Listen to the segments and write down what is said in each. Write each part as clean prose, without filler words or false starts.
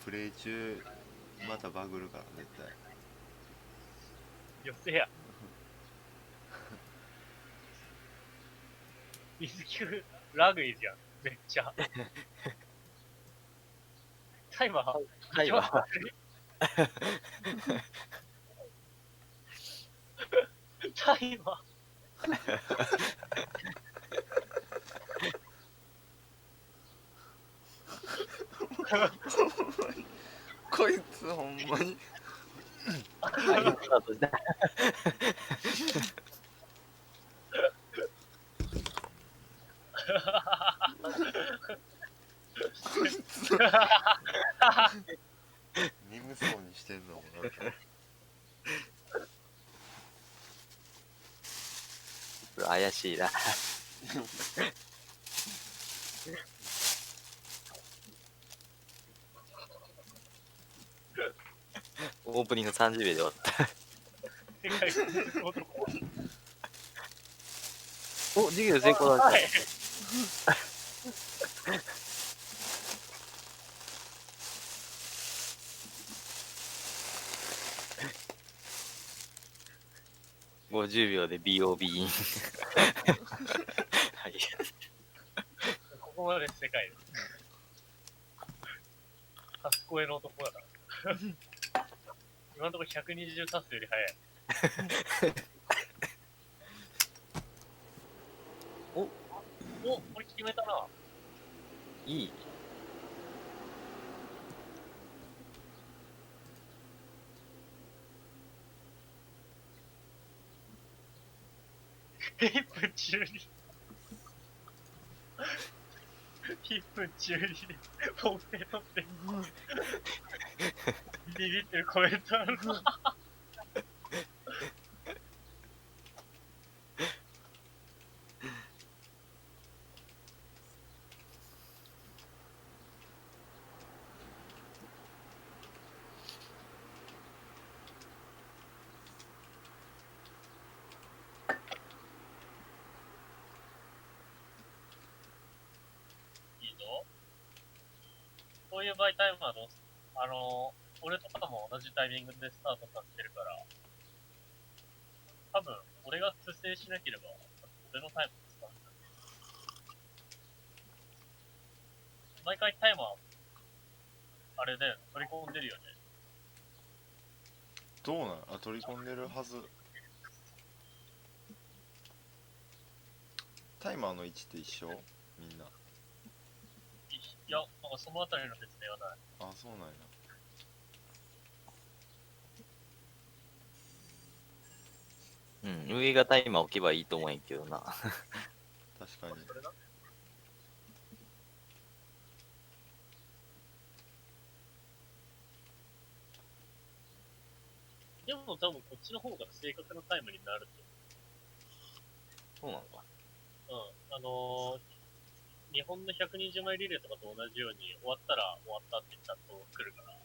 プレイ中またバグるから絶対。よせや。水球ラグいいじゃん。めっちゃ。タイマータイマータイマーこいつほんまにはい、スタートした。こいつ眠そうにしてんのもなんか怪しいな。オープニング30秒で終わった。世界の男。お、授業成功だ。はい。50秒で BOB イン。はい。ここまで世界です。初恋の男だから。今のところ120達成より早い。お、これ決めたな。いい。1分12。1分12で、ポンペ取って、ビビってるコメントあるな。いいぞ。こういう場合タイマーの、俺とかも同じタイミングでスタートさせてるから、多分、俺が不正しなければ、俺のタイム使うんだね。毎回タイマー、あれで取り込んでるよね。どうなん？あ、取り込んでるはず。タイマーの位置って一緒？みんな。いや、なんかそのあたりの説明はない。あ、そうなんや。うん、上がタイマー置けばいいと思うんやけどな。確かに。それな。でも多分こっちの方が正確なタイムになるそうなのか。と。日本の120枚リレーとかと同じように、終わったら終わったってちゃんと来るから、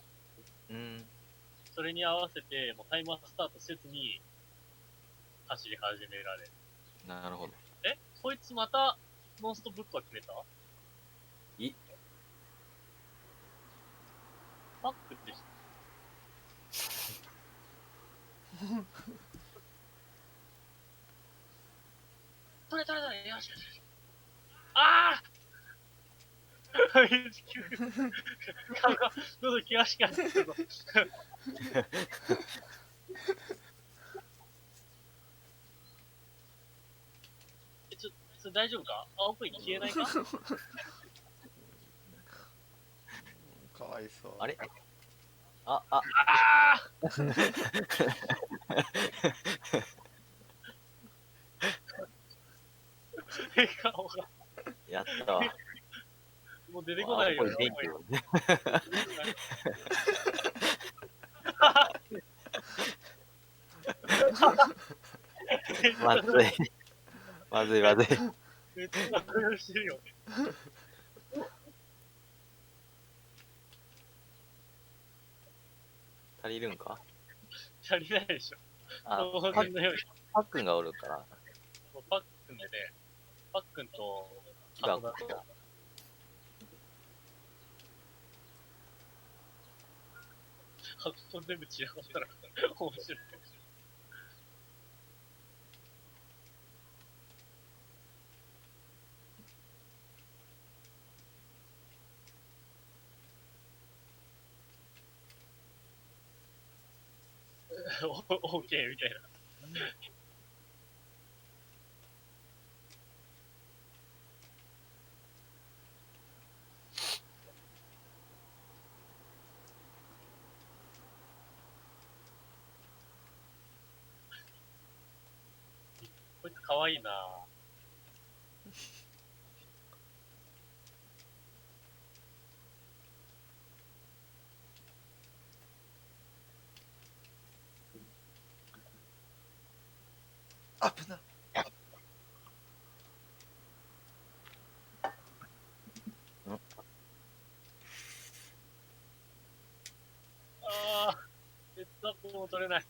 それに合わせて、もうタイマースタートせずに、走り始められる。なるほど。こいつまた、ノンストブックは決めた？パックって取れ、よしよし。ああ顔が、喉気しかったけど。それ大丈夫か？青くい消えないか？かわいそう。あれああ笑顔が。やったわ。もう出てこないよ。これ元気よ。まずい。まずい。めっちゃ動揺してるよね。足りるんか？足りないでしょ。あ、当然のように。パックンがおるから。もうパックンでね、パックンと、がこっちだ。箱全部散らかったら面白い。オーケーみたいな。こいつかわいいなぁ。危な。ああ、ヘッドアップも取れない。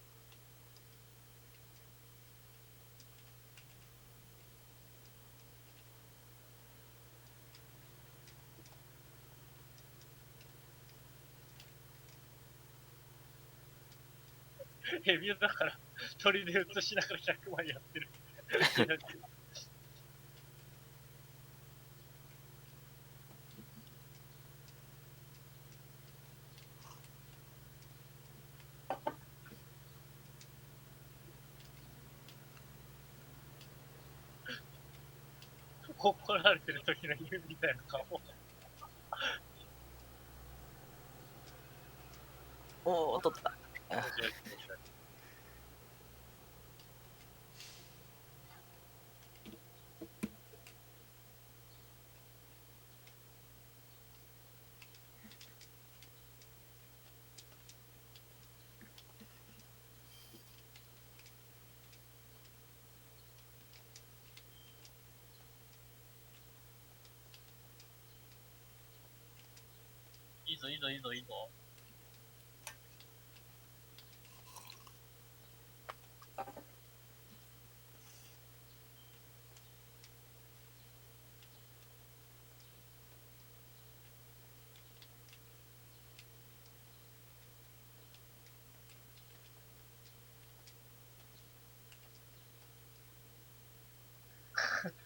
ヘビューだから、鳥で映しながら100枚やってる。怒られてる時の犬みたいな顔。おー、取った。いいぞいいぞいいぞいいぞ。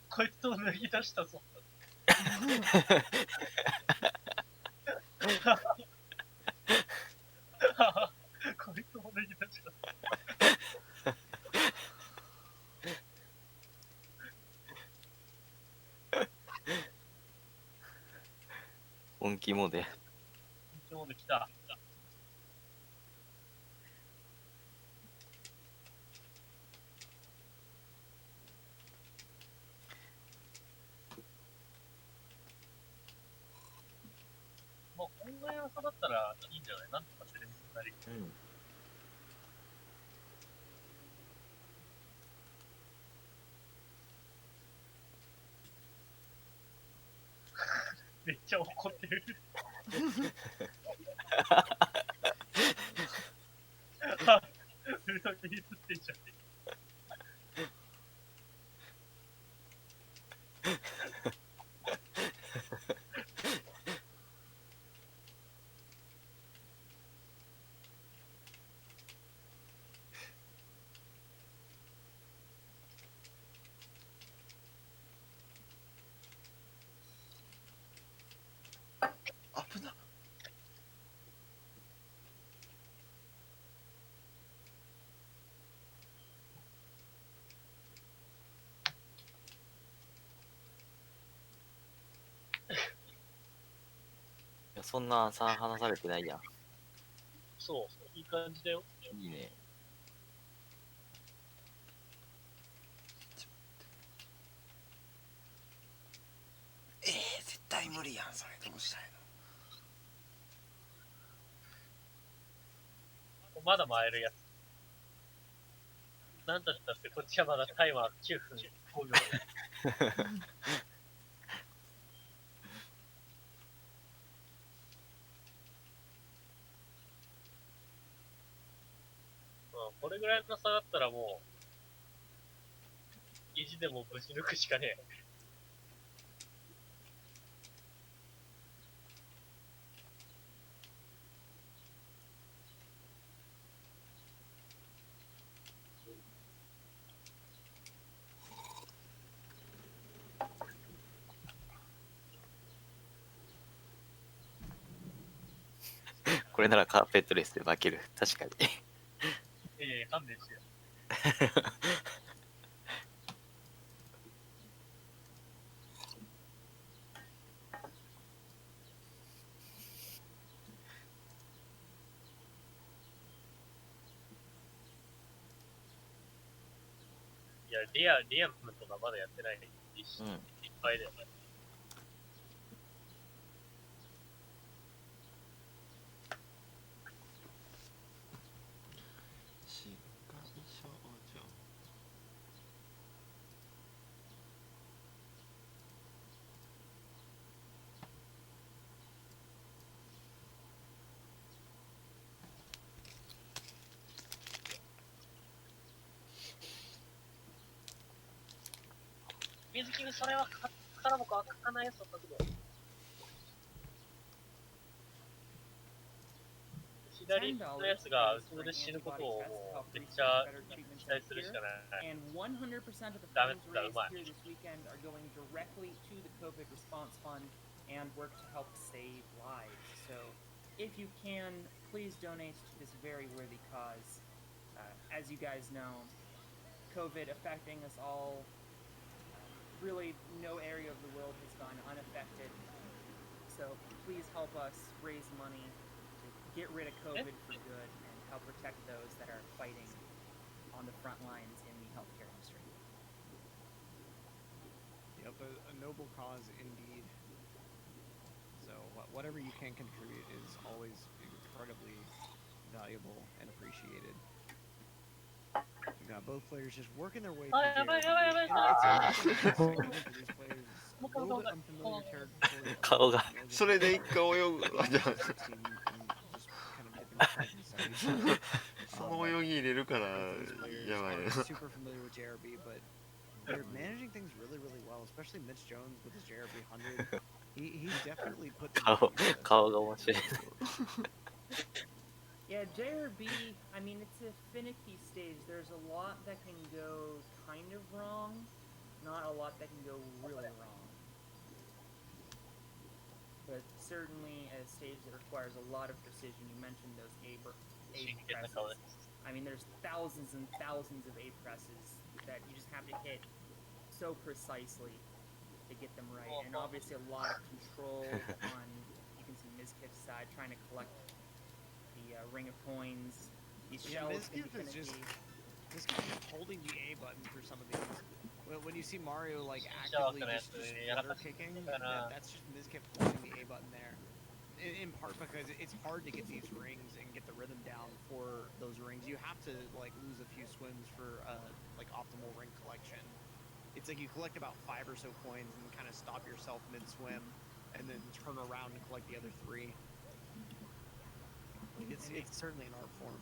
こいつを脱ぎ出したぞ。こいつも脱ぎ出した。本気モデ。今日で来た。もう、音楽の差だったらいいんじゃない？なんとかしてるみたいな。うん。めっちゃ怒ってる。フルトに映ってんじゃん。危な。いや、そんなさ、話されてないやん。そう、いい感じだよ。いいね。絶対無理やん、それどうしたいの。まだ回るやつ。なんだったってこっちはまだタイマー9分5秒。これぐらいの差だったらもう、意地でもぶち抜くしかねえ。これならカーペットレスで負ける。確かに。勘弁してよ。いや、リアムとかまだやってないし、うん。いっぱいだよね。新刊少女。水木にそれはから僕は書かないやつだったけど。左のやつが後ろで死ぬことをもうめっちゃ期待するしかない。And 100% of the ダメ funds だ、う raised まい。 here this weekend are going directly to the COVID response fund and work to help save lives. So, if you can, please donate to this very worthy cause. As you guys know, COVID affecting us all. Really, no area of the world has gone unaffected. So, please help us raise money to get rid of COVID for good and help protect those that are fighting on the front lines in the healthcare industry. Yep, a noble cause indeed. So whatever you can contribute is always incredibly valuable and appreciated. We got both players just working their way through there. A little bit unfamiliar territory. 顔が。それで一回泳ぐ。あ、じゃあ、その泳ぎ入れるからやばいな。 super familiar with JRB, but they're managing things really, really well, especially Mitch Jones with his JRB 100. He's definitely put the 顔が面白い。Yeah, JRB, I mean, it's a finicky stage. There's a lot that can go kind of wrong, not a lot that can go really wrong. But certainly a stage that requires a lot of precision. You mentioned those A presses. I mean, there's thousands and thousands of A presses that you just have to hit so precisely to get them right. And obviously a lot of control on, you can see Mizkif's side trying to collect the ring of coins. These shells can be finicky. This guy is holding the A button for some of these. When you see Mario like actively just flutter kicking, that's just Mizkif holding the A button there. In part because it's hard to get these rings and get the rhythm down for those rings. You have to like lose a few swims for like optimal ring collection. It's like you collect about 5 or so coins and kind of stop yourself mid-swim, and then turn around and collect the other 3. It's certainly an art form.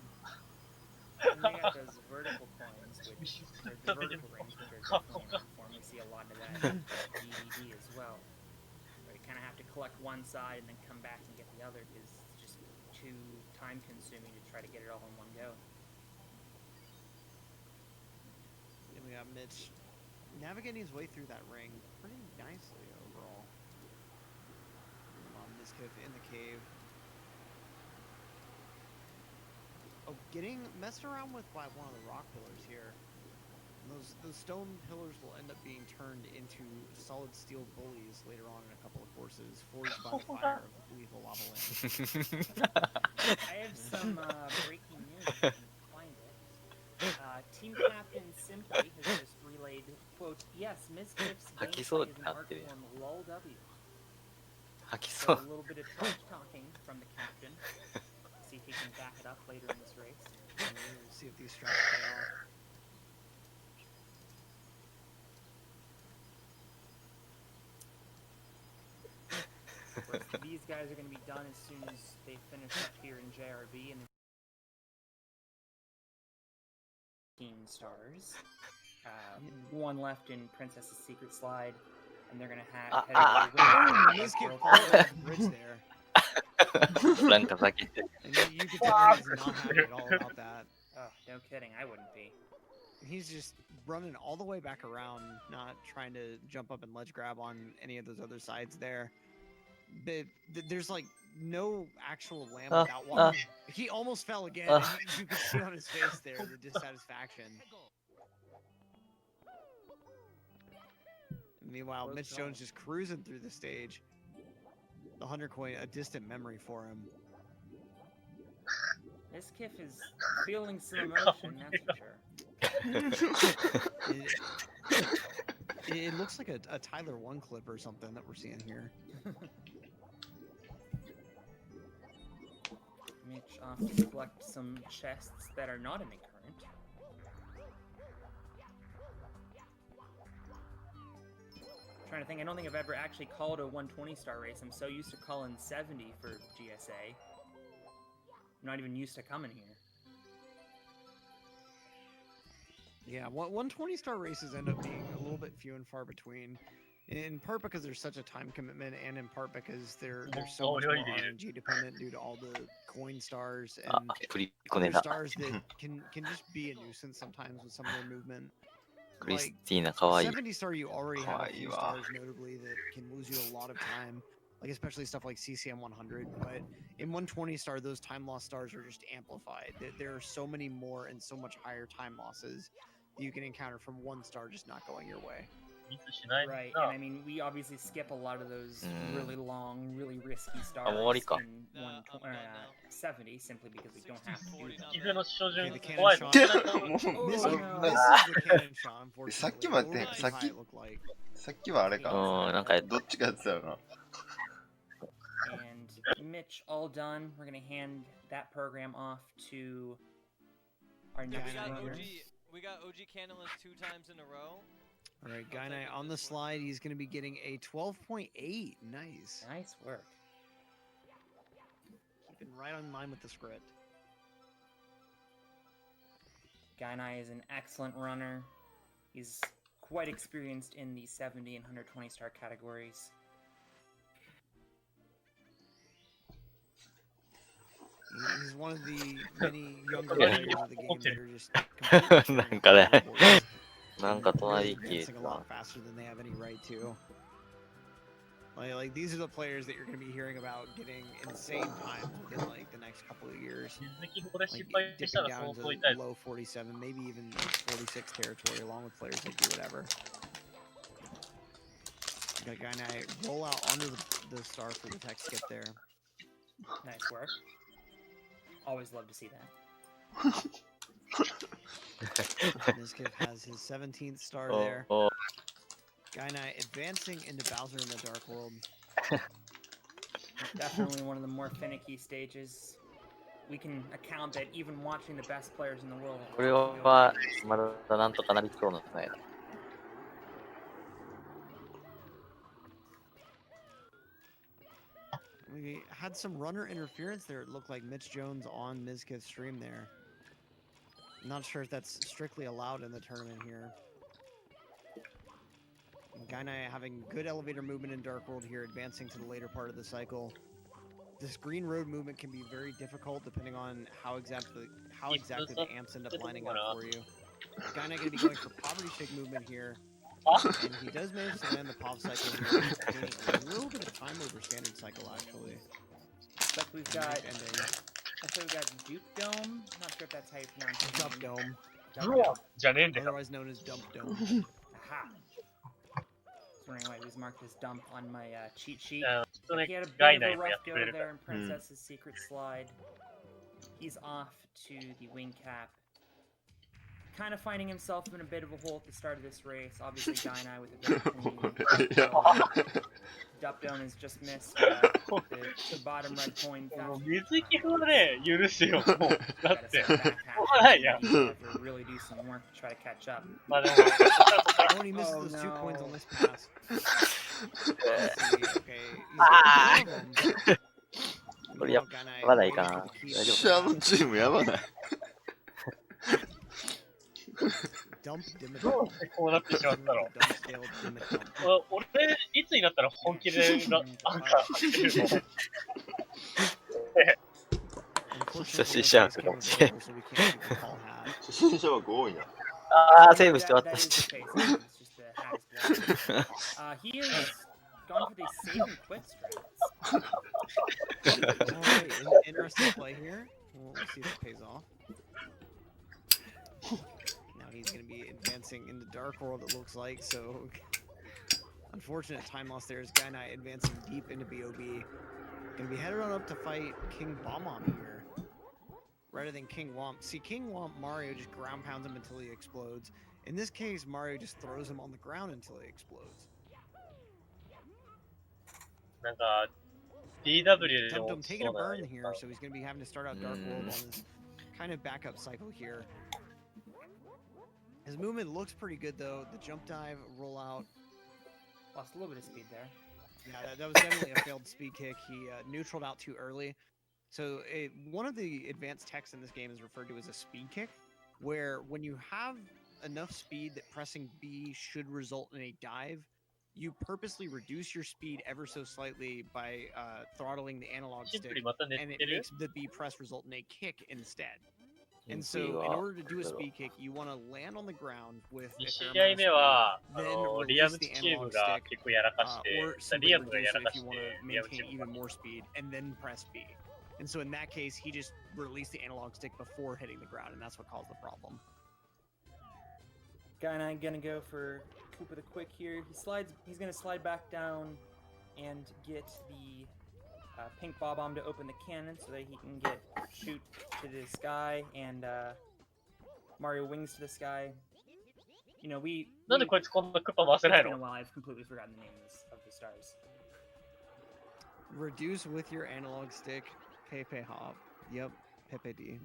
And they got those vertical coins, which are the vertical rings, which are definitely an art form. We see a lot of that in DDD as well. Where you kind of have to collect one side and then come back and get the other because it's just too time-consuming to try to get it all in one go. And we got Mitch navigating his way through that ring pretty nicely overall. Mizkif in the cave. Oh, getting messed around with by one of the rock pillars here. And those stone pillars will end up being turned into solid steel bullies later on in a couple of courses, forged by the fire of lethal lava lamp. I have some breaking news if I can find it. Team Captain Simply has just relayed, quote, yes, Mizkif's gameplay is an art form, lol W. So a little bit of trash talking from the captain. See if he can back it up later in this race. We'll see if these straps pay off. These guys are going to be done as soon as they finish up here in JRB and team stars. One left in Princess's Secret Slide, and they're going to head Mizkif followed the bridge there.なんか先って。And you can tell he's not happy at all about that. Oh, no kidding, I wouldn't be. He's just running all the way back around, not trying to jump up and ledge grab on any of those other sides there. But there's like no actual lamb Ah, without walking. He almost fell again. And you could see on his face there the dissatisfaction. Meanwhile, Close Mitch call. Jones just cruising through the stage. The 100 coin, a distant memory for him. This Kiff is feeling some emotion, that's for sure. It looks like a Tyler 1 clip or something that we're seeing here. Mitch off to collect some chests that are not in the current. Trying to think, I don't think I've ever actually called a 120 star race. I'm so used to calling 70 for GSA. I'm not even used to coming here. Yeah, 120 star races end up being a little bit few and far between. In part because there's such a time commitment, and in part because they're so much more RNG dependent due to all the coin stars あ and クリコネ other だ。 stars that can just be a nuisance sometimes with some of their movement. クリスティーナかわいい。 70 star, you already have a few かわいいわ。 stars, notably, that can lose you a lot of time, like especially stuff like CCM 100. But in 120 star, those time loss stars are just amplified. There are so many more and so much higher time losses that you can encounter from 1 star just not going your way. ミスしないんだ Right, and I mean, we obviously skip a lot of those really long, really risky stars終わりか。 in 70 simply because we don't have to do them. 傷の照準 Okay, the cannon 怖い shot. もう This, Oh, this no. is the cannon shot, unfortunately. さっきまで A little too さっき high, it looked like. さっきはあれか。なんかやっどっちかやってたよな。 And Mitch, all done. We're gonna hand that program off to our Yeah, next we got runner. We got OG Candleless 2 times in a row. All right, Guy Knight on the slide. He's going to be getting a 12.8. Nice. Nice work. Keeping right on line with the script. Gainai is an excellent runner. He's quite experienced in the 70 and 120 star categories. He's one of the many younger players of the game that are just なんかね completely なんか隣 really 消え advancing a た。 lot faster than they have any right to. Like these are the players that you're going to be hearing about getting insane times within like the next couple of years. 水抜きここで Like 失敗した dipping ら down 相 into 当痛い low 47, maybe even 46 territory, along with players that do whatever. Got Guy Knight roll out onto the star for the tech skip there. Nice work. Always love to see that. Mizkif has his 17th star お there. お Guy Knight advancing into Bowser in the Dark World. Definitely one of the more finicky stages. We can account that even watching the best players in the world. これはまだなんとかなりそうなんですね。 We had some runner interference there. It looked like Mitch Jones on Mizkif's stream there. Not sure if that's strictly allowed in the tournament here. Guy Knight having good elevator movement in Dark World here, advancing to the later part of the cycle. This green road movement can be very difficult depending on how exactly the amps end up lining up for you. Guy Knight going to be going for Poverty Shake movement here. And he does manage to land the pop cycle here, gaining a little bit of time over standard cycle actually. Looks like we've got, And looks like we've got Duke Dome. Not sure if that's how you pronounce it. Dump Dome, ブワーじゃねえんだよ otherwise known as Dump Dome. Aha. So anyway, he was marked as dump on my cheat sheet. ちょっとね He had a ガイ bit ナ of イ a もや rough って go くれるから there in Princess's Secret Slide. He's off to the wing cap. Kind of finding himself in a bit of a hole at the start of this race. Obviously, Gainai with a very clean. Dupdome has just missed the bottom red coin. もう水着はね許すよもうだ Gotta って start back しょうがないやん half. You have to really do some work to try to catch up. まあでも Oh, and he misses Oh, those 2 no. coins on this pass. Let's see, okay. He's got 1 of them. これや Meanwhile, Guy Knight まだいいかな。 waiting for the key. 大丈シャーのチームやばない。 Dump Dimmadome. どうしてこうなってしまったの Dump scale Dimmadome. 俺いつになったら本気でアンカー走ってるの Unfortunately, 初心者枠 this か game も is しれん。 over, so we can't keep the call hat. 初心者枠多いな。ああ、セーブして終わっ That た is し the。case. It's just the hat is blocked. He is gone for the save and quit strats. Alright, interesting play here. We'll see if it pays off. Now he's going to be advancing into Dark World, it looks like, so unfortunate time loss there as Guy Knight advancing deep into BOB. Going to be headed on up to fight King Bob-omb here, rather than King Womp. See, King Womp, Mario just ground pounds him until he explodes. In this case, Mario just throws him on the ground until he explodes. なんか DW でも Dum-Dum そう taking a だ burn ね here, so he's going to be having to start out Dark World on this kind of backup cycle here. His movement looks pretty good though. The jump dive, roll out. Lost a little bit of speed there. Yeah, that was definitely a failed speed kick. He neutraled out too early. So one of the advanced techs in this game is referred to as a speed kick, where when you have enough speed that pressing B should result in a dive, you purposely reduce your speed ever so slightly by throttling the analog シン stick, プルにまた寝 and it てる makes the B press result in a kick instead. And so, in order to do a speed kick, you want to land on the ground with a 2 試 fair 合 amount 目 of は speed, then リア release ム the チーム analog が stick, 結構やらかして or リ simply アムが reduce や it らか if you し want て to リアムチー maintain ムが even more speed, and then press B. And so, in that case, he just released the analog stick before hitting the ground, and that's what caused the problem. Guy Knight gonna go for Koopa the Quick here. He's gonna slide back down and get the pink Bob-omb to open the cannon so that he can shoot to the sky and Mario wings to the sky. You know, なんでこいつこんなクッパ回せない It's been a の while. I've completely forgotten the name of the stars. Reduce with your analog stick, Pepe Hop. Yep, Pepe D.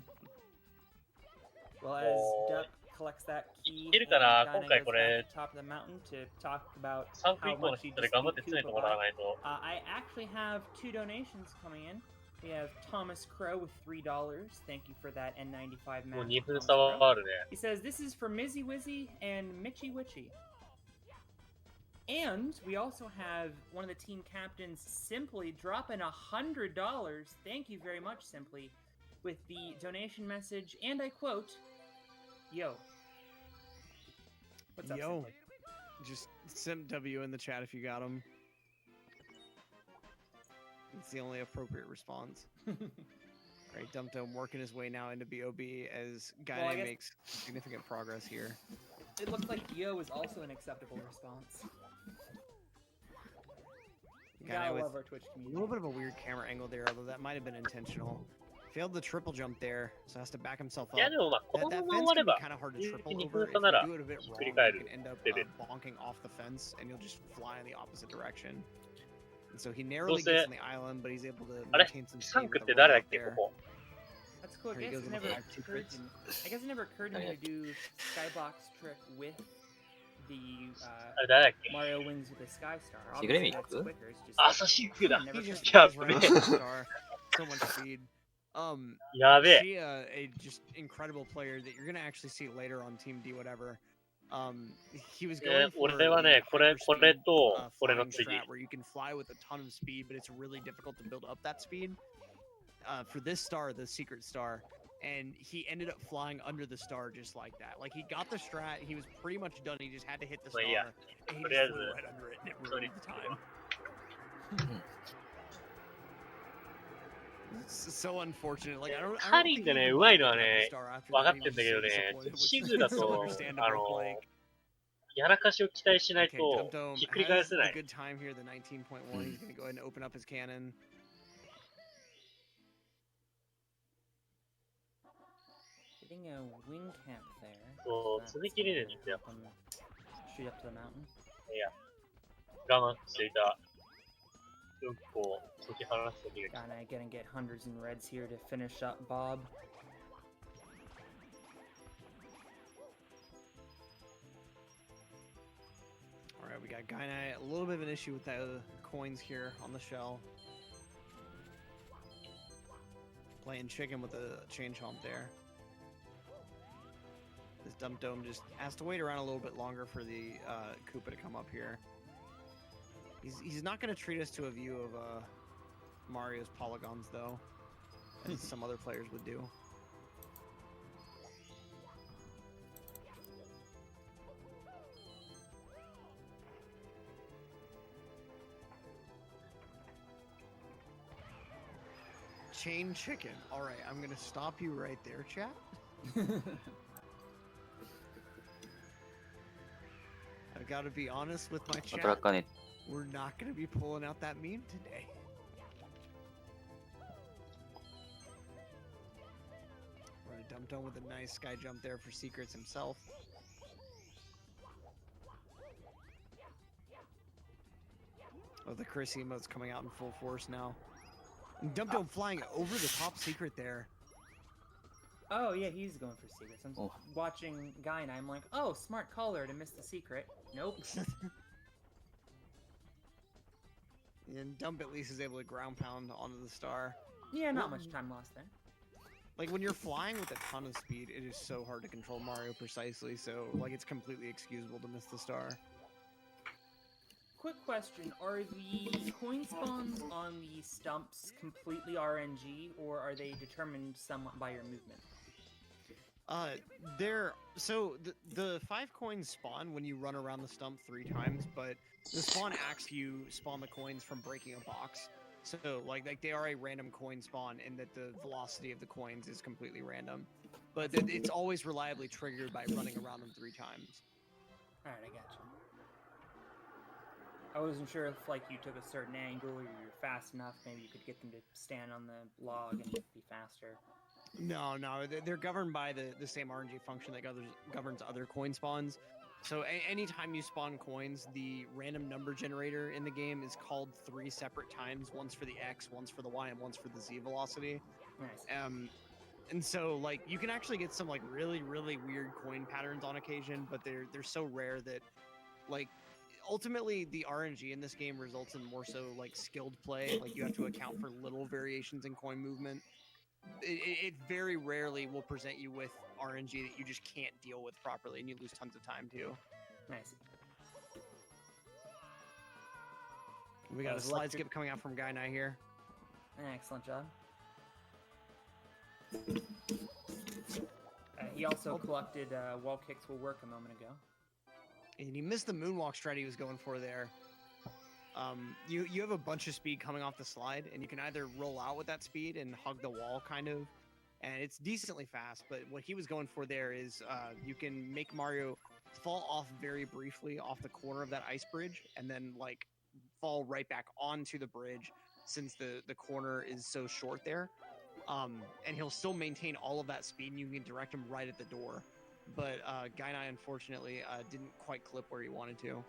Well, as Duck collects that key, いけるかな and Guy 今 Knight 回 goes こ back れ to the top of the mountain to talk about 3区以 how 降の much he ヒットで頑張って just 詰めて beat もら Koopa わないと I actually have 2 donations coming in. We have Thomas Crow with $3. Thank you for that N95 もう match. 2分 Thomas 差 Crow. はあるね He says this is for Mizzy Wizzy and Mitchy Witchy. And we also have one of the team captains, Simply, dropping $100. Thank you very much, Simply, with the donation message, and I quote, "Yo." What's up, Yo. Simply? Just Simp W in the chat if you got him. It's the only appropriate response. Alright, Dum Dum working his way now into BOB as Guy Well, I guess- makes significant progress here. It looks like yo is also an acceptable response. Guy Gotta with love our Twitch a community. little bit of a weird camera angle there, although that might have been intentional. Failed the triple jump there, so has to back himself いや up. でもまあこの That まま fence 終われ can be ば kind of hard to 有 triple 利に over. 2 If 差 you なら do it a bit ひっくり wrong, 返 you る can end up 出る bonking off the fence, and you'll just fly in the opposite direction. And so he どう narrowly せ gets on the island, but he's able to あれ maintain some 3 speed 区 with って a 誰だっ rollout けこ there. こ That's cool. I There he guess goes it with never the five occurred to secrets. me. I guess it never occurred to me to do Skybox trick with the あれ誰だっけ Mario wins with a Sky Star. Secret Obviously, mix? that's quicker. It's just あ、サシックだ never He just, occurred Yeah, to me. just ran off the star. So much speed. やべえ Xiah, a just incredible player that you're gonna actually see later on Team D whatever. He was going for 俺はね a これ hyperspeed, とこれの flying 次 strat where you can fly with a ton of speed, but it's really difficult to build up that speed. For this star, the secret star, and he ended up flying under the star just like that. Like he got the strat, he was pretty much done. He just had to hit the Well, star, yeah. and he But just as flew a- right under it, and it ruined the time. It's so unfortunate. Like I don't. カリーってね think he うまいのは got the ね star after 分か that. っ He てんだ was けど so ね disappointed, which シ is ズだ so と understandable. Like やらかしを期待しない okay, と Dum Dum ひっくり返 has せ the ない good time here. The 19.1. He's gonna go ahead and open up his cannon. Getting a wing camp there. そう That's 詰め切れねえん gonna だよ help him shoot up to the mountain. いや我慢していたうんこを解き放つ時が来た Gonna get hundreds and reds here to finish up Bob. All right, we got Guy Knight. A little bit of an issue with the coins here on the shell. Playing chicken with the chain chomp there. This Dum Dum just has to wait around a little bit longer for the Koopa to come up here. He's not going to treat us to a view of Mario's polygons, though, as some other players would do. Chain chicken. All right, I'm gonna stop you right there, chat. I've got to be honest with my ト chat. ラッカーね。 We're not gonna be pulling out that meme today. We're gonna dump down with a nice sky jump there for Secrets himself. Oh, the Chris emote's coming out in full force now. And Dumpdome flying over the top Secret there. Oh yeah, he's going for secrets. I'm Oh. watching Guy and I'm like, oh, smart caller to miss the secret. Nope. And Dump at least is able to ground pound onto the star. Yeah, not much time lost there. Like when you're flying with a ton of speed, it is so hard to control Mario precisely, so like it's completely excusable to miss the star. Quick question, are the coin spawns on the stumps completely RNG, or are they determined somewhat by your movement? The 5 coins spawn when you run around the stump 3 times, but the spawn asks you spawn the coins from breaking a box. So like they are a random coin spawn, and that the velocity of the coins is completely random. But it's always reliably triggered by running around them 3 times. Alright, I gotcha. I wasn't sure if like you took a certain angle or you're fast enough, maybe you could get them to stand on the log and be faster. No, they're governed by the same RNG function that governs other coin spawns. So anytime you spawn coins, the random number generator in the game is called 3 separate times, once for the X, once for the Y, and once for the Z velocity. Nice. And so like you can actually get some like really, really weird coin patterns on occasion, but they're so rare that like ultimately the RNG in this game results in more so like skilled play. Like you have to account for little variations in coin movement. It very rarely will present you with RNG that you just can't deal with properly, and you lose tons of time too. Nice. We got a slide electric- skip coming out from Guy Knight here. Excellent job. He also collected wall kicks will work a moment ago. And he missed the moonwalk strat he was going for there. You have a bunch of speed coming off the slide, and you can either roll out with that speed and hug the wall kind of, and it's decently fast, but what he was going for there is you can make Mario fall off very briefly off the corner of that ice bridge, and then like fall right back onto the bridge since the corner is so short there. And he'll still maintain all of that speed, and you can direct him right at the door. But Gainai, unfortunately, didn't quite clip where he wanted to.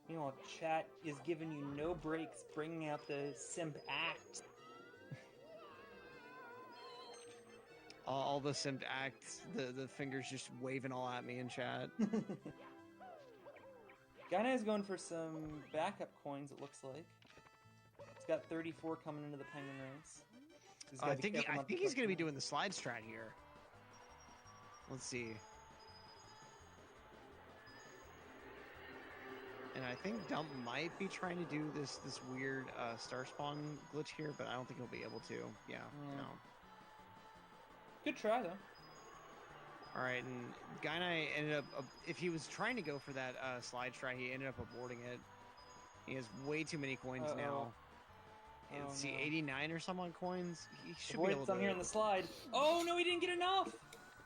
Meanwhile, chat is giving you no breaks, bringing out the simp act. All the simp acts, the fingers just waving all at me in chat. Gainai is going for some backup coins, it looks like. He's got 34 coming into the Penguin race. I think he's going to be doing the slide strat here. Let's see. And I think Dump might be trying to do this weird star spawn glitch here, but I don't think he'll be able to. Yeah, no. Good try, though. All right, and Gainai ended up, if he was trying to go for that slide strat, he ended up aborting it. He has way too many coins now. Let's see, 89 or some on coins. He should be able to. Here on the slide. Oh no, he didn't get enough.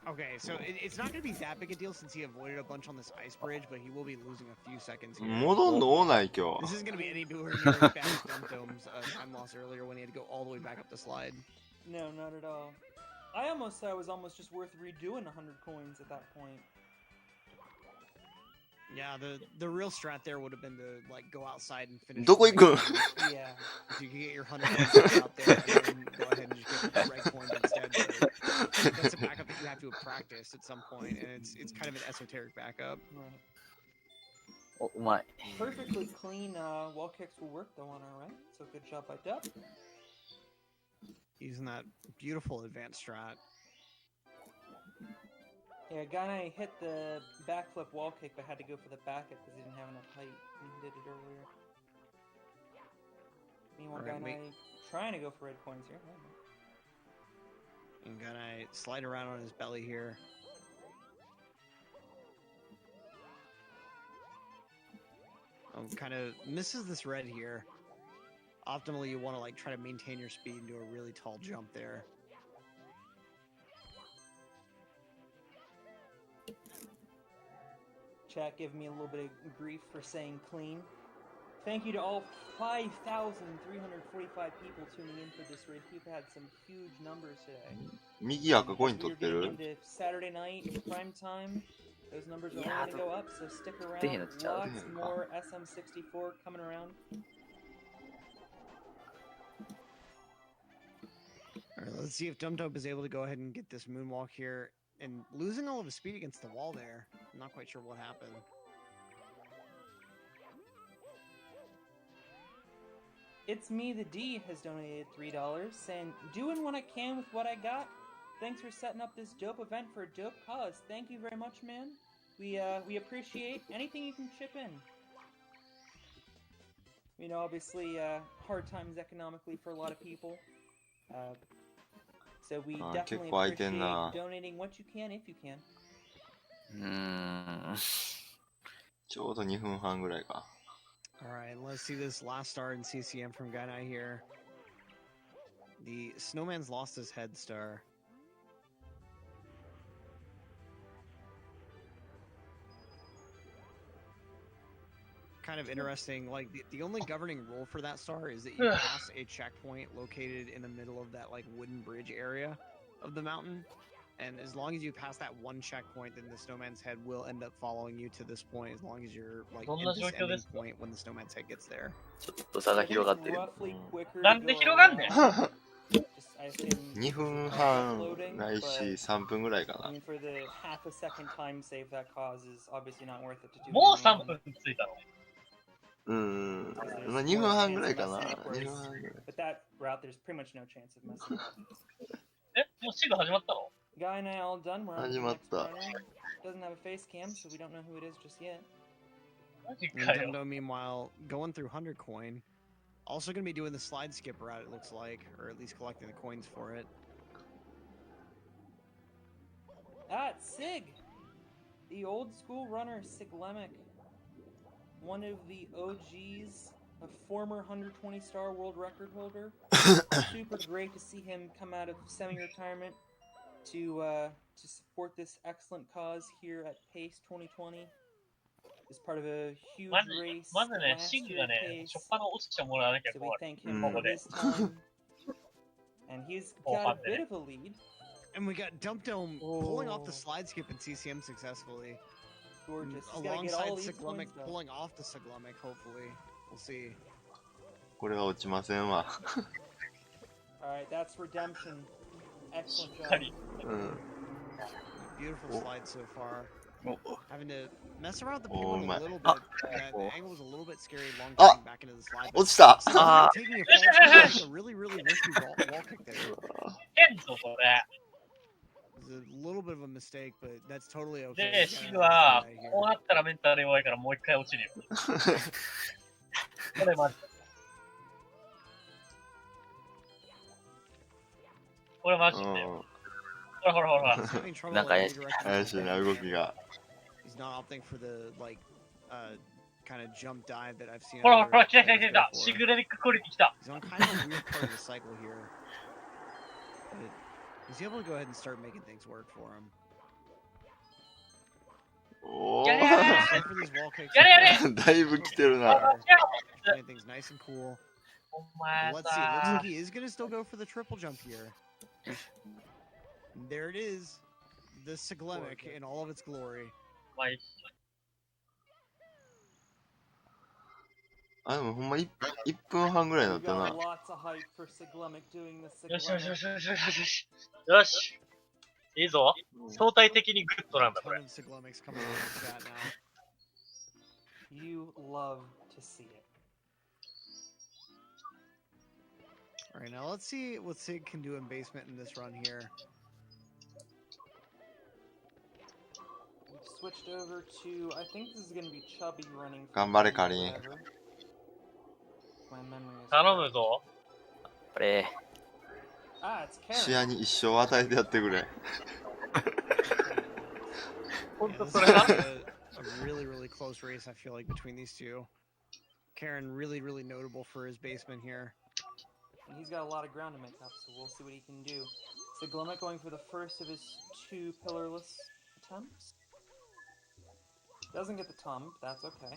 Okay, so it's not going to be that big a deal since he avoided a bunch on this ice bridge, but he will be losing a few seconds here. 戻んの多ない今 This 日 isn't going to be anywhere near as bad as Dumpdome's time loss earlier when he had to go all the way back up the slide. No, not at all. I almost thought it was almost just worth redoing 100 coins at that point. Yeah, the real strat there would have been to like go outside and finish. どこ行くん Yeah. So you can get your 100 coins out there and then go ahead and just get the red coins instead. But that's a backup that you have to have practiced at some point, and it's kind of an esoteric backup. Right. お、うまい。 Perfectly clean wall kicks will work though on our right. So good job by Dup. Using that beautiful advanced strat. Yeah, Gainai hit the backflip wall kick, but had to go for the backup because he didn't have enough height when he did it earlier. Meanwhile, Alright, Gainai trying to go for red coins here. And Gainai slide around on his belly here. Kind of misses this red here. Optimally, you want to like try to maintain your speed and do a really tall jump there. Chat giving me a little bit of grief for saying clean. Thank you to all 5,345 people tuning in for this raid. We've had some huge numbers today. 右赤コイン取ってる We're getting into Saturday night prime time. Those numbers are only going to go up, so stick around. 出へんのちゃう。 Lots more SM64 coming around. All right, let's see if Dum Dum is able to go ahead and get this moonwalk here. And losing all of his speed against the wall there. I'm not quite sure what happened. It's Me the D has donated $3, saying, doing what I can with what I got. Thanks for setting up this dope event for a dope cause. Thank you very much, man. We appreciate anything you can chip in. You know, obviously, hard times economically for a lot of people. So we definitely appreciate donating what you can if you can. ちょうど2分半ぐらいか。 Alright, let's see this last star in CCM from Gainai here. The snowman's lost his head star. Kind of interesting, like the only governing rule for that star is that you pass a checkpoint located in the middle of that like wooden bridge area of the mountain. And as long as you pass that one checkpoint, then the snowman's head will end up following you to this point as long as you're like in this ending point when the snowman's head gets there. ちょっと差が広がってる。なんで広がんねん。 2分半ないし3分ぐらいかな。 For the half a second time save that causes obviously not worth it to do. もう3分ついたの。まあ2分半ぐらいかな。2分半ぐらい。 But that route, there's pretty much no chance of messing up. え、もうシグ始まったの？ Guy and I all done. We're on to the 始まっ next た。 runner. Doesn't have a face cam, so we don't know who it is just yet. マジ And かよ。 Dumdo, meanwhile, going through 100 coin. Also going to be doing the slide skip route, it looks like, or at least collecting the coins for it. Ah, it's Sig! The old school runner, Siglemic. One of the OGs, a former 120-star world record holder. Super great to see him come out of semi-retirement to support this excellent cause here at PACE 2020. As part of a huge まず race まずね、 last シグ year が at ね、 PACE. 初っ端落ちてもらわなきゃ So 困 we る。 thank him ここ for で。 this time. And he's got a bit of a lead. And we got Dumpdome pulling off the slide skip in CCM successfully. Gorgeous. He's gotta get Alongside all these Siglemic coins, though. pulling off the Siglemic, hopefully. We'll see. これは落ちませんわ。 Alright, that's redemption. Excellent しっか job. り。Beautiful slide so far. Oh. Having to mess around with the Oh payload my- a little bit. The Oh. angle was a little bit scary long Ah. getting back into the slide. 落ちた。 Still Ah. taking a false kick, a really, really risky wall kick there. 変ぞ、これ。 It was a little bit of a mistake, but that's totally okay. で、シグは、こうなったらメンタル弱いからもう一回落ちるよ。これマジ。これマジだよ。ほらほらほら。 He's having trouble Like I- in redirecting 怪しい his な head. 動きが。 He's not opting for the like kind of jump dive that I've seen. ほらほら other ほら、来た来た players 来た。 go シ for. グレミッククオリティ来た。 He's on kind of a weird part of the cycle here. But he's able to go ahead and start making things work for him. おやれやれ Sorry for these wall kicks. やれやれお。だいぶ来てるな。 Playing things nice and cool. お前 But let's see. It looks さ like he is going to still go for the triple jump here. There it is. The Siglemic in all of its glory. お前 あ、でもほんま1分半ぐらいにな We've った got な。 lots of hype for Siglemic doing the よしよしよ Siglemic. しよしよしよし。よし。いいぞ。相対的にグッドなんだ、こ Ton れ。 of Siglemics coming in the chat now. You love to see it. All right, now let's see what Sig can do in basement in this run here. We've switched over to, I think this is going to be Chubby running. 頑張れカリン。 My memory is 頼むぞ。これ、 Ah, it's 視 Karen. 野に一生与えてやってくれ。ほん Yeah, と this そ is れが。 a really, really close race, I feel like, between these two. Karen really notable for his basement here. And he's got a lot of ground to make up, so we'll see what he can do. Siglemet going for the first of his 2 pillarless attempts. Doesn't get the tump, that's okay.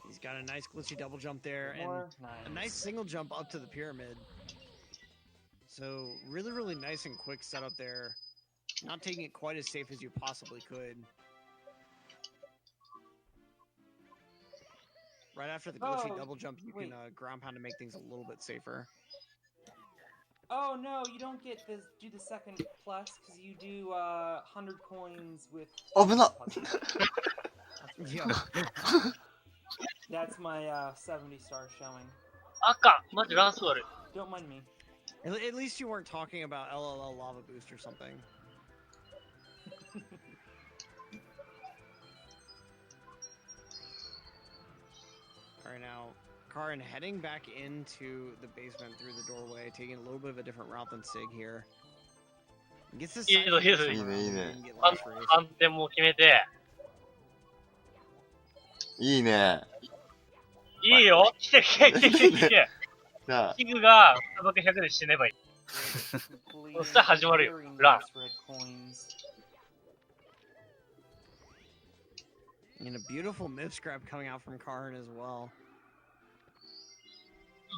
He's got a nice glitchy double jump there, and a nice single jump up to the pyramid. So really nice and quick setup there. Not taking it quite as safe as you possibly could. Right after the glitchy double jump, you can ground pound to make things a little bit safer. Oh no, you don't get to do the second plus because you do 100 coins with. Oh, but not. Yeah. That's my 70 star showing. 赤マジランス悪い。 Don't mind me. At least you weren't talking about LLL lava boost or something. Alright, now Karin heading back into the basement through the doorway, taking a little bit of a different route than Sig here. Gets this いいぞいいぞいいぞ。反転も決めて。いいね。いいよ。来て。じゃあ、キグが砂漠100で死ねばいい。そしたら始まるよ。ラン。And a beautiful mid scrap coming out from Karin as well.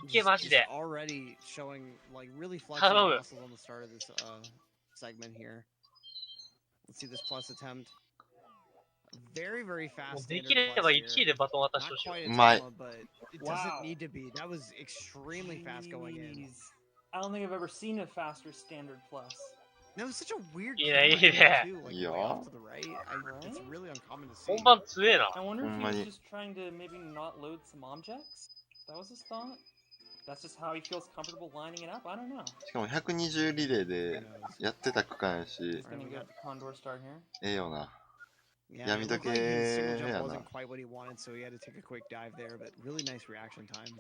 いけマジで。 Already showing like really flexing muscles on the start of this segment here. Let's see this plus attempt. Very fast. できれば1位でバトン渡してほしい。うまい。 But it doesn't need to be. That was extremely fast going in. I don't think I've ever seen a faster standard plus. That was such a weird Yeah, camera yeah. angle, too, like Yeah. way off to the right. It's really uncommon to see. 本番強えな。 I wonder if he was Money. just trying to maybe not load some objects? That was his thought? That's just how he feels comfortable lining it up? I don't know. しかも120リレー Who で knows? やってた区間やし He's、gonna get the Condor star here. ええよな。 Yeah, Yeah, it looked like his single jump yeah, wasn't no. quite what he wanted, so he had to take a quick dive there, but really nice reaction time.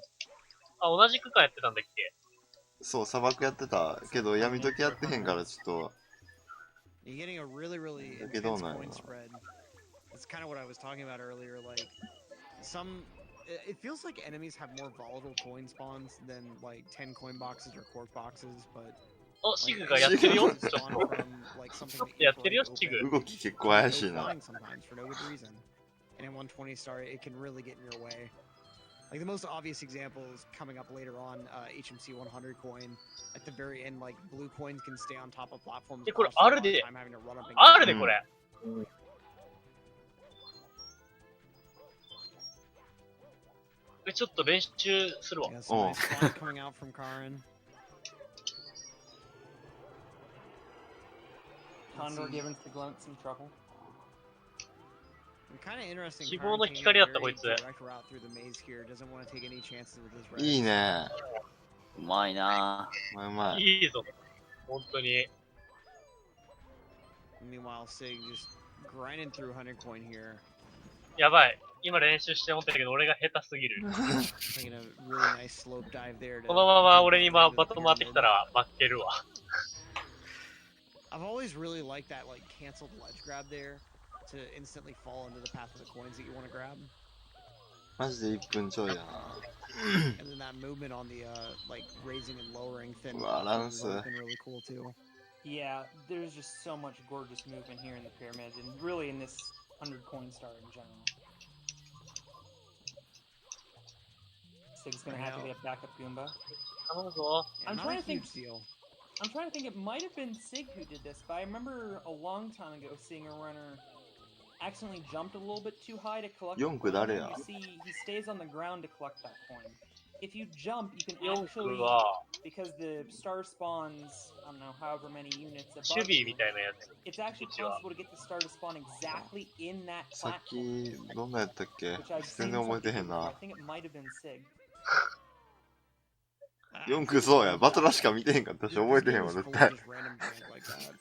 あ、同じ区間やってたんだっけ？そう、砂漠やってたけど、闇時やってへんからちょっと、 You're getting a really Okay, intense don't know. coin spread. That's kind of what I was talking about earlier. Like, it feels like enemies have more volatile coin spawns than like 10 coin boxes or cork boxes, but お、シグがやってるよ。ちょっと。 spawn from like something ちょっとやってるよ、シグ。動き結構怪しいな。 flying sometimes for no good reason. And in 120 star, it can really get in your way. Like the most obvious example is coming up later on, HMC 100 coin. At the very end, like blue coins can stay on top of platforms. え、これ for a long あるで。 time, having to run up and あるで、これ。ちょっと練習するわ。 Yeah, some nice spawn coming out from Karin. Condor giving Siglemet some trouble. Kind of interesting. 希望の Karin taking 光 a だった、こ very いつ。 direct route through the maze here. Doesn't want to take any chances with his いい res. ね。うまいなうまい。いいぞ。本当に。 Meanwhile, Sig just grinding through 100 coin here. やばい。今練習して思ったけど、俺が下手すぎる。 Taking a really nice slope dive there. このまま俺にバトン回ってきたら負けるわ。 I've always really liked that like canceled ledge grab there to instantly fall into the path of the coins that you want to grab. マジで1分ちょいやな。 And then that movement on the like raising and lowering thin Balance. has been really cool too. Yeah, there's just so much gorgeous movement here in the pyramid, and really in this 100 coin star in general. Sig's gonna have to get backup Goomba. 頼むぞ。 Yeah, I'm not trying a to think- huge deal. I'm trying to think, it might have been Sig who did this, but I remember a long time ago seeing a runner accidentally jumped a little bit too high to collect the Yonk coin.誰 and や? You see, he stays on the ground to collect that coin. If you jump, you can ヨンク actually, は because the star spawns, I don't know, however many units 守 above 備 you, みたいなやつ。 it's actually possible to get the star to spawn exactly in that さっ platform, き、どんなやったっけ which I've 全 seen 然 some 覚えてへ people ん do. I な。 think it might have been Sig. 4区そうや。バトラしか見てへんかったし、覚えてへんわ、絶対。 Just random junk like that.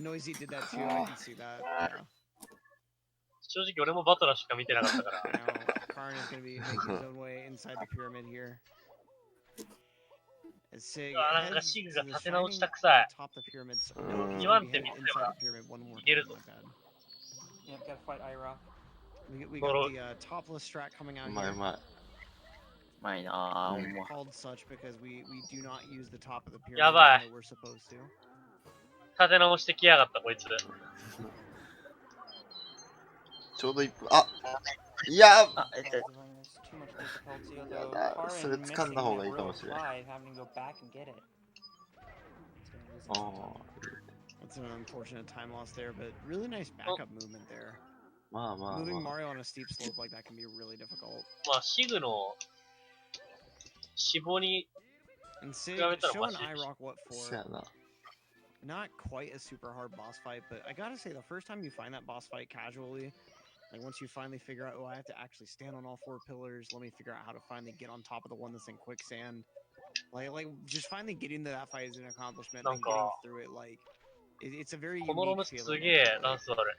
Noisy did that too. I can see that. Yeah. 正直俺もバトラーしか見てなかったから。 Now Karin is going to be making his own way inside the pyramid here. As Sig うわ、なんか heads シグ to が the 立て直 shining したくさい。 atop the pyramid. So うん。 he's 2番 gonna 手 be 見 headed せれば inside the pyramid one more いける time ぞ。 like that. Yep, gotta fight IROC. We got the topless strat coming out うまいう here. まい。うまいなぁ、ほん We're ま。 called such because we do not use the top of the pyramid やばい。 even though we're supposed to. 立て直してきやがったこいつ。ちょうど1分。あ、いやー、あ、Causing us too much difficulty, although Yeah, Karin それ missing 掴んだ方がいい that かも rope しれない。 slide, having to go back and get it. It's gonna lose あ That's an unfortunate time loss there, but really nice backup movement there. あ、まあまあ Moving まあ。 Mario on a steep slope like that can be really difficult. まあ、シグの死亡に And Sig, Yeah, it's a show an watch it. IROC what そ for. やな。 Not quite a super hard boss fight, but I gotta say, the first time you find that boss fight casually, like once you finally figure out, oh, I have to actually stand on all 4 pillars, let me figure out how to finally get on top of the one that's in quicksand. Like just finally getting to that fight is an accomplishment, and getting through it, like, it's a very このロム unique す feeling. げえダンス悪い。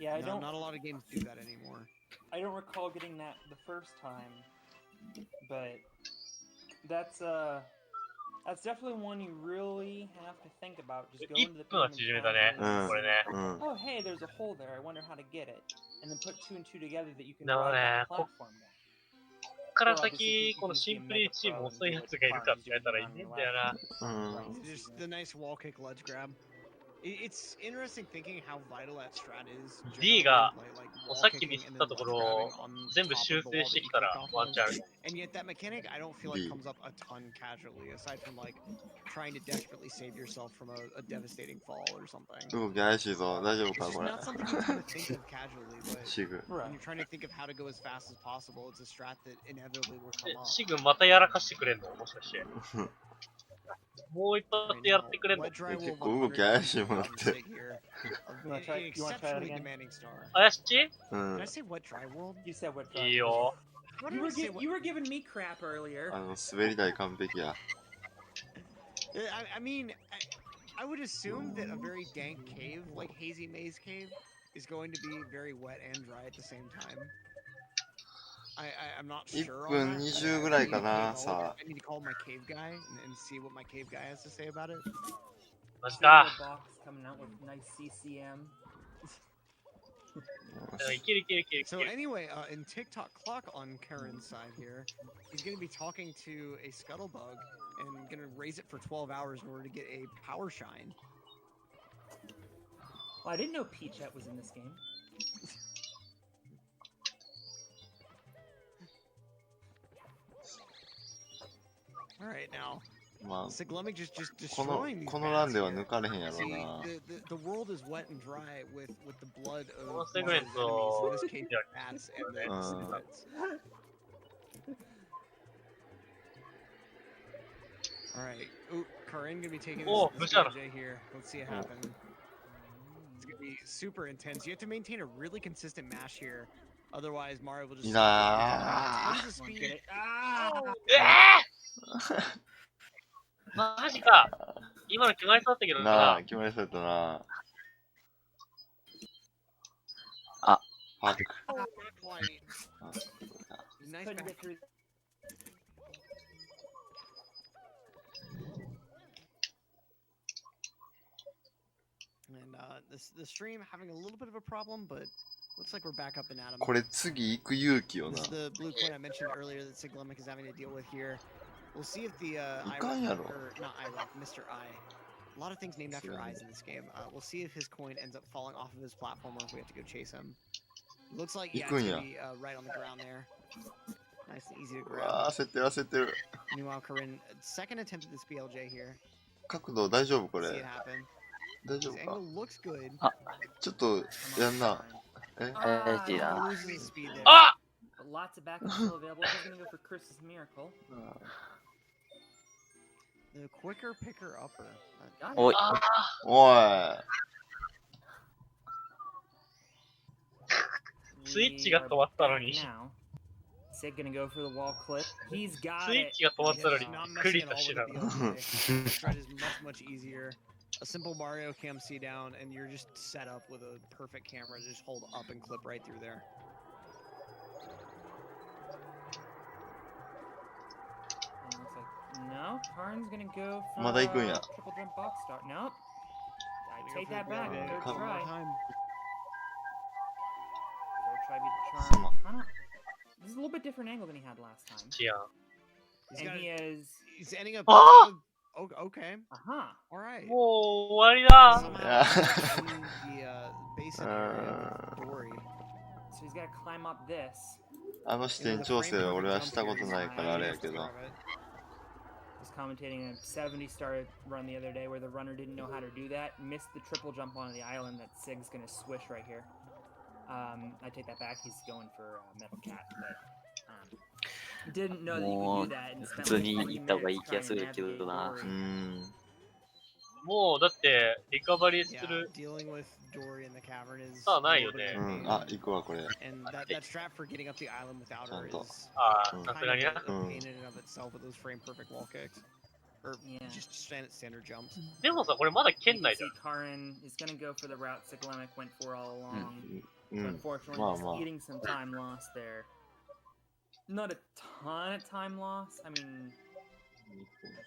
Yeah, Not a lot of games do that anymore. I don't recall getting that the first time, but that's definitely one you really have to think about. Just go 1 into the 分は pyramid 縮めたね、 うん。これね。 うん。 Oh, hey, there's a hole there. I wonder how to get it. And then put 2 and 2 together that you can なるほど ride ね。 that こ platform down. っから先、このシンプリーチーム遅いやつがいるかって言われたらいねえんだよな。うん。 Just the nice wall kick ledge grab. It's interesting thinking how vital that strat is. D が like さっきミスったところを全部修正してきたらワンチャンある。 And yet that mechanic I don't feel like D. comes up a ton casually, aside from like trying to desperately save yourself from a devastating fall or something. 動き怪しいぞ。大丈夫 It's か just これ。 not something you tend to think of casually, but シグ。 when you're trying to think of how to go as fast as possible, it's a strat that inevitably will で come up. シグまたやらかしてくれんのもしかして。もう一発やってくれんの Wet dry 結 wool 構動き怪しいもんだって here. You wanna try it Exceptionally again? demanding star. 怪しい う Did ん I。say wet dry wool? You said what? いいよ。 How You did I were say you were giving me crap earlier. 滑り台完璧や。 I mean, I would assume that a very dank cave, like Hazy Maze Cave, is going to be very wet and dry at the same time. I'm not 1 sure 分 on that. 20ぐらいかな、さ I need to call my cave guy and see what my cave guy has to say about it. マジ Cereal か。 box coming out with nice CCM. いけるいけるいけるいけ So る。 anyway, in TikTok clock on Karen's side here, he's going to be talking to a scuttlebug and going to raise it for 12 hours in order to get a power shine. Well, I didn't know Peachette was in this game. All right, now まあ、 Siglemic just この destroying these このラン bats では here. 抜かれへんやろ See, な。 the world is wet and dry with the blood of このセグメン Mario's ト enemies, in this case, bats and the snippets. All right, ooh, Karin gonna be taking Oh, this Bashar. BLJ here. Let's see it happen. It's gonna be super intense. You have to maintain a really consistent mash here. Otherwise, Mario will just. いな Tons of speed. Ah! マジか。今の決まりそうだったけどーななあ、。決まりそうやったな。あ、パック。 Nice Couldn't back. get through. And the stream having a little bit of a problem, but looks like we're back up and at 'em. これ次行く勇気よ This な is。the blue point I mentioned earlier that Siglemic is having to deal with here. We'll see if the Ikanyaro. or not IROC, Mr. I. A lot of things named after eyes in this game. We'll see if his coin ends up falling off of his platform or if we have to go chase him. Looks like yeah, it's gonna be right on the ground there. Nice and easy to う grab. わー焦ってる焦ってる。 Meanwhile, Karin, second attempt at this BLJ here. 角度大丈夫こ See れ it。happen. 大丈 His 夫か angle looks good. ちょっとやんな。え 大事 He だ。 loses his speed there. あ But lots of backup still available. He's gonna go for Chris's miracle. The quicker picker upper. Got it. おい、あおい。スイッチが止まったのに。 Now, Sid gonna go for the wall clip. He's got スイッ it. チが止まったのに Not ク messing リ at と all し with な the がら。 BLJ. This strat is much easier. A simple Mario cam C down, and you're just set up with a perfect camera to just hold up and clip right through there. And it looks like no. Karin's gonna go for まだ行くんや。 triple jump box start. Nope. I Gonna go take for that the back. BLJ Third one more try. time. try to beat the Come charm. on. This is a little bit different angle than he had last time. 違う。 He's And got. he is. He's ending up. Ah! Oh, okay. Aha. All right. もう終わりだ。 Somehow in the basin area with Dory. So he's got to climb up this. あの視点調整は俺はしたことないからあれやけど。 Was commentating a 70-star run the other day where the runner didn't know how to do that, missed the triple jump onto the island that Sig's gonna swish right here. I take that back. He's going for Metal Cat, but didn't know that you could do that and 普 spent 通 like に 3行った方がいい minutes 気が trying す to るけ navigate どな。 Dory. もうだってリカバリーす Yeah, る dealing with Dory in the cavern is. さあないよ a ね。 little bit あ、行くわこれ。 And that strat for getting up the island without her Santo. is ああ、 うん さ kind す of がに a な。 pain in and of itself with those frame perfect wall kicks. Or Yeah. just standard jumps. でもさ、これまだ You 県 can 内じゃ see ん。 Karin is gonna go for the route Siglemic went for all along. う So ん。 unfortunately, Wow, just wow. eating some time loss there. Not a ton of time loss. I mean,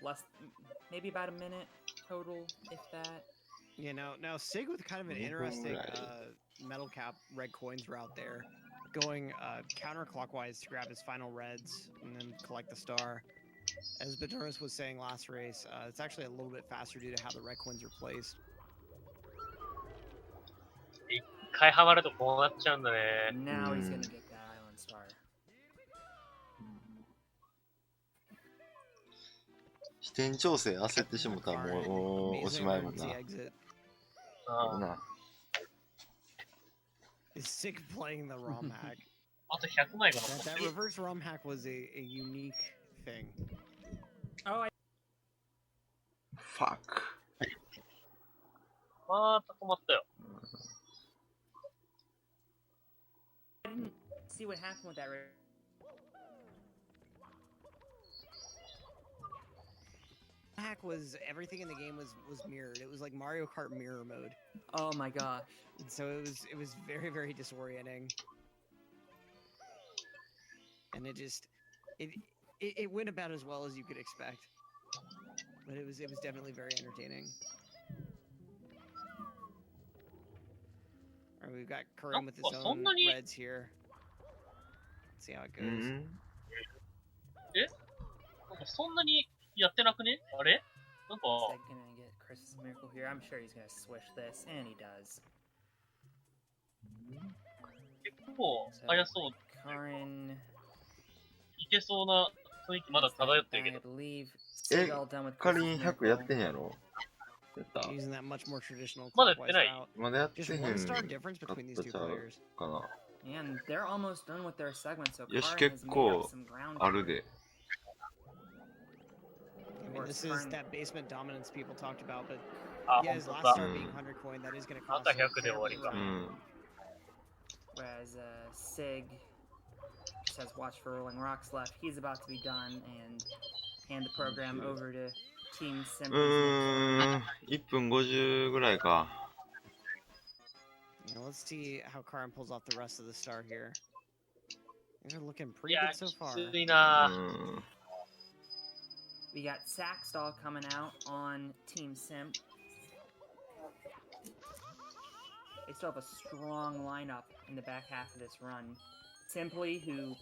less, maybe about a minute total, if that. Yeah, now Sig with kind of an interesting metal cap red coins route there, going counterclockwise to grab his final reds and then collect the star. As Badoris was saying last race, it's actually a little bit faster due to how the red coins are placed. 一回ハマるとこうなっちゃうんだね。 Now he's gonna Mm. get that island star. 視点調整焦ってしもたらもうおし Amazing まいもん emergency な。 exit. ああ、な Is Sig playing the ROM hack? あと100枚が That, 残っ that てる。 reverse ROM hack was a unique thing. Oh, I ファック。また止まったよ。 didn't see what happened with that. Hack was everything in the game was mirrored. It was like Mario Kart mirror mode. Oh my gosh. And so it was very, very disorienting. And it went about as well as you could expect. But it was definitely very entertaining. Alright, we've got Karim with his Oh, own そんなに- reds here. Let's see how it う goes. ん。なんかそんなにやってなくねあれなんか、 Is that gonna get Chris's miracle here? I'm sure he's gonna swish this, and he does. 結構速そう。 Karin. いけそうな雰囲気まだ漂ってるけ I ど。 believe え Sig all done with 仮に Chris's 100やって miracle. んやろ。やった Using that much more traditional まだやって clockwise ない。 route. まだやってへ Just ん one か star っ difference た between these ち two ゃう players. かな。 And they're almost done with their segment, so よし Karin 結 has made 構 up some ground あるで。 I mean, this is that basement dominance people talked about, but あ、 yeah, ほん his と last だ。 star being 100 coin, that is going to cost Mata him a 100で終わりか。う fair bit. ん。 Whereas Sig just has watch for rolling rocks left. He's about to be done and hand the program over to Team う Simply's ーん。1分50ぐらいか。 Now, let's see how Karin pulls off the rest of the star here. They're looking い pretty や、 good so き far. ついなう。ん。 We got Saxstall coming out on Team Simp. They still have a strong lineup in the back half of this run. Simply, who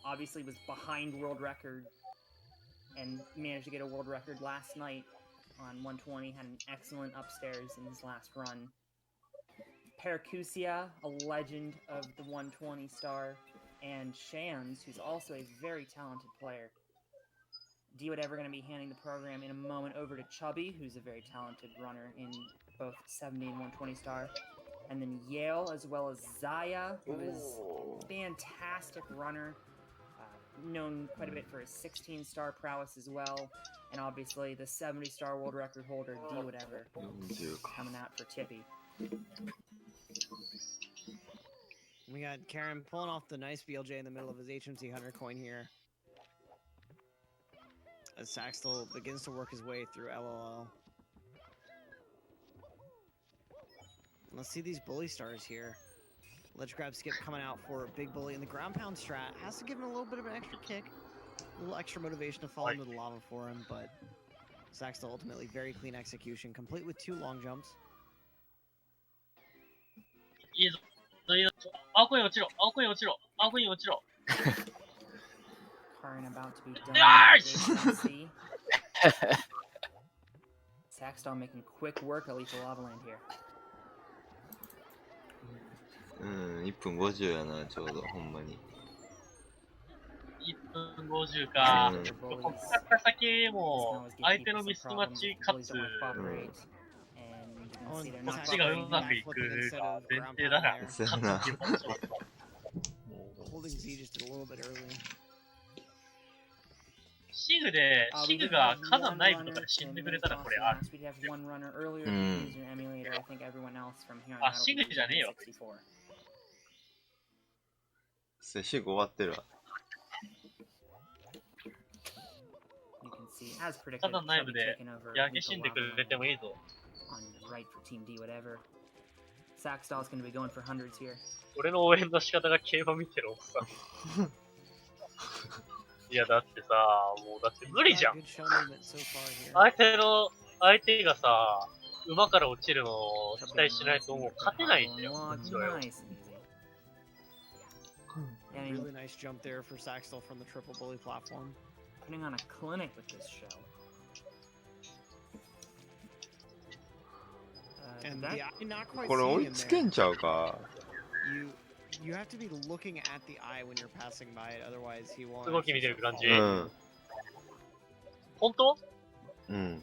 obviously was behind world record and managed to get a world record last night on 120, had an excellent upstairs in his last run. Xiah, a legend of the 120 star, and Shans, who's also a very talented player. Dwhatever going to be handing the program in a moment over to Chubby, who's a very talented runner in both 70 and 120 star. And then Yale, as well as Xiah, who is a fantastic runner, known quite a bit for his 16-star prowess as well. And obviously the 70-star world record holder, Dwhatever, 40か。 coming out for Tippy. We got Karin pulling off the nice BLJ in the middle of his HMC 100 coin here. As Saxtel begins to work his way through LOL. Let's see these bully stars here. Ledge grab skip coming out for a big bully, and the ground pound strat has to give him a little bit of an extra kick. A little extra motivation to fall into the lava for him, but Saxtel ultimately very clean execution, complete with 2 long jumps. いいぞ。青コイン落ちろ、青コイン落ちろ、青コイン落ちろ。Karin about to be done. Yes! See? Saxdal making quick work of Lethal Lava Land here. 1分50やな、ちょうど、ほんまに。1分50か。うんこっから先も相手のミスマッチかつ、こっちがうまくいくが前提だな。そうやな。 Holding Z just a little bit early. シグで、シグが火山内部とかで死んでくれたらこれある。あ、シグじゃねえよ。セシグ終わってるわ。火山内部で焼け死んでくれてもいいぞ。俺の応援の仕方が競馬見てるおっさん。いやだってさ、もうだって無理じゃん。相手がさ、馬から落ちるのを期待しないともう勝てないんだよ。Really nice jump there for Saxdal from the triple bully platform. Putting on a clinic with this show. And the eye not quite これ seeing 追 him いつけ there. んちゃうか。 You have to be looking at the eye when you're passing by it, otherwise he won't. 動き見てる感じ。うん。本当？うん。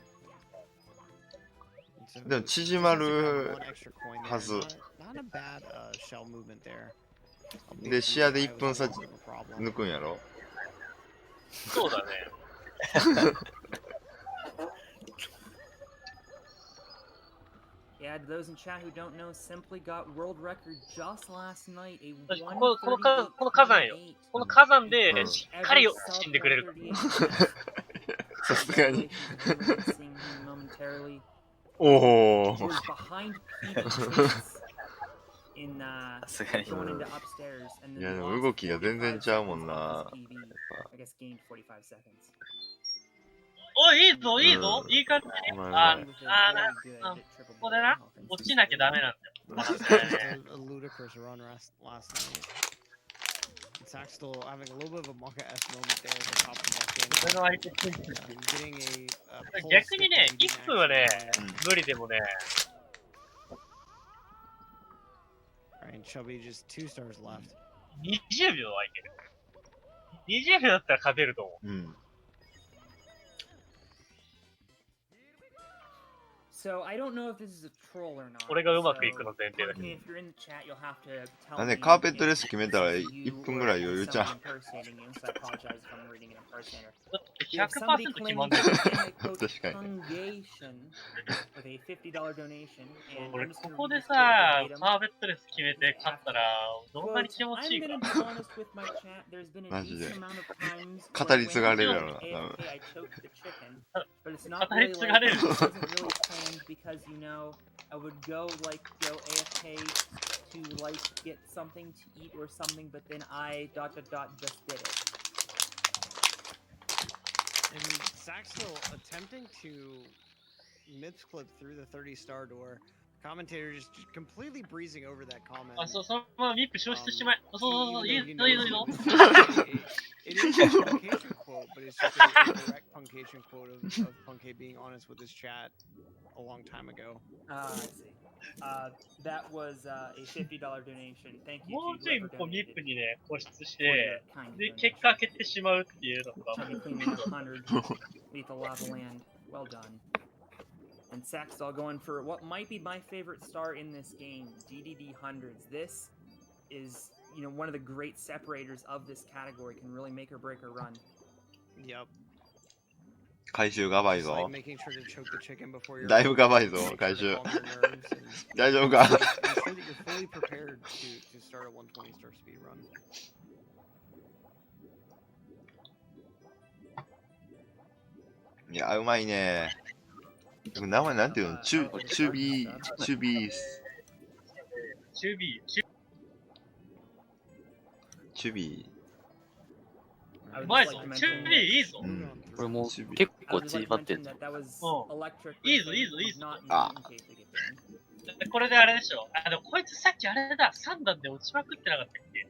でも縮まるはず。 Not a bad shell movement there. で、視野で1分差抜くんやろ。そうだね。Yeah, to those in chat who don't know, Simply got world record just last night. A この火山よ。この火山でしっかり死んでくれるか。さすがに。おお。さすがに。いやでも動きが全然ちゃうもんな。おい、いいぞ、いいぞ、いい感じ。ここでな、落ちなきゃダメなんだよ。A ludicrous run last night. Saxdal having a little bit of a Monka-esque moment there at the top of the getting a 逆にね、1分はね、無理でもね。Right, Chubby just 2 stars left. 20秒はいける。20秒だったら勝てると思う。うん。So I don't know if this is a troll or not. 俺がうまくいくの前提だけど。なんでカーペットレス決めたら1分ぐらい余裕じゃん。だって 100% 決まんない。確かに。俺ここでさ、カーペットレス決めて勝ったらどんなに気持ちいいか。マジで。語り継がれるやろな、多分。語り継がれる。Because you know I would go AFK to get something to eat or something, but then I ... just did it. And Saxdal attempting to myth clip through the 30-star door. Commentator just completely breezing over that comment. あ、そう、そのままミップ消失しまえ。そう、いいぞ、いいぞ、いいぞ。It is a puncation quote, but it's just a direct puncation quote of Punkay being honest with his chat a long time ago. I see. That was a $50 donation. Thank you. もうちょいこうミップにね、固執して、で、結果開けてしまうっていうのが。Lethal Lava Land. Well done. And Saxdal going for what might be my favorite star in this game, DDD hundreds. This is, you know, one of the great separators of this category. Can really make or break a run. Yep. 回収がばいぞ。 Making sure to choke the chicken before you're だいぶがばいぞ、回収。大丈夫か Ensure that you're fully prepared to start a 120-star speed run. いや、うまいね。名前なんていうの？チュビー。チュビー。うまいぞ、チュビーいいぞ。これも結構縮まってんじゃん。いいぞ、いいぞ、いいぞ。あ、でこれであれでしょ。あ、でもこいつさっきあれだ、3段で落ちまくってなかったっけ？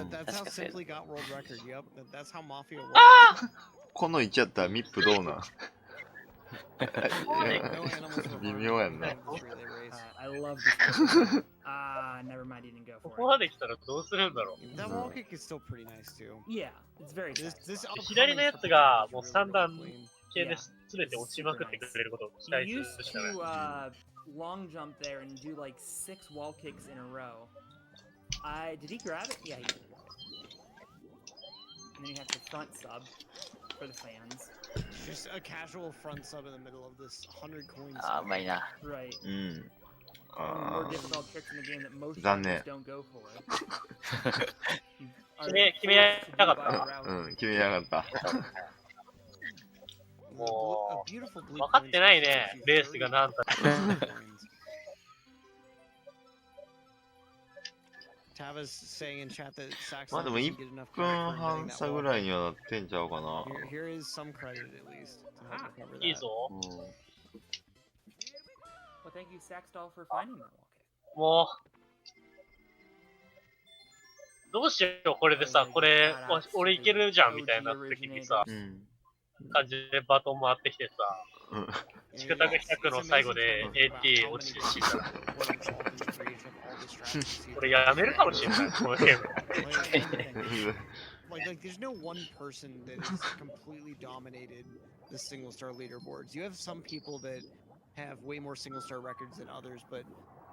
That's how That's good. Simply got world record. Yep, that's how Mafia works. この位置やったらミップどうなん？ No animals were 微 harmed 妙や in んな。 this relay race. I love this. Never mind, he didn't go こ for こ it. まで来たらどうするんだろ That wall kick is still pretty nice too. Yeah, it's very This satisfying. 左のやつがもう3段系で全て落ちまくってくれることを期 He 待す used るしかない。 to long jump there and do like 6 wall kicks in a row. Did he grab it? Yeah, he did. And then you have to front sub for the fans. Just a casual front sub in the middle of this 100 coins. あー、うまいな。 Right. うん。 One of the more あ difficult tricks in the game that most 残念。 players don't go for. 決めやがった。あ、うん、決めやがった。もう、分かってないね、レースが何だ。Tava's saying in chat that Sax まあでも doesn't 1 get enough 分 credit for 半 getting 差 that ぐ wall らい kick. にはなってんちゃうかな。 Here is some credit at least to help recover いい that. ぞ。うん。 Well, thank you, Saxdoll, for finding that wall kick. もう、どうしよう、これでさ、これ、俺いけるじゃんみたいになった時にさ、うん。感じでバトン回ってきてさ、うんチクタク100の最後で AT 落ちて死んだら、俺やめるかもしれない、このゲーム。 Like there's no one person that has completely dominated the single star leaderboards. You have some people that have way more single star records than others, but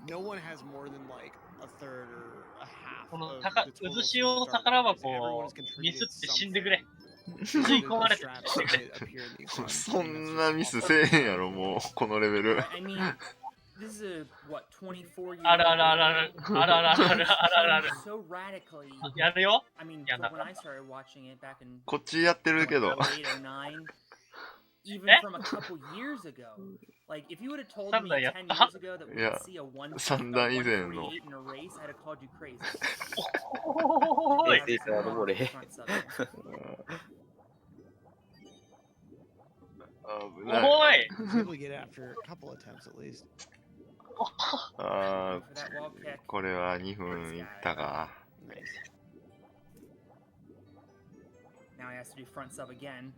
no one has more than like a third or a half この of 渦 the total 潮 single の star 宝 records. 箱を Everyone has ミス contributed って死んでく something れ。 to 吸い the 込まれて straps that appear in these ones. そんなミスせえへんやろ、もう、このレベル。 I mean, this is a, what, 24 year あるあるあるある。あるあるあるあるある。 so radically. やるよ。 I mean, Yeah, from no. when I started watching it back in こっちやってるけど。 08 or 09, even Eh? from a couple years ago. Like, if you would have told me 三段やった。 10 years ago that we Yeah. would see a 148三段以前の。 in a race, I'd have called you crazy. おーい。データの漏れ。 Front sub there. 危ない。おーい。 People get it after a couple attempts at least. あ For that wall kick. ー、これは2分いったか。 Nice. Now he has to do front sub again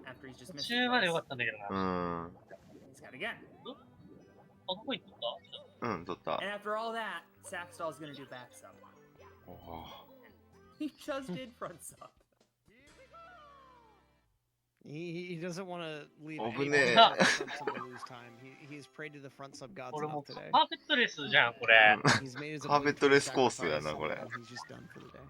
after he's just 途 missed 中まで it よか twice. ったんだけどな。う あ、ん。 He's got again. どこ行ったうん、取った。 And after all that, Saxdoll's gonna do back sub. おー He just did front sub. He doesn't want to leave Oh, anyone but on the front sub to lose time. He's prayed to the front sub gods 俺も enough today. パーフェクトレスじゃん、これ。 He's made his パーフェクトレスコースや sacrifice, な、これ。 and he's just done for the day.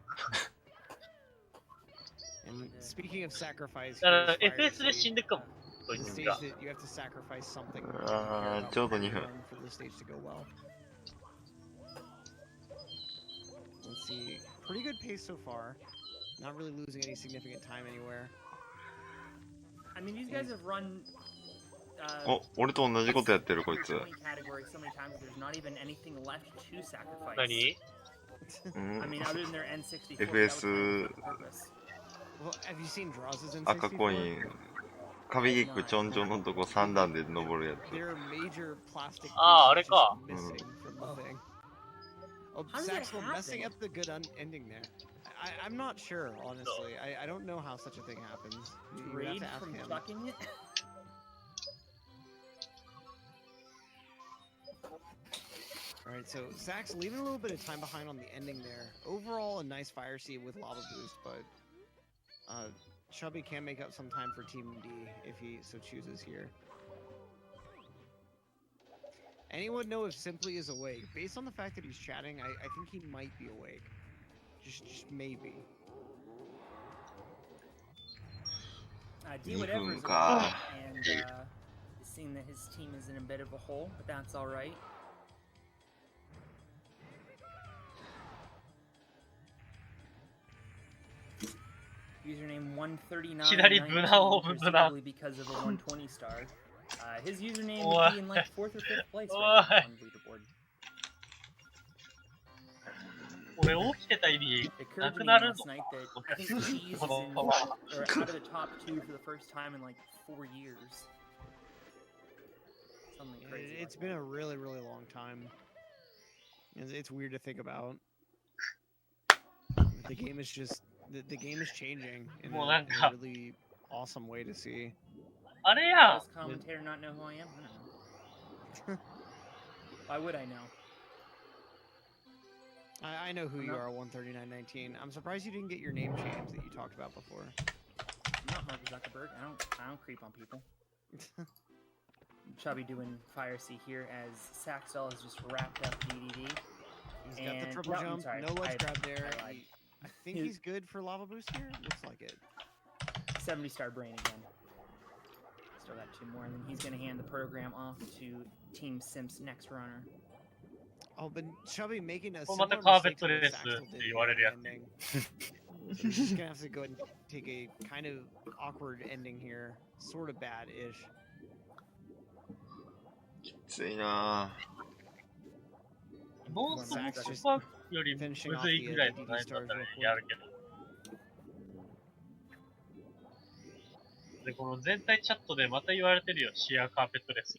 And speaking of sacrifice, だから here's Fire FS で死んでくかも。 It's そい a つ stage が。 that you have to sacrifice something. Ah, ちょうど2分。 For the stage to go well. Let's see. Pretty good pace so far. Not really losing any significant time anywhere. I mean, these guys have run. お、俺と同じことやってる、こいつ。 So many categories, so many times. There's not even anything left to sacrifice. 何 うん。 I mean, other than their N64. FS that was kind of the purpose. Well, have you seen Draws's in 赤コイン。壁キックちょんちょんのとこ3段で登るやつ。 There are major plastic Ah, pieces Areka. just missing from the thing. Oh, How did that Saxel messing happen? up the good ending there. I'm not sure, honestly. I don't know how such a thing happens. You would have Raid to ask from him. ducking it. Alright, so Sax leaving a little bit of time behind on the ending there. Overall, a nice fire seed with lava boost, but Chubby can make up some time for Team D if he so chooses here. Anyone know if Simply is awake? Based on the fact that he's chatting, I think he might be awake. Just maybe. Dwhatever is Ka. awake, and is seeing that his team is in a bit of a hole, but that's all right. Username 139.左無難を無難。 presumably because of a 120 star. His username Oi. would be in like 4th or 5th place right now on leaderboard. 俺起きてた意味 It な occurred to く me なる last night that I think Cheese is こ in, の or out of the top 2 for the first time in like 4 years. something crazy. It's been a really, really long time. It's weird to think about. The game is just the game is changing in a really awesome way to see. あれや Does commentator not know who I am? I don't know. Why would I know? I know who you are, 13919. I'm surprised you didn't get your name changed that you talked about before. I'm not Mark Zuckerberg. I don't creep on people. Chubby doing Fire C here as Saxdal has just wrapped up DDD. He's got the triple jump, no ledge grab there. I think he's good for lava boost here. Looks like it. 70-star brain again. Still got 2 more, and then he's going to hand the program off to Team Simp's next runner. Oh, but Chubby making a また similar カーペッ mistake ト to レー what ス Saxdal って did 言われるや in つ the ending. So he's just gonna have to go ahead and take a kind of awkward ending here. Sort of bad-ish. きついなノースパークよりむずいぐらいの難易度だったらやるけど。で、この全体チャットでまた言われてるよ、シアーカーペットレース。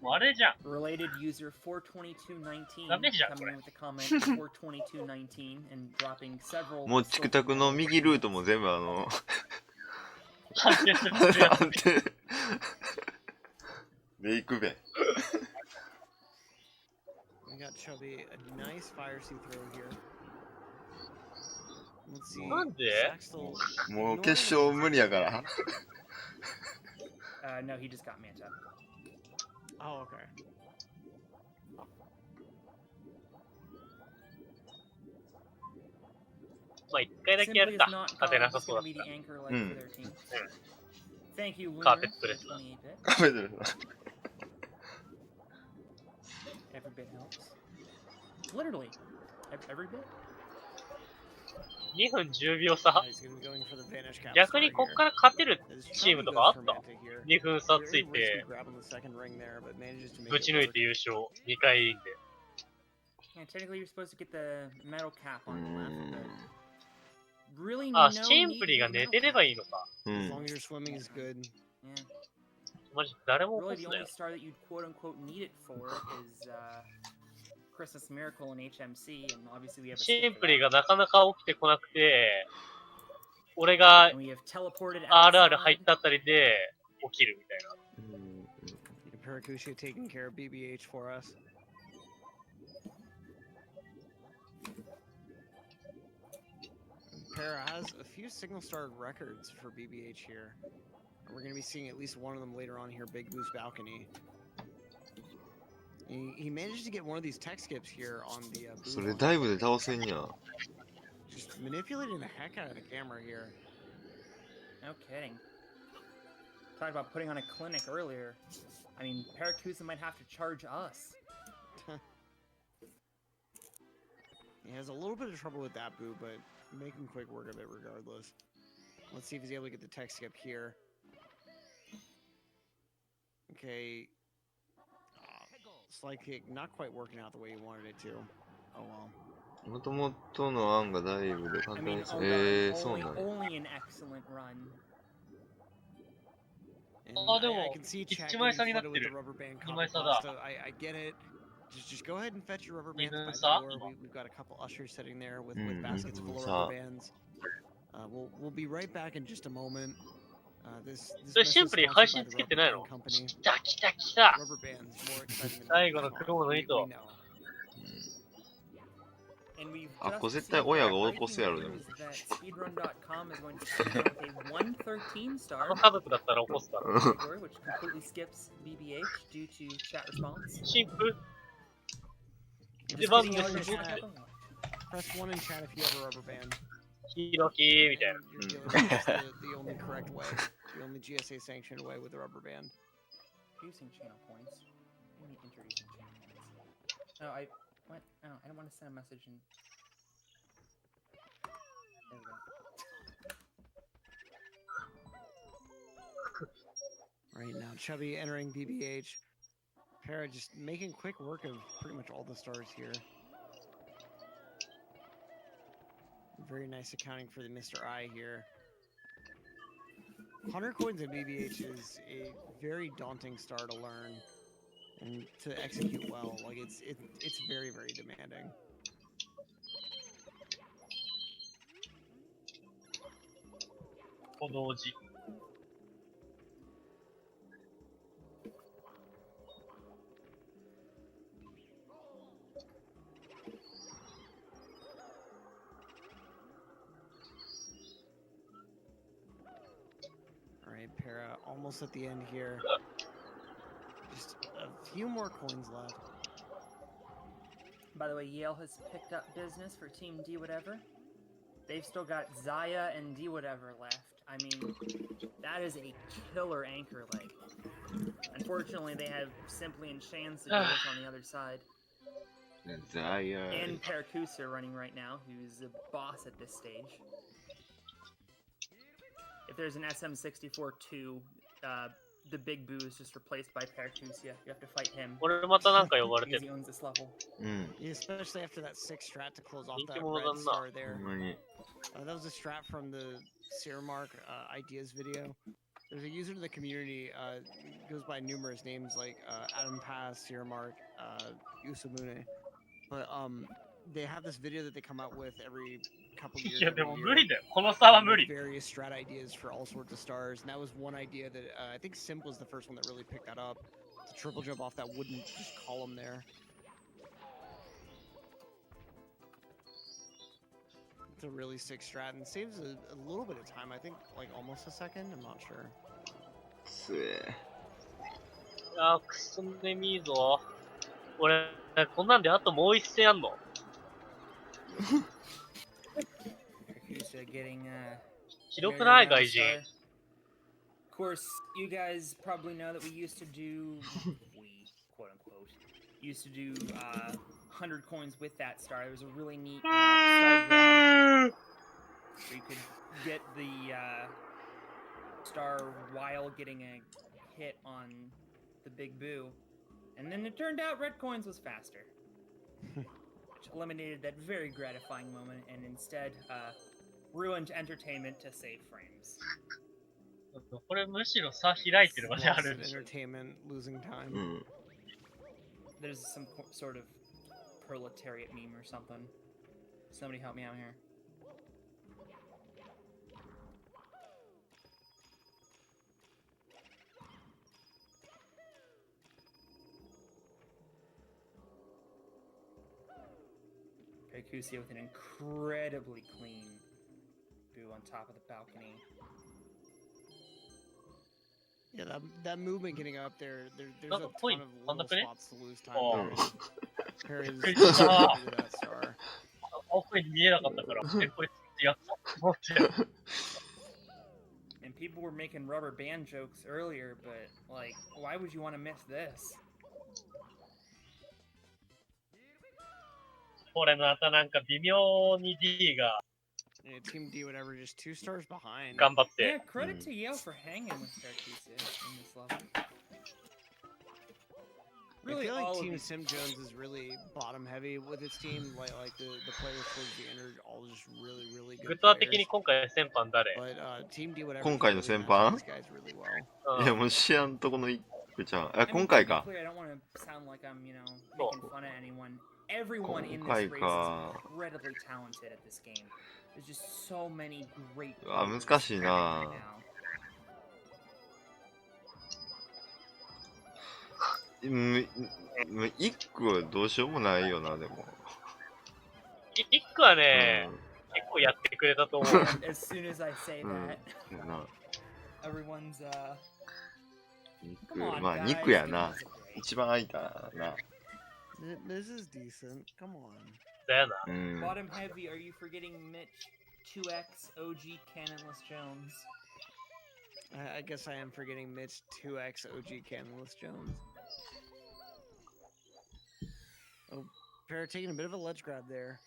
もうあれじゃん。 Related user 42219 ダメじゃん、こ coming れ in with a comment 42219 and dropping several. もうチクタクの右ルートも全部判定するや安定メイク弁 We got Chubby a nice fire C throw here. Let's see. なんで Saxdal もう決勝無理やから No, he just got Manta. Oh, okay. まあ一回だけや Simply る is か。 not 勝て gone. なさ He's そうだ going っ to be た the ら。 anchor like for their team. Thank you, Lunar, Carpet for press. 28-bit. 食べてる Every bit helps. Literally, every bit. 2分10秒差 He's gonna be going for the vanish cap 逆に start こっ here. から勝てる As チーム Chubby と goes かあっ for た Manta here. 2分差つ Very いて risky grab on the second ring there, but manages to make ぶ it ち抜い work. て優勝2回で Yeah, technically you're supposed to get the metal cap う on the left, ん but really あ no シン need プ to リ get が the 寝 metal てれ cap. ばいいのか う As ん long as your swimming is good. Yeah. マジ誰も起こ Really, す the な only よ star that you'd quote unquote need it for is Christmas Miracle in HMC, and obviously we have a シ skip ン for プリ that. がなかなか起きてこなくて俺が And we have teleported RR 入っ outside. たあたりで起きるみたいな Parakushi taking care of BBH for us. Para has a few single star records for BBH here. We're going to be seeing at least one of them later on here, Big Boost Balcony. He managed to get one of these tech skips here on the そ boot れ launch. ダイブで倒せんや Just manipulating the heck out of the camera here. No kidding. Talked about putting on a clinic earlier. I mean, Paracusa might have to charge us. He has a little bit of trouble with that boot, but making quick work of it regardless. Let's see if he's able to get the tech skip here. Okay. Slide kick not quite working out the way he wanted it to. Oh well. もともとの案がダイブで I 簡単 mean, にそう only, なんや only an excellent run. And Oh, no. I can see Chat 一枚 getting 差になっ flooded て with る the rubber band 二枚 copper 差だ pasta. I get it. Just go ahead and fetch your rubber bands by the 二分差 door. We've got a couple ushers sitting there with Mm, baskets full of 二分差 rubber bands. We'll be right back in just a moment. This それ message シンプリ sponsored 配 by 信 the つけて rubber ない band の company. 来た来た来た Rubber bands more exciting than 最後の the 黒の we 糸 know. And we've あ、 just これ絶対 received 親 that が起こすやろ、でも。 breaking news that speedrun.com is going to come out with a 113 あの star 家族だったら起こすだろ category, which completely skips BBH due to chat response. シンプル Just 出番 kidding, で y'all, す you're ごく chat. Press 1 in chat if you have a rubber band. ヒロキみたいな And you're dealing with the only correct way, the only GSA sanctioned way with a rubber band. Introducing channel points. What do you mean introducing channel points? Oh, what? Oh, I don't want to send a message and. There we go. Right now, Chubby entering BBH. Para just making quick work of pretty much all the stars here. Very nice accounting for the Mr. I here. 100 coins in BBH is a very daunting star to learn and to execute well. Like it's very, very demanding. Alright, Para, almost at the end here. Just a few more coins left. By the way, Yale has picked up business for Team Dwhatever. They've still got Xiah and Dwhatever left. I mean, that is a killer anchor leg. Unfortunately, they have Simply and Chance to deal with on the other side. Xiah. And Paracusa running right now, who's a boss at this stage. If there's an SM64-2, the big boo is just replaced by Paracusa. You have to fight him. Because he owns this level. Yeah, especially after that 6 strat to close off that red star there. That was a strat from the Searmark Ideas video. There's a user in the community, goes by numerous names like Adam Pass, Searmark, Usamune. But they have this video that they come out with every couple of years. With various strat ideas for all sorts of stars. And that was one idea that I think Simp was the first one that really picked that up. To triple jump off that wooden just column there. It's a really sick strat and saves a little bit of time. I think like almost a second. I'm not sure. あー、くそねみーぞ。俺、こんなんであともう一戦あんの Paracusa getting ひどくない外人。 Of course, you guys probably know that we used to do, we, quote unquote, used to do 100 coins with that star. It was a really neat star grab where you could get the star while getting a hit on the big boo. And then it turned out red coins was faster. Which eliminated that very gratifying moment and instead ruined entertainment to save frames. これむしろ差開いてる場所あ Lots る of んでしょ。 entertainment, losing time. There's some sort of proletariat meme or something. Somebody help me out here. Paracusa with an incredibly clean boo on top of the balcony. Yeah, that movement getting up there, there's a Like a ton point of on the little finish? spots to lose time. Oh. Perry's Good job. that star. 青くに見えなかったから、これやったと思って。 And people were making rubber band jokes earlier, but like, why would you want to miss this? これまたなんか微妙に D が Yeah, Team Dwhatever just 2 stars behind. 頑張っ Yeah, て。 credit to Yale for hanging with Paracusa in this level. I Really, feel all like of Team these- Sim Jones is really bottom heavy with its team. Like the players towards the end are all just really グ good ッドア的 players. に今回先般誰 But Team Dwhatever 今回の really 先 matches 般 these guys really well. うんいや、もう知らんとこの一個じゃん。あ、 I mean, 今回 to be か。 clear, I don't want to sound like I'm, you know, Oh. making fun of anyone. Everyone in 今 this 回 race is か。 incredibly talented at this game. There's just so many great うわ、 players 難しい right な。 now. 一個はどうしようもないよな、でも。一個はね、結構やってくれたと思う。 And as soon as I say うん that, そうな everyone's 肉 come on, まあ guys, 肉や give な us a break. 一番空いたな This is decent. Come on. だよな。うん Bottom heavy, are you forgetting Mitch 2x OG Cannonless Jones? I guess I am forgetting Mitch 2x OG Cannonless Jones. Oh, Para taking a bit of a ledge grab there.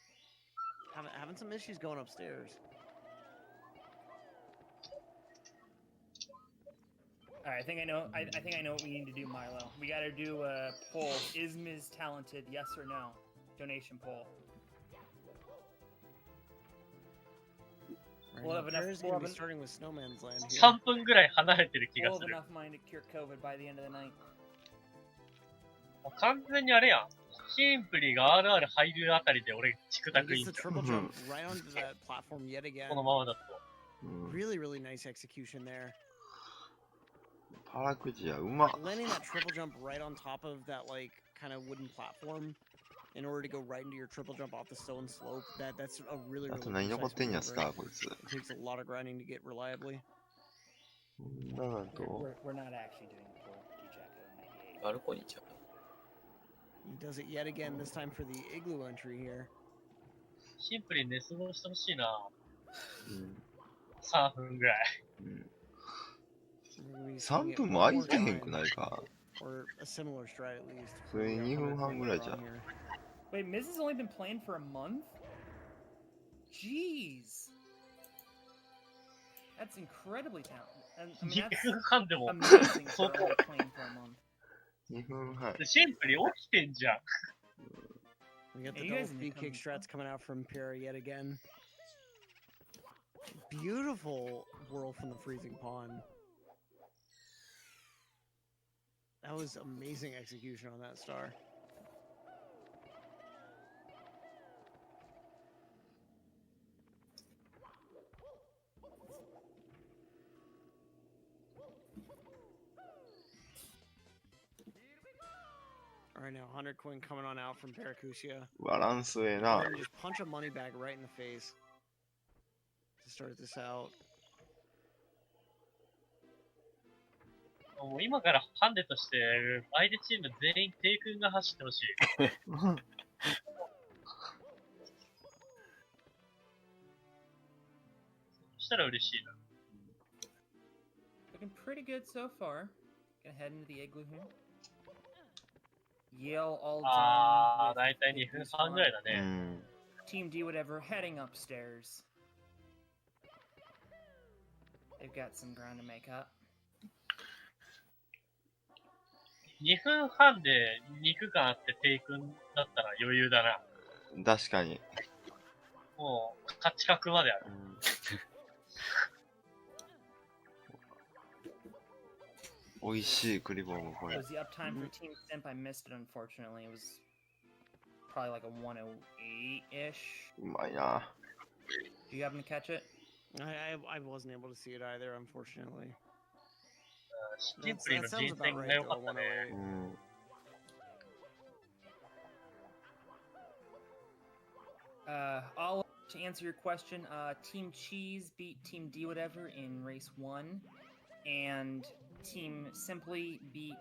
Having some issues going upstairs. Alright, I think I know what we need to do, Milo. We gotta do a poll. Is Miz talented, yes or no? Donation poll. We'll have enough. Paris is We'll gonna have be starting with Snowman's Land here. 3分ぐらい離れてる気が we'll す have る。 enough money to cure COVID by the end of the night. もう完全にあれやん。シンプリが RR 入るあたりで俺、チクタ He クイン gets じ the ゃん。 triple jump right onto that platform yet again. このままだと。Really, really nice execution there. パラクジアうまっ。 Landing that triple jump right on top of that like kind of wooden platform in order to go right into your triple jump off the stone slope. That's a really, あ really と何残ってんやす maneuver. かこいつ。 It takes a lot of grinding to get reliably. なんと We're not actually doing the full Kijaku 98. バルコニーちゃう。 He does it yet again, this time for the igloo entry here. シンプルに寝過ごしてほしいな。うん3分ぐらい。うん We're gonna be 3 seeing it 分も one 空い more てへんく time, ないか。 or a similar strat at least. それ2分半ぐらいじゃん。 Wait, Miz has only been playing for a month? Jeez. That's incredibly talented. And, I mean, 2 that's 分半でも。 amazing 相 for 当。 only playing for a month. 2分半。でシンプルに起きてんじゃん。 We got the Yeah, you double guys need speed to kick come- strats coming out from Pierre yet again. Beautiful whirl from the freezing pond. That was amazing execution on that star. All right, now 100 coin coming on out from Paracusia. バランスええな。 And then just punch a money bag right in the face to start this out. もう今からハンデとして、相手チーム全員テイ君が走ってほしい。そしたら嬉しいな。 Looking pretty good so far. Gonna head into the igloo here. Yale all あー、 done. だいたい with 2分 Big 半ぐらい Boost だ う ね。ん。 Team D whatever heading upstairs. They've got some ground to make up. 2分半で2区間あってテイ君だったら余裕だな。確かに。もう、勝ち確まである。美味しいクリボーもこ It れ。 was the uptime for Team Simp. I missed it unfortunately. It was probably like a 108-ish. うまいな。 Do you happen to catch it? I wasn't able to see it either, unfortunately. シンプルの人選が良かったね。うん。 I'll to answer your question. Team Cheese beat Team D whatever in race 1, and Team Simply beat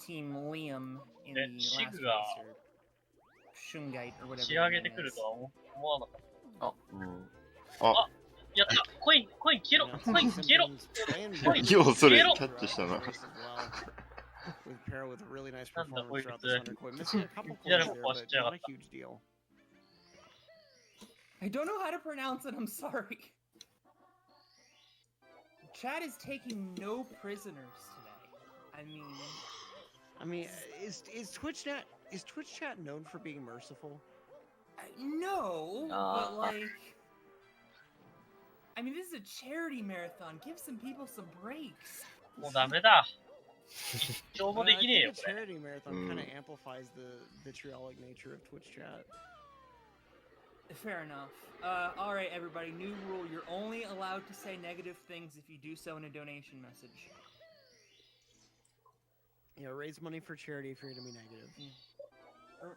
Team Liam in the last race, or Shungite or whatever. 仕上げてくるとは思わなかった。うん。やったコイン消えろ You know, コイン消えろ Simpsons playing Coin. really ようそれ Quiero. キャッチしたな。 well, with Para with a really nice Anda, performance throughout pues, this 100 coin. Missing a couple ya coins lo there, puedo but not a hacer. huge deal. I don't know how to pronounce it. I'm sorry. Chad is taking no prisoners today. I mean, Is Twitch chat known for being merciful? no, Ah. but like, I mean, this is a charity marathon. Give some people some breaks. もうダメだ。一生も But で I きねえ think よ a これ。 charity marathon kind of amplifies the vitriolic nature of Twitch chat. Fair enough. All right, everybody. New rule: you're only allowed to say negative things if you do so in a donation message. Yeah, raise money for charity if you're gonna be negative.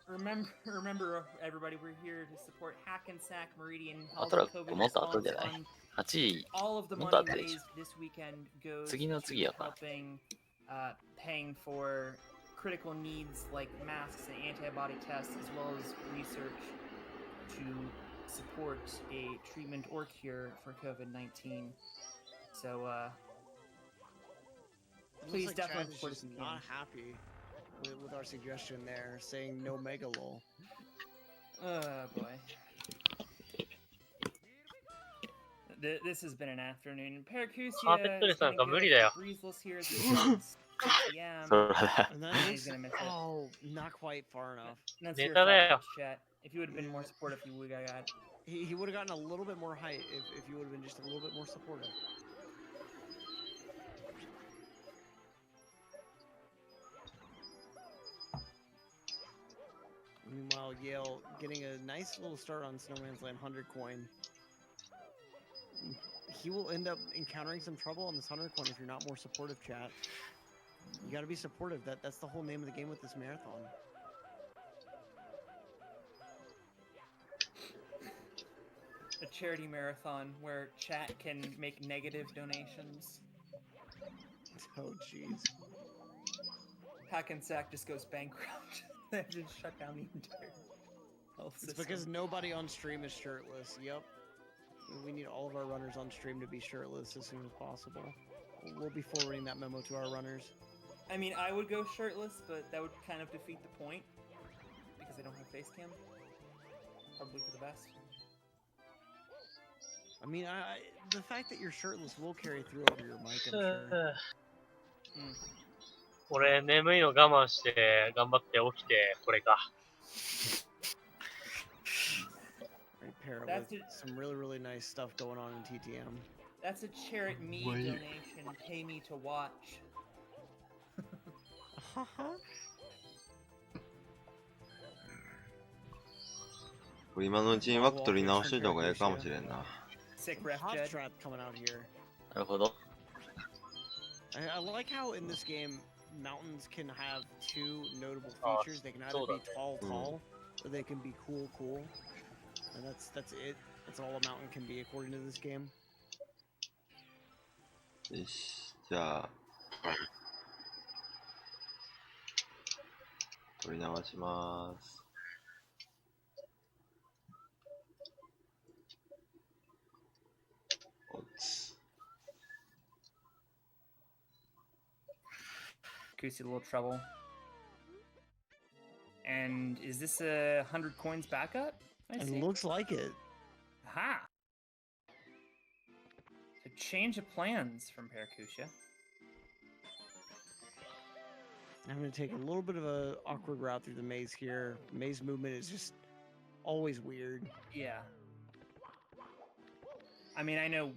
Remember, everybody, we're here to support TAKEN Xiah Meridian Health あとは COVID もっと後 Response じゃない Fund. 8位 All of the もっ money と後でしょ raised this weekend goes 次の to 次やから helping, paying for critical needs like masks and antibody tests, as well as research to support a treatment or cure for COVID-19. So, please Looks like definitely Chad is support just us if you not can. happy with our suggestion there, saying no mega lol. Oh boy. This has been an afternoon. Paracusia Perfect is gonnaなんか go 無理だよ。 breezeless here as it starts 6 p.m. そらだ And then He's gonna miss it. oh, not quite far enough. That's ネ your タだよ。 fault, chat. If you would have been more supportive, you would have got. He would have gotten a little bit more height if you would have been just a little bit more supportive. Meanwhile, Yale getting a nice little start on Snowman's Land 100 coin. He will end up encountering some trouble on this 100 coin if you're not more supportive, chat. You gotta be supportive. That's the whole name of the game with this marathon. A charity marathon where chat can make negative donations. Oh, jeez. TAKEN Xiah just goes bankrupt. They have to shut down the entire health system. It's because nobody on stream is shirtless. Yep. We need all of our runners on stream to be shirtless as soon as possible. We'll be forwarding that memo to our runners. I mean, I would go shirtless, but that would kind of defeat the point. Because I don't have face cam. Probably for the best. I mean, the fact that you're shirtless will carry through over your mic, I'm sure. 俺、眠いの我慢して、頑張って起きて、これか。Right, pair with some really, really nice stuff going on in TTM. That's a Charit me donation. Pay me to watch. これ今のうちに枠取り直しといた方がいいかもしれんな。Sick ref Hot Jed. trap coming out here. なるほど。I like how in this game, mountains can have two notable features. They can either so be that- tall, or they can be cool. And that's it. That's all a mountain can be according to this game. よし、じゃあ、取り直します。おつ。Kusi, a little trouble. And is this a 100 coins backup? I It see. looks like it. Aha! So change of plans from Parakusha. I'm going to take a little bit of a awkward route through the maze here. Maze movement is just always weird. Yeah. I mean, I know.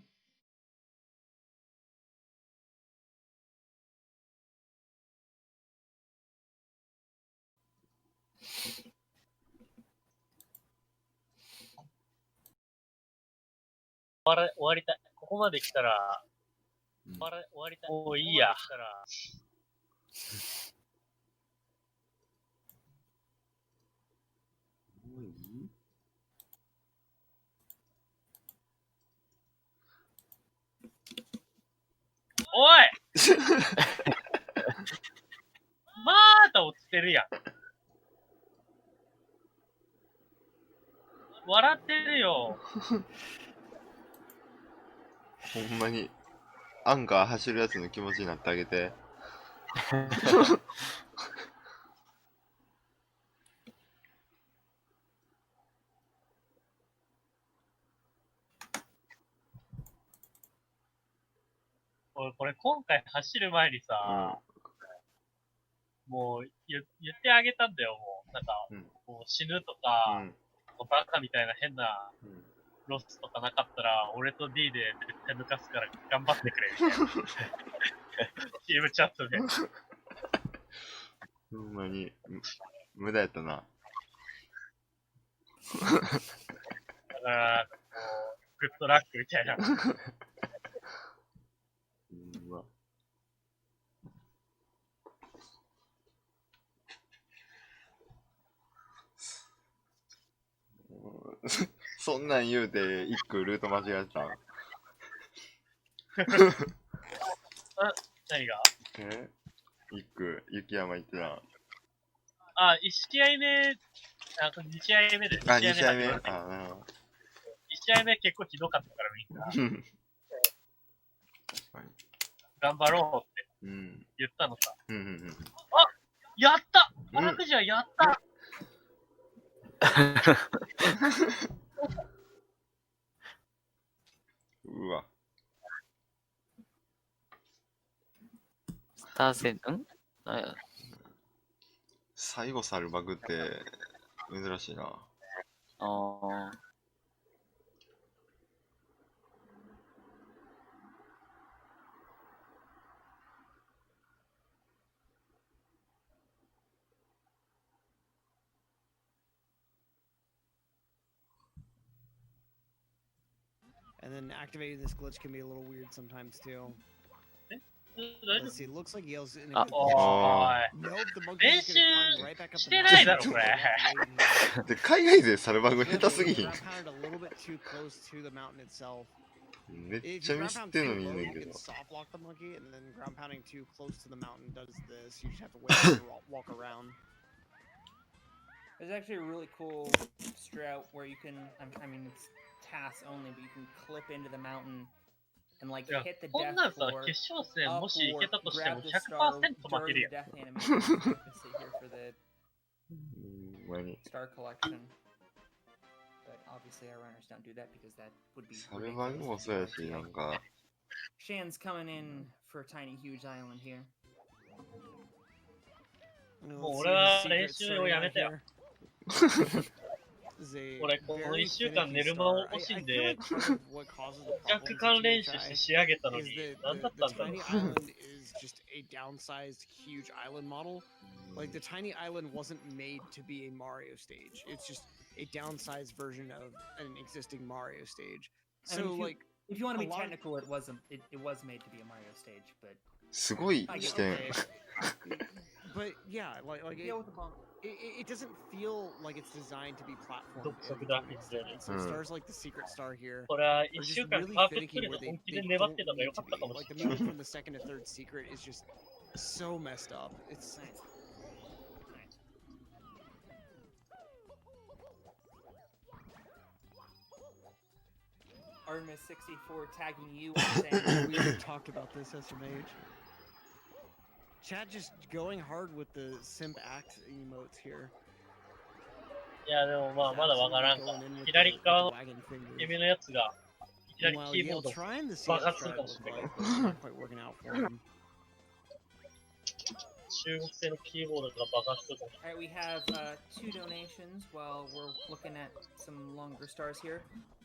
終わりたい。ここまで来たら、終わりたい。もういいや。もういい？おいまた落ちてるやん。笑ってるよ。ほんまに、アンカー走るやつの気持ちになってあげて。俺これ今回走る前にさ、もう言ってあげたんだよ、もう。なんか、もう死ぬとか、バカみたいな変なロスとかなかったら、俺と D で絶対抜かすから頑張ってくれ、みたいな。チームチャットで。ほんまに、無駄やったな。だから、こう、グッドラックみたいな。そんなん言うて、一個ルート間違えた。何が一個、雪山行ってた。あ、1試合目、2試合目で。あ、2試合目1試合目結構ひどかったからみんな。頑張ろうって言ったのさ。あ、やったパラクジャやったうわ。スター戦、最後去るバグって珍しいな。ああ。And then activating this glitch can be a little weird sometimes too. 大丈 Let's see. Looks like Yale's in a Ah. good 夫 position. おーい。 Nope, the monkey's just gonna climb right back up し the てないだろ、 mountain. これ。で、海外勢サルバング Yeah, 下手すぎ they ひん。 ground pounded a little bit too close to the mountain itself. めっ If ちゃ you ミ ground スっ pound てん too のにいい low, ねん you け can ど。 soft lock the monkey, and then ground pounding too close to the mountain does this. You just have to wait and walk around. There's actually a really cool strat where you can, I mean, it's tasks only, but you can clip into the mountain and like いや hit the こん death なんさ、 floor, 決勝戦もしい up け or たとしても grab the star 100% 負け during る the やん。 death animation. You have to sit here for the ほんまに。 star collection. But obviously our runners don't do that because that would be サルバングもそうやし、なんか、 Shan's coming in for a tiny huge island here. And もう let's 俺 see は his 練 secret 習を starting やめ out たよ。 here. Is a 俺、この very 1週間 finicky 寝る間 star. を I 惜しん feel で like、part of what causes the 若 problems 干 in 練習して THI 仕上げたの is に、 that 何だっ the たんだろ tiny う。 island is just a downsized huge island model. Like the tiny island wasn't made to be a Mario stage. It's just a downsized version of an existing Mario stage. I mean, So like if you want to a be lot of- technical, it was made to be a Mario stage, but すごい I 視 get 点。 but yeah, like deal with the bump. it doesn't feel like it's designed to be platformed 独特 to だ an extent. So Mm. stars like the secret star here これは are 1 just 週間 really パーフェク finicky トリー where の they, 本気 they で粘っ don't てたのが need 良か to ったか be. もし Like れ the ない。 movement from the second to third secret is just so messed up. It's Nice. Artemis 64 tagging you and saying, we already talked about this SMH. Chad just going hard with the simp act emotes here. いや、でもまあ、 Just まだわからん absolutely か going in with the- 左側の with the wagon fingers. 君のやつが、いきなり Meanwhile, キーボ Yale ード trying to see 爆 how 発する stride かも look しれない。 like, but it's not quite working out for him. 中国製のキーボードが爆発するかもしれない。 Alright, we have two donations while we're looking at some longer stars here.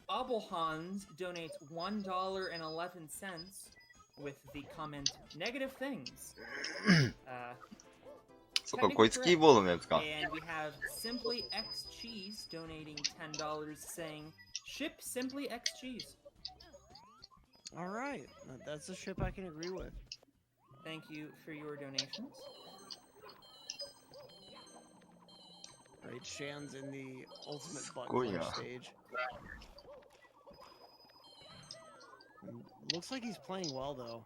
Abelhans donates $1.11 with the comment negative things. そっか、こいつキーボードのやつか。 And we have Simply X Cheese donating $10 saying, ship Simply X Cheese. All right, that's a ship I can agree with. Thank you for your donations. Right, Shan's in the ultimate butt Going clench on. stage. Looks like he's playing well though.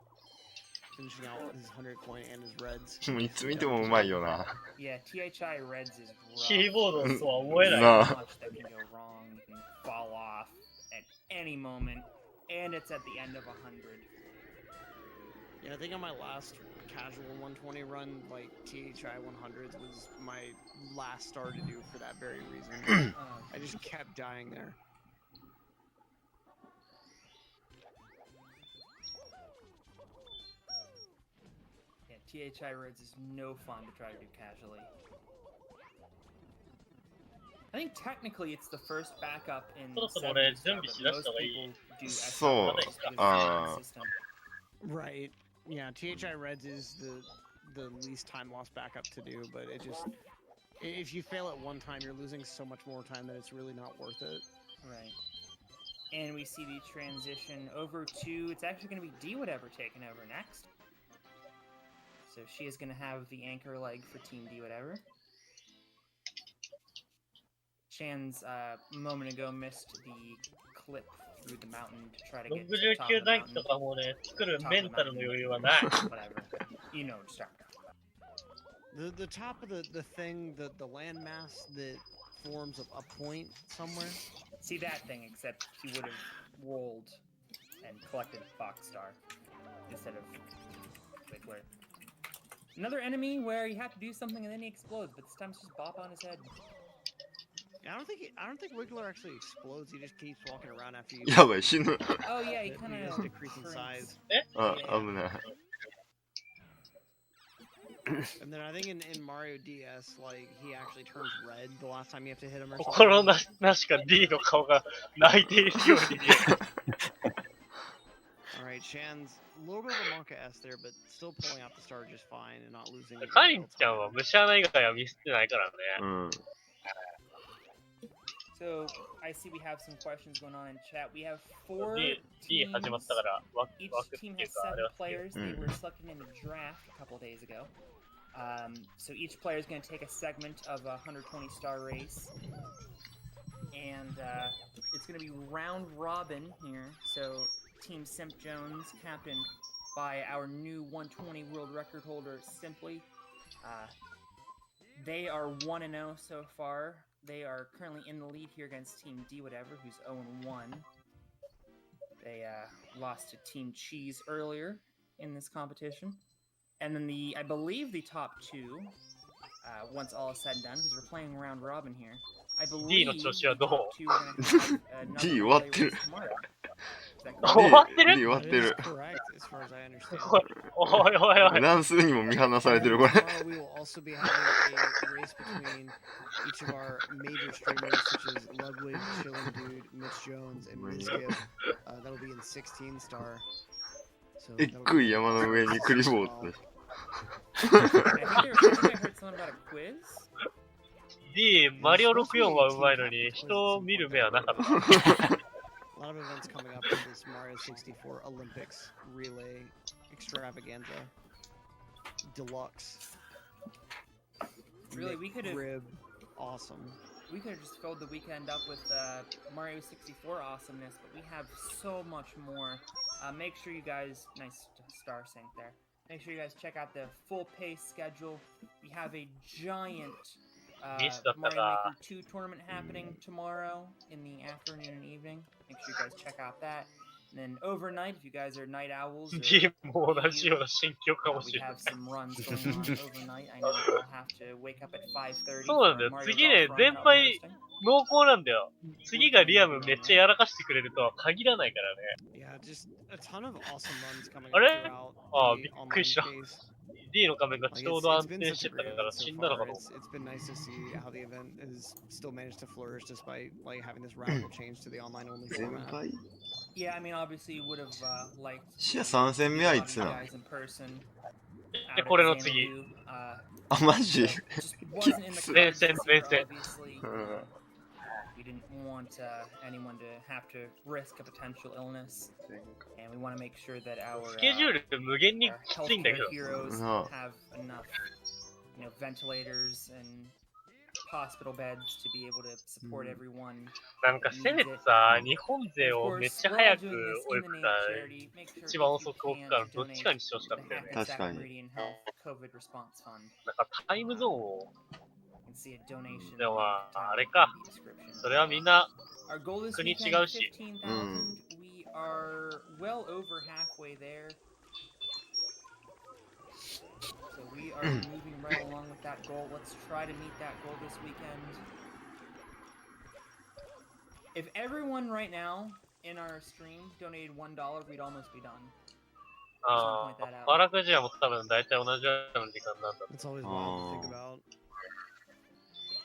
Finishing out his 100 coin and his reds. もういつ見てもうまいよな。 Yeah, THI Reds is rough. キーボードとは思えない。な So much that can go wrong. You can fall off at any moment, and it's at the end of 100. Yeah, I think on my last casual 120 run, like THI 100s was my last star to do for that very reason. I just kept dying there. Yeah, THI Reds is no fun to try to do casually. I think technically it's the first backup in そろそろ俺 sevens, 準備 but しだし most た方がいい。 people do SR そう just because it's あ the system. Right. Yeah, THI Reds is the least time lost backup to do, but it just if you fail at one time, you're losing so much more time that it's really not worth it. Right. And we see the transition over to, it's actually going to be Dwhatever taking over next. So she is going to have the anchor leg for Team Dwhatever. Shan's moment ago missed the clip through the mountain to try to get to the top 69 of the 段機 mountain. とかもうね、作るメンタルの余裕はない。 Whatever. You know what I'm talking about. The top of the thing, the landmass that forms a point somewhere. See that thing, except he would have rolled and collected Fox Star instead of wait, where? Another enemy where you have to do something and then he explodes, but this time it's just bop on his head. I don't think Wiggler actually explodes. He just keeps walking around after you. やばい、死ぬ。 Oh yeah, he He kind just of decreasing size. あ、危ない。And then I think in Mario DS, like, he actually turns red the last time you have to hit him or something. 心なしか D の顔が泣いているように見える。Alright, Shan's a little bit of a Monka S there, but still pulling out the star just fine and not losing. カリンちゃんは虫穴以外はミスってないからね。うん。So I see we have some questions going on in chat. We have 4 D 始まったから枠 Each ってい team う has かあれ 7 は好きよ。 players. They were selected in the draft a couple days ago. So each player is going to take a segment of a 120 star race. And it's going to be round robin here. So Team Simp Jones, captained by our new 120 world record holder, Simply. They are 1-0 so far. They are currently in the lead here against Team Dwhatever, who's 0-1. They lost to Team Cheese earlier in this competition. And then I believe the top 2, once all is said and done, because we're playing round robin here, I believe the top 2 are going to have another D relay終わってる。 race tomorrow. 終わってる D 終わってる。 Correct, as far as I understand. おいおいおい。乱数にも見放されてるこれ。 Tomorrow we will also be having a race between each of our major streamers, such as Ludwig, Chillin' Dude, Mitch Jones, and Mizkip. That'll be in 16 star. So えっくい山の上にクリボーって。 I think I heard something about a quiz. D、マリオ64はうまいのに、人を見る目はなかった。A lot of events coming up for this Mario 64 Olympics Relay Extravaganza Deluxe. Really, we could have awesome. We could have just filled the weekend up with Mario 64 awesomeness, but we have so much more. Make sure you guys, nice star sync there. Make sure you guys check out the full pace schedule. We have a giant Mario Maker 2 tournament happening tomorrow in the afternoon and evening. Make sure you guys check out that. And then overnight, if you guys are night owls, D も同じような心境かもし we れない。 have some runs going on overnight. I know we'll have to wake up at 5:30. そうなんだよ。次ね、全敗濃厚なんだよ。次がリアムめっちゃやらかしてくれるとは限らないからね。Yeah, just a ton of awesome runs coming あ up れ throughout ああ、 the びっくり online した。 phase. D の画面が Like ちょう it's, ど it's 安 been 定して such a た great から event 死 so んだのか far. と思っ It's been nice to see how the event has still managed to flourish despite like having this radical change to the online only 全 format. 敗 Yeah, I mean, obviously, you would have liked 視野3戦目はい a lot つ of you な guys in person. で、 out これ at の次。 Xanadu. あ、マジ Just wasn't in the cards this year, obviously. We didn't want anyone to have to risk a potential illness, and we want to make sure that スケジュール無限に our きついんだけ healthcare ど。 heroes No. have enough, ventilators and hospital beds to be able to support everyone. なんかせめてさ、日本勢 Of を course, めっちゃ we're 早 all く doing this 泳 in ぐ the name か、 of charity. Make sure 一番 if 遅 you く置く can かのどっち donate かにしてほしか to っ the たよね。 Hackensack 確かに。 Meridian Health COVID Response Fund. なんかタイムゾーンを、 You can see a donation でもまあ、あれ in か。 the description. それはみんな、 Our goal this 国違 weekend う is し。 15,000. We are well over halfway there. So we are moving right along with that goal. Let's try to meet that goal this weekend. If everyone right now in our stream donated $1, we'd almost be done. ああ、パラクジアも多分大体同じような時間なんだ。 It's always wild to think about.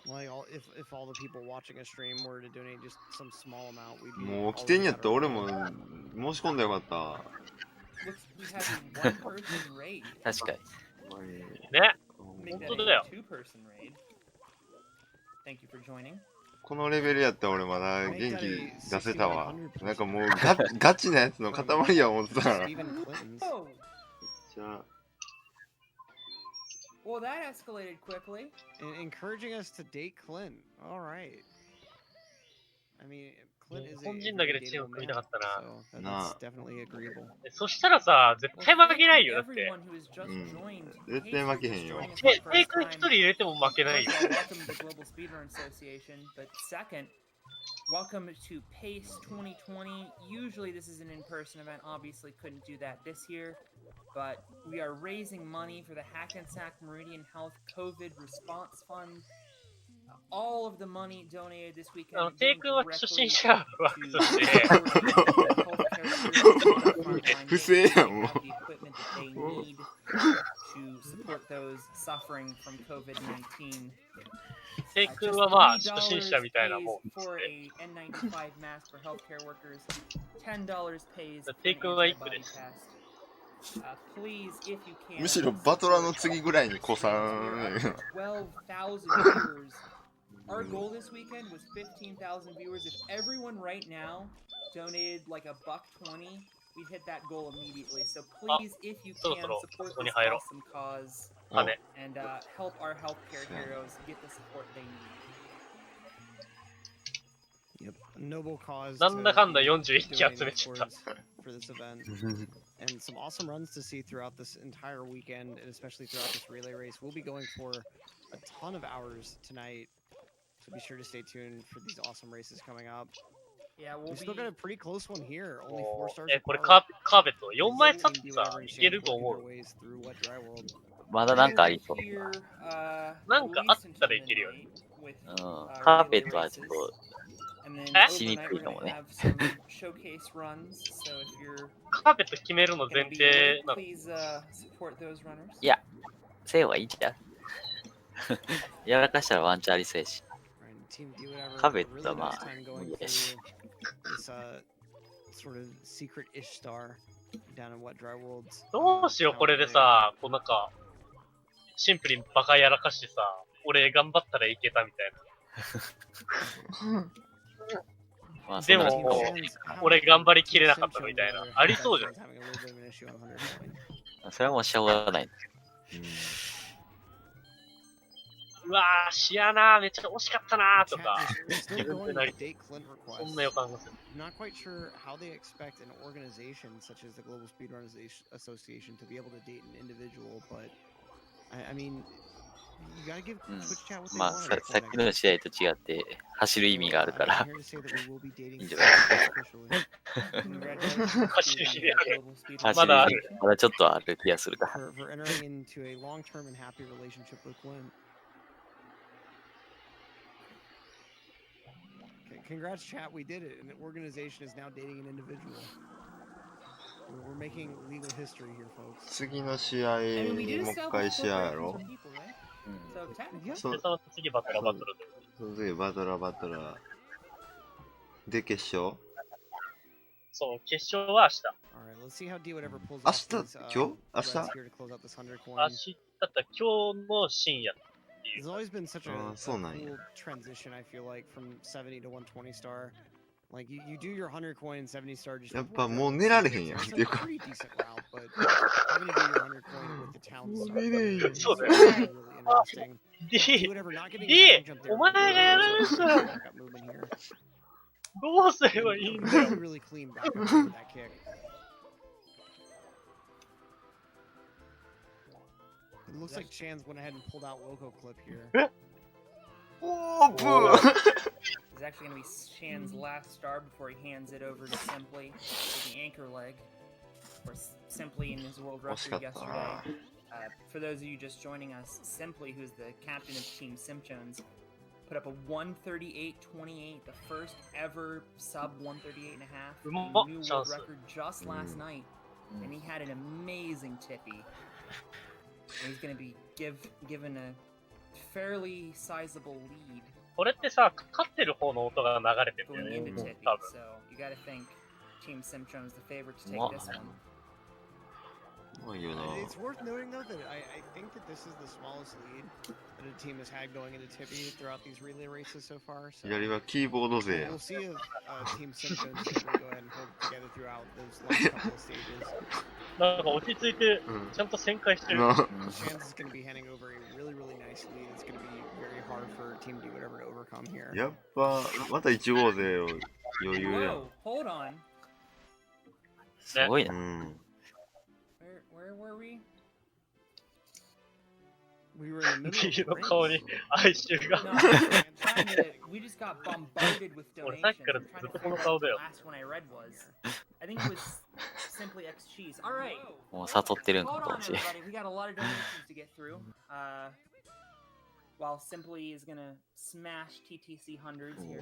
Like, if all the people watching a stream were to donate just some small amount, we'd be. もう起きてんやったら俺も申し込んだらよかった。 Looks we have a one-person raid. 確かに。ね、 Make 本 that 当 a だよ。 two-person raid. Thank you for joining. このレベルやったら俺まだ元気出せたわ。なんかもうガチなやつの塊や思ってたから。 Oh, じゃあ well, that escalated quickly. Encouraging us to date Clint. All right. I mean, Clint is 日本人だけでチーム組みたかったな。 so that's definitely agreeable. そしたらさ、絶対負けないよ、だって。 Everyone who has just joined. 絶対負けへんよ。テイク1人入れても負けないよ。 Welcome to the Global Speedrun Association. But second, welcome to PACE 2020. Usually this is an in-person event. Obviously couldn't do that this year. But we are raising money for the Hackensack Meridian Health COVID Response Fund. All of the money donated this weekend. テイクは初心者枠として。不正やんもう。to support those suffering from COVID-19. テイ君 Just はまあ、 $3 初心者みたいな pays もんです for ね。 a N95 mask for healthcare workers. $10 pays for テイ an 君はいく antibody です。 test. Please, if you can, むしろバトラーの次ぐらいに子さん。 12,000 viewers. Our goal this weekend was 15,000 viewers. If everyone right now donated like $1.20, we'd hit that goal immediately. So please, if you can, support this awesome cause and help our healthcare heroes get the support they need. Yep, a noble cause. なんだかんだ41機集 donate めちゃった for this event. And some awesome runs to see throughout this entire weekend, and especially throughout this relay race. We'll be going for a ton of hours tonight, so be sure to stay tuned for these awesome races coming up. Yeah, we'll We still got a pretty close one here. Only 4 stars. これカーペット4枚立ってさ、いけると思う。まだなんかありそう。なんかあったらいけるよね。カーペットはちょっとしにくいかもね。カーペット決めるの前提なの。いや、せいはいいんじゃん。やらかしたらワンチャンありそうやし。カーペットはまあ、無理やし。どうしよう、これでさ、こうなんか、シンプルにバカやらかしてさ、俺頑張ったらいけたみたいな。まあ、でも、俺頑張りきれなかったみたいな。ありそうじゃん。それはもうしょうがない。うわー、しやなー、めっちゃ惜しかったなーとか、自分でなり、そんな予感がする。Not quite sure how they expect an organization such as the Global Speedrunners Association to be able to date an individual, but I mean, you gotta give Twitch chat what they まあ、 want. さっきの試合と違って走る意味があるから、いいんじゃない走る日である。まだちょっとある気がするから。 For entering into a long-term and happy relationship with Gwen. Congrats, chat. We did it. An organization is now dating an individual. We're making legal history here, folks. 次の試合、もう一回試合やろ。その次バトラー。その次バトラー。で、決勝そう、決勝は明日。明日今日明日だった今日の深夜。There's always been such a cool transition, I feel like, from 70 to 120 star. Like, you do your 100 coin, 70 star, just やっぱもう寝られへんやんっていうか。 pretty decent route, but having to do your 100 coin with the town star そうだよ。 really interesting. D、お前がやられたらどうすればいいんだよ。 Really clean back with that kick. It looks like Chan's went ahead and pulled out Loco Clip here. Oh, boo! It's actually going to be Chan's last star before he hands it over to Simply for the anchor leg. Of course, Simply in his world record yesterday. For those of you just joining us, Simply, who's the captain of Team Simpchones, put up a 138.28, the first ever sub 138.5, a new world record just last night. And he had an amazing tippy. And he's going to be given a fairly sizable lead. これってさ、勝ってる方の音が流れてるよ Going ね。 into tippy, 多分。 so you got to think Team Simpchone is the favorite to take this one. It's worth noting though that I think that this is the smallest lead that a team has had going into Tippy throughout these relay races so far. So 左はキーボード勢。 we'll see if Team Simpson can go ahead and hold together throughout those last couple of stages. なんか落ち着いて、ちゃんと旋回してる。Chance is going to be handing over a really nice lead. It's going to be very hard for Team Dwhatever to overcome here. やっぱ、また1号勢を余裕やん。 Whoa, hold on. すごいな。Where were we? We were in the middle of の the 顔に哀愁が。 No, I'm trying to. We just got bombarded with 俺さっ donations. きから I'm ずっ trying と to この figure 顔 out だ what よ the。last one I read was. I think it was Simply X Cheese. All right. もう悟ってるんか Hold も on, しれん。 everybody. We got a lot of donations to get through. While Simply is gonna smash TTC hundreds here.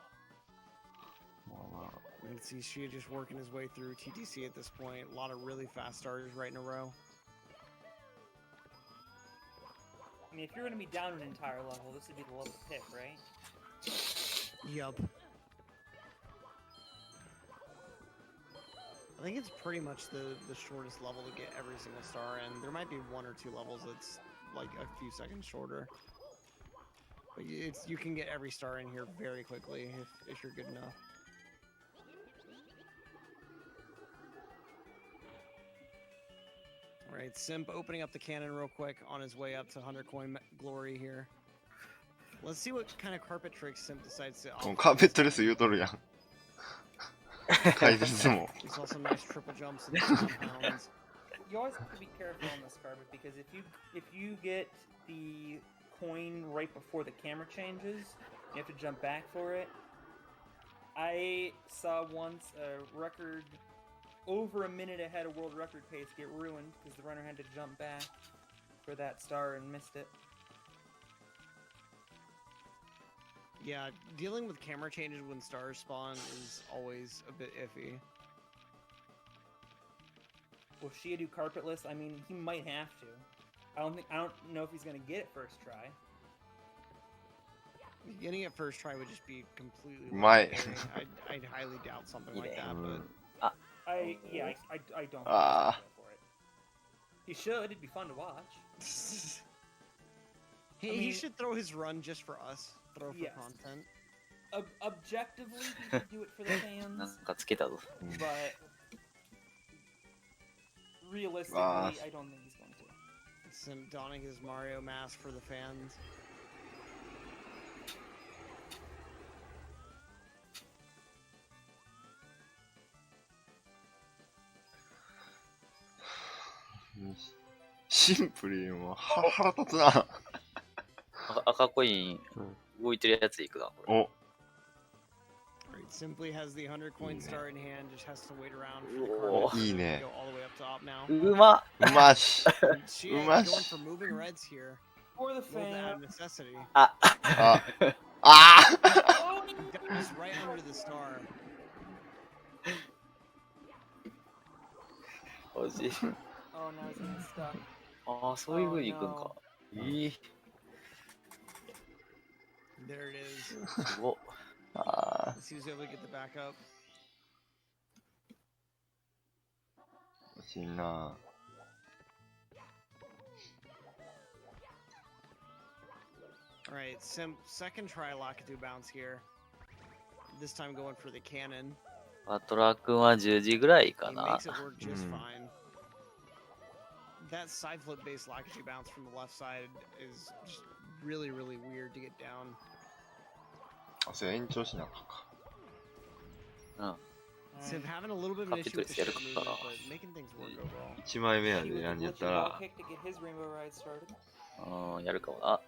You can see Xiah just working his way through TTC at this point. A lot of really fast starters right in a row. I mean, if you're going to be down an entire level, this would be the level to pick, right? Yup. I think it's pretty much the shortest level to get every single star, and there might be 1 or 2 levels that's like a few seconds shorter. But you can get every star in here very quickly if you're good enough. Alright, Simp opening up the cannon real quick on his way up to 100 coin glory here. Let's see what kind of carpet tricks Simp decides to もうカーペットレス言うとるやん。解説も。We saw some nice triple jumps and compounds. You always have to be careful on this carpet because if you get the coin right before the camera changes, you have to jump back for it. I saw once a record over a minute ahead of world record pace get ruined because the runner had to jump back for that star and missed it. Yeah, dealing with camera changes when stars spawn is always a bit iffy. Will Xiah do carpetless? I mean, he might have to. I don't know if he's gonna get it first try. Getting it first try would just be completely. Might. I'd highly doubt something like that, but. I don't think he's gonna go for it. He should. It'd be fun to watch. He should throw his run just for us. Throw for Yes. content. Objectively, he should do it for the なん fans, かつけたぞ。 but realistically, I don't think he's going to. Simp donning his Mario mask for the fans. Simply もう腹立つな。赤コイン動いてるやついくな。これお、Right, Simply has the 100 coin star in hand, just has to wait around for the carpet いいね to。go all the way up top now. うまっ。うまし。 Xiah Umash. going for moving reds here. For the More than out of fans. necessity. あ、あ、あー Just right under the star. 惜しい。 Oh, now he's getting stuck. ああ、そういう風にいくんか。いい。 There it is. すごっ。あ He was able to get the back up. ー、惜しいな。 Alright, Simp, second try Lakitu bounce here. This time going for the cannon. バトラ君は10時ぐらいか He な。 makes it work just fine. That side flip based Lakitu bounce from the left side is just really, really weird to get down. あ、それ延長しなあかんか。うん。 Simp having a little bit of an issue with the Carpet ship twist movement, やるか。 but making things work overall. 1枚目や He で was やんやった glitching wall ら、 kick to get his rainbow ride started. うん、やるかもな。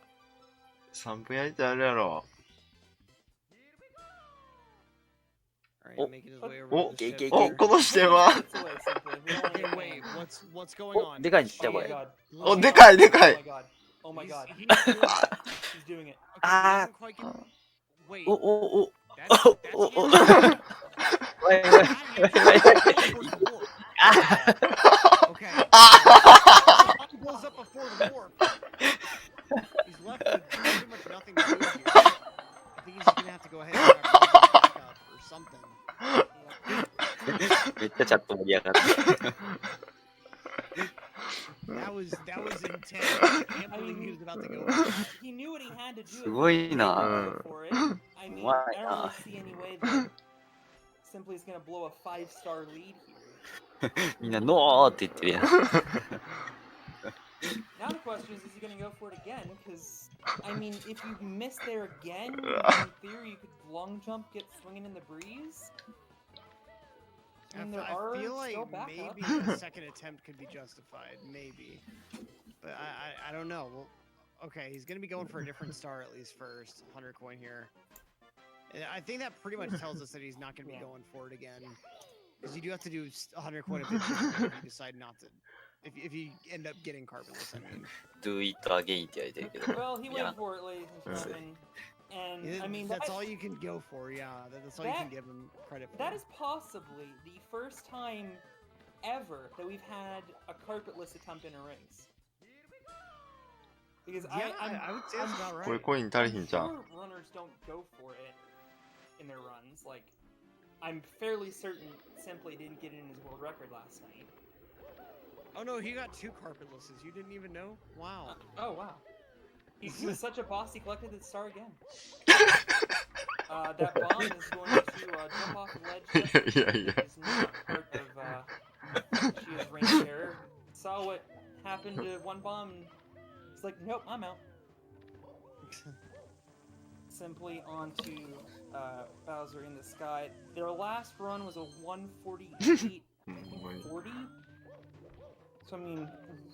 3分やりたいあるやろ。 Alright, Oh. making his way over お to the ship いけいけいけお、 here. この視点は It's away, simply. We don't Okay, need wait, him. what's going お、 on? でかいんちゃう Oh こ my れ。 god. お、でかいでか Oh い my god. Oh my god. He's He's doing it. Okay, he Ah. doesn't quite get... Wait, お、お、お、 that's お、お、 him? お。わいわいわいわい。 あ Okay. Ah. He blows up before the warp. He's left with pretty much nothing to do here. I think he's just gonna have to go ahead and grab back up or something. めっちゃチャット盛り上がって。 That was intense. I can't believe he was about to go. He knew what he had to do. すごいな。 For it. I mean, I don't really see any way that Simply is gonna blow a 5-star lead here. みんなノーって言ってるやん。 Now the question is he gonna go for it again? Because, I mean, if you miss there again, in theory you could long jump, get swinging in the breeze. I mean, there are I feel like still backups. maybe a second attempt could be justified, maybe. But I don't know. Well, okay, he's gonna be going for a different star at least first. 100 coin here. And I think that pretty much tells us that he's not gonna be going for it again. Because you do have to do 100 coin if you decide not to. If you end up getting carpetless, I mean. Do it again って言われてるけど。 Well, he いや went for it, ladies and gentlemen. And I mean, that's all you can go for. Yeah, that's all you can give him credit for. That is possibly the first time ever that we've had a carpetless attempt in a race. Because I would say that's about right. これコイン足りひんじゃん。 Sure runners don't go for it in their runs. Like, I'm fairly certain Simply didn't get in his world record last night. Oh no, he got 2 carpetlesses. You didn't even know? Wow. Oh wow. He was such a boss, he collected the star again. That bomb is going to jump off the ledge. Yeah. It's not part of Xiah's range error. Saw what happened to one bomb and it's like, nope, I'm out. Simply onto Bowser in the sky. Their last run was a 148 40. So I mean,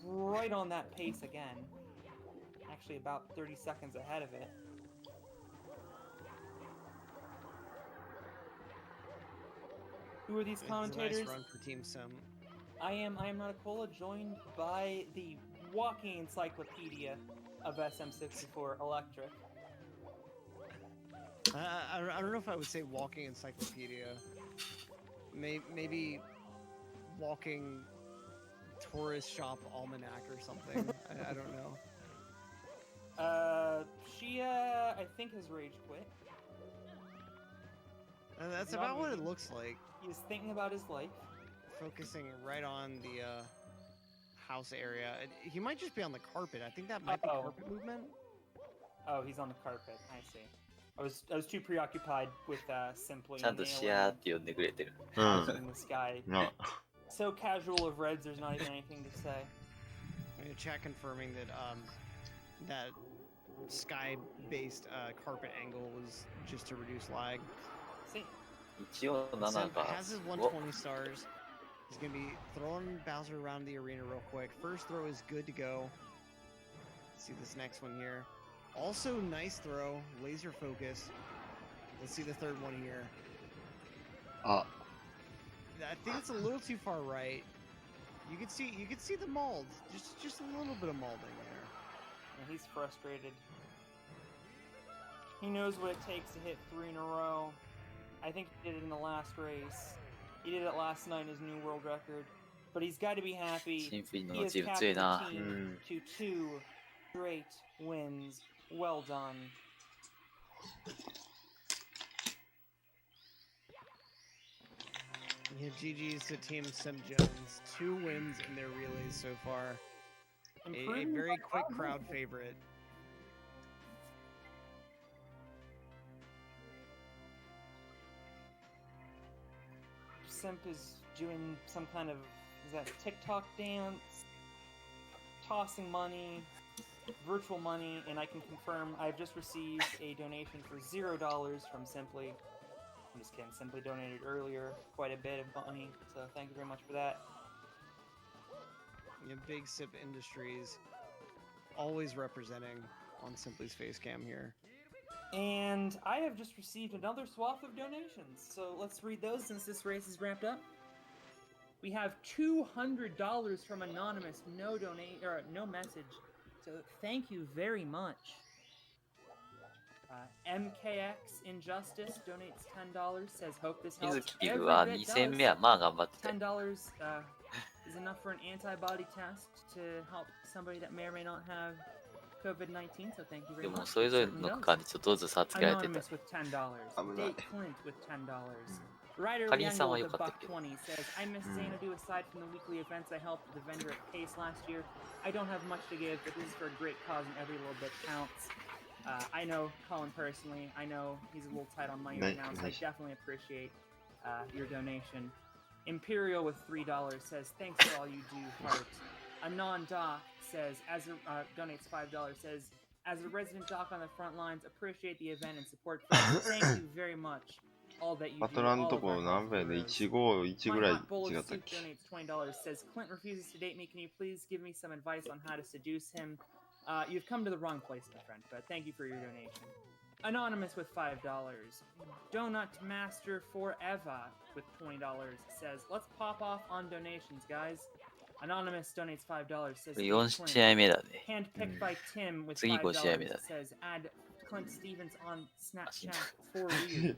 right on that pace again. Actually about 30 seconds ahead of it. Who are these commentators? It's a nice run for Team Sim. I am not a cola, joined by the walking encyclopedia of SM64 Electric. I don't know if I would say walking encyclopedia. Maybe walking tourist shop almanac or something. I don't know. Xiah, I think, has rage quit. That's about what it looks like. He's thinking about his life. Focusing right on the house area. He might just be on the carpet. I think that might be carpet movement. Oh, he's on the carpet. I see. I was too preoccupied with Simply ちゃんとシアーって呼んでくれてる。 in the sky. No. So casual of Reds, there's not even anything to say. I'm gonna chat confirming that that sky-based carpet angle was just to reduce lag. See, 一応7 Sim か。 has his 120 stars. He's gonna be throwing Bowser around the arena real quick. First throw is good to go. Let's see this next one here. Also nice throw, laser focus. Let's see the third one here. I think it's a little too far right. You can see the mold. Just a little bit of molding there. and he's frustrated. He knows what it takes to hit 3 in a row. I think he did it in the last race. He did it last night in his new world record. But he's got to be happy. Simply He has のチーム強 captured いな。 the team to 2 straight wins. Well done. Yeah, GG's to Team Sim Jones. 2 wins in their relays so far. A very quick crowd favorite. Simp is doing some kind of, is that TikTok dance? Tossing money, virtual money, and I can confirm I've just received a donation for $0 from Simply. I'm just kidding, Simply donated earlier quite a bit of money, so thank you very much for that. Yeah, Big Sip Industries always representing on Simply's face cam here. And I have just received another swath of donations, so let's read those since this race is wrapped up. We have $200 from Anonymous, no message, so thank you very much. MKX Injustice donates $10, says hope this 水 helps. 木は Every 2 bit 戦 does. 目はまあ頑張ってた。 $10 is enough for an antibody test to help somebody that may or may not have COVID-19, so thank you で very も much. それぞれの区間でちょっとずつ差つけられてた。 Anonymous with $10. Date Clint with $10. Ryder かりんさんは Liango 良 with かったけど。 $1.20 says, I miss Xanadu aside from the weekly events I helped the vendor at Pace last year. I don't have much to give, but this is for a great cause and every little bit counts. I know Colin personally. I know he's a little tight on money right now, so I definitely appreciate your donation. Imperial with $3 says, thanks for all you do, Heart. Anon Doc says, donates $5, says, as a resident doc on the front lines, appreciate the event and support. Thank you very much. All that you バ do. トラン all と of こ our 何倍で heroes. 151 ぐらい My hot bowl of 違ったっ soup け donates $20. Says Clint refuses to date me. Can you please give me some advice on how to seduce him? You've come to the wrong place, my friend. But thank you for your donation. Anonymous with $5. Donut Master Forever with $20 says, let's pop off on donations, guys. Anonymous donates $5. Says, 4試合目だね。 handpicked by Tim with 次5試合目だ $5 ね。 says, add Clint Stevens on Snapchat for you.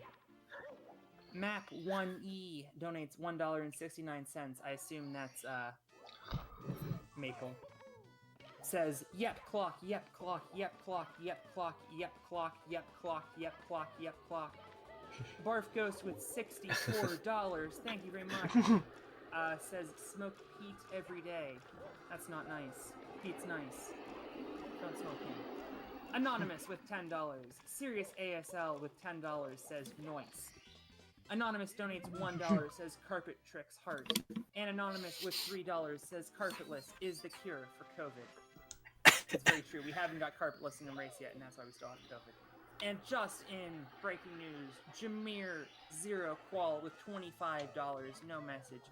Map1E donates $1.69. I assume that's Maple. Says, yep clock, yep clock, yep clock, yep clock, yep clock, yep clock, yep clock, yep clock. Barf Ghost with $64. Thank you very much. Says, smoke Pete every day. That's not nice. Pete's nice. Don't smoke him. Anonymous with $10. Serious ASL with $10 says, noise. Anonymous donates $1, says Carpet Tricks Heart. And Anonymous with $3 says Carpetless is the cure for COVID. It's very true. We haven't got carpetless in the race yet, and that's why we still have COVID. And just in breaking news, Jameer Zero Qual with $25, no message.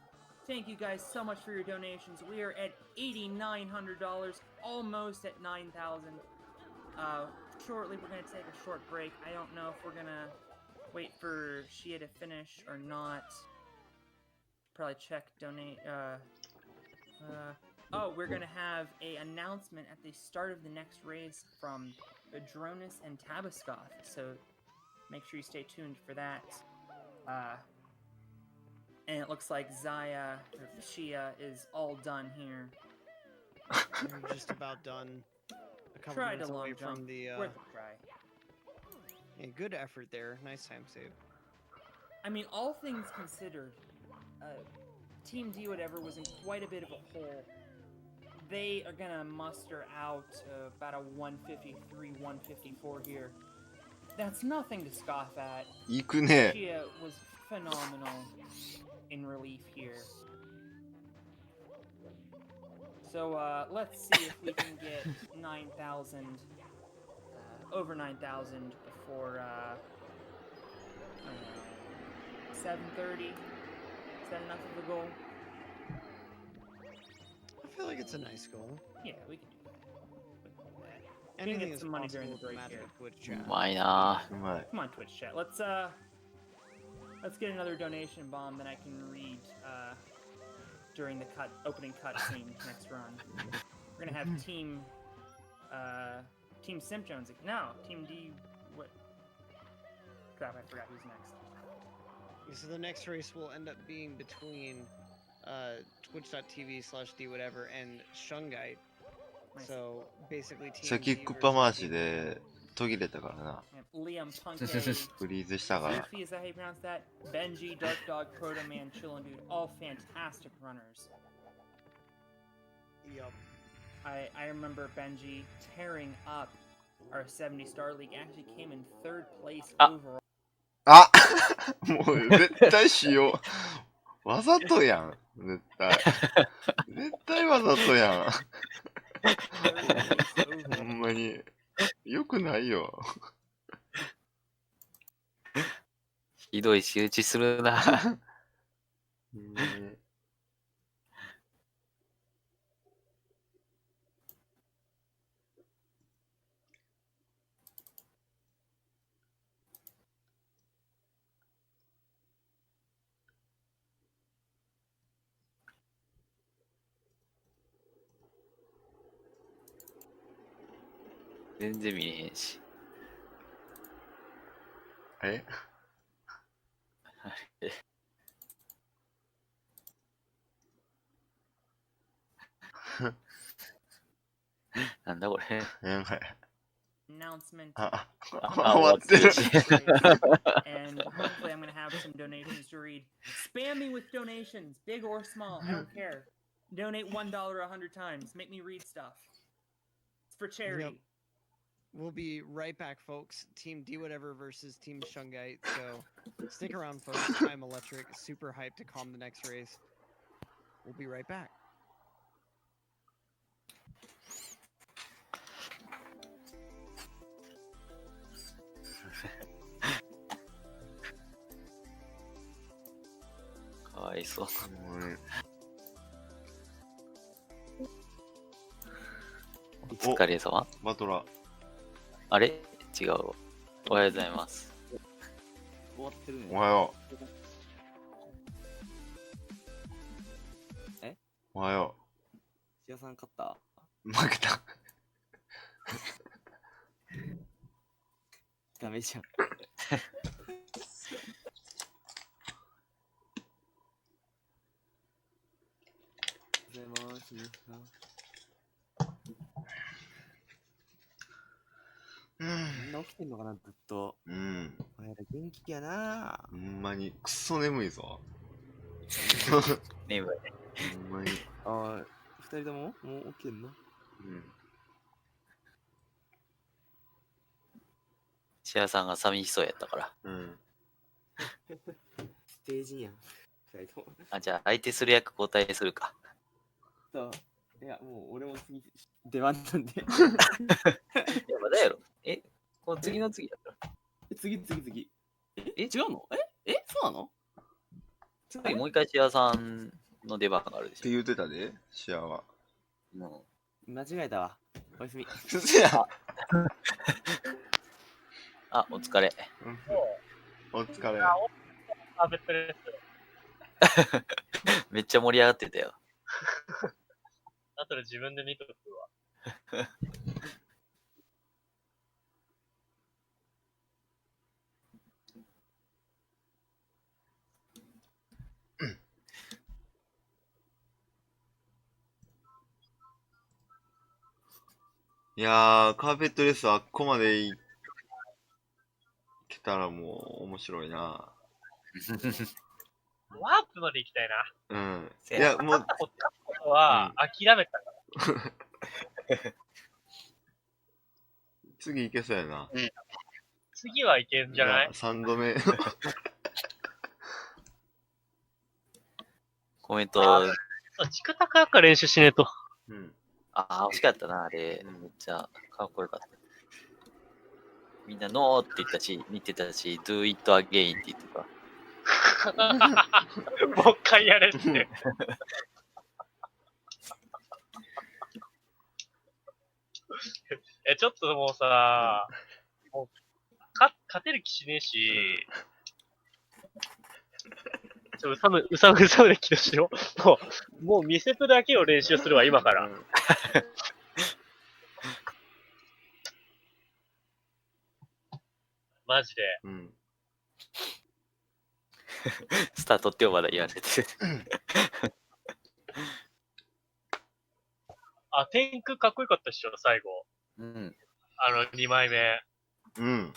Thank you guys so much for your donations. We are at $8,900, almost at 9,000. Shortly, we're going to take a short break. I don't know if we're going to wait for Xiah to finish or not. Probably check donate. Oh, we're gonna have a announcement at the start of the next race from Adronis and Tabaskoth, so make sure you stay tuned for that. And it looks like Xiah is all done here. We're just about done. A couple Tried minutes a long away jump. from the. Worth a try. Yeah, good effort there. Nice time save. I mean, all things considered, Team Dwhatever was in quite a bit of a hole. They are gonna muster out about a 153, 154 here. That's nothing to scoff at. 行くね。 Xiah was phenomenal in relief here. So let's see if we can get 9,000, over 9,000 before 7:30. Is that enough of a goal? I feel like it's a nice goal. Yeah, we can do that. Anything get is some money possible during the with the break magic here. of Twitch chat. うまいな。 うまい。 Come on, Twitch chat. Let's get another donation bomb that I can read during the opening cutscene next run. We're gonna have Team Simp Jones. No, Team D. What? Crap! I forgot who's next. So the next race will end up being between twitch.tv/dwhatever and Shungite. Nice. So basically, Team 先っ D こっぱ versus 回し Team で途切れたからな。 Liam Punk. フリーズしたから。 Sophie, is that how you pronounce that? Benji, Dark Dog, Proto Man, Chillin' Dude, all fantastic runners. Yup. I remember Benji tearing up our 70 Star League. Actually came in 3rd place overall. あもう絶対しよう。わざとやん。絶対。絶対わざとやん。ほんまに。よくないよ。ひどい仕打ちするな。全然見れへんし。えなんだこれ。やばい。 Announcement. あ、あ終わってる。 And hopefully I'm going to have some donations to read. Spam me with donations, big or small, I don't care. Donate $1 100 times. Make me read stuff. It's for charity. Yep. We'll be right back, folks. Team Dwhatever versus Team Shungite. So stick around, folks. I'm Electric. Super hyped to calm the next race. We'll be right back. Oh, かわいそう。お疲れ様。バトラ。あれ違う。おはようございます。終わってるね。おはよう。えおはよシアさん勝ったう。負けた。ダメじゃん。おはようございます。みんな起きてんのかな、ずっと。うん。お前ら元気やな。ほんまに、くっそ眠いぞ。眠い。ほんまに。ああ、二人とももう起きてんの？うん。シアさんが寂しそうやったから。うん。ステージやん。二人とも。あ、じゃあ相手する役交代するか。そう。いや、もう俺も次、出番なんで。いや、まだやろ。この次の次やったら。次。違うの？そうなの？次もう一回シアさんの出番があるでしょ。って言ってたで、シアは。間違えたわ。おやすみ。せや。あ、お疲れ。お疲れ。あ、ベッドです。めっちゃ盛り上がってたよ。後で自分で見とくわ。いやー、カーペットレスあっこまで行けたらもう面白いな。ワープまで行きたいな。うん。せいや、もう、ことは諦めたから。次行けそうやな。次はいけんじゃない？ 3度目。コメント。チクタク赤練習しねえと。うん。惜しかったな、あれ。めっちゃかっこよかった。みんなノーって言ったし、見てたし、do it again って言ってた。もう一回やれって。ちょっともうさ、もう勝てる気しねえし、うさむで起動しよう。もう見せプだけを練習するわ、今から。マジで。うん。スタートってまだ言われてる。あ、天空かっこよかったっしょ、最後。うん。2枚目。うん。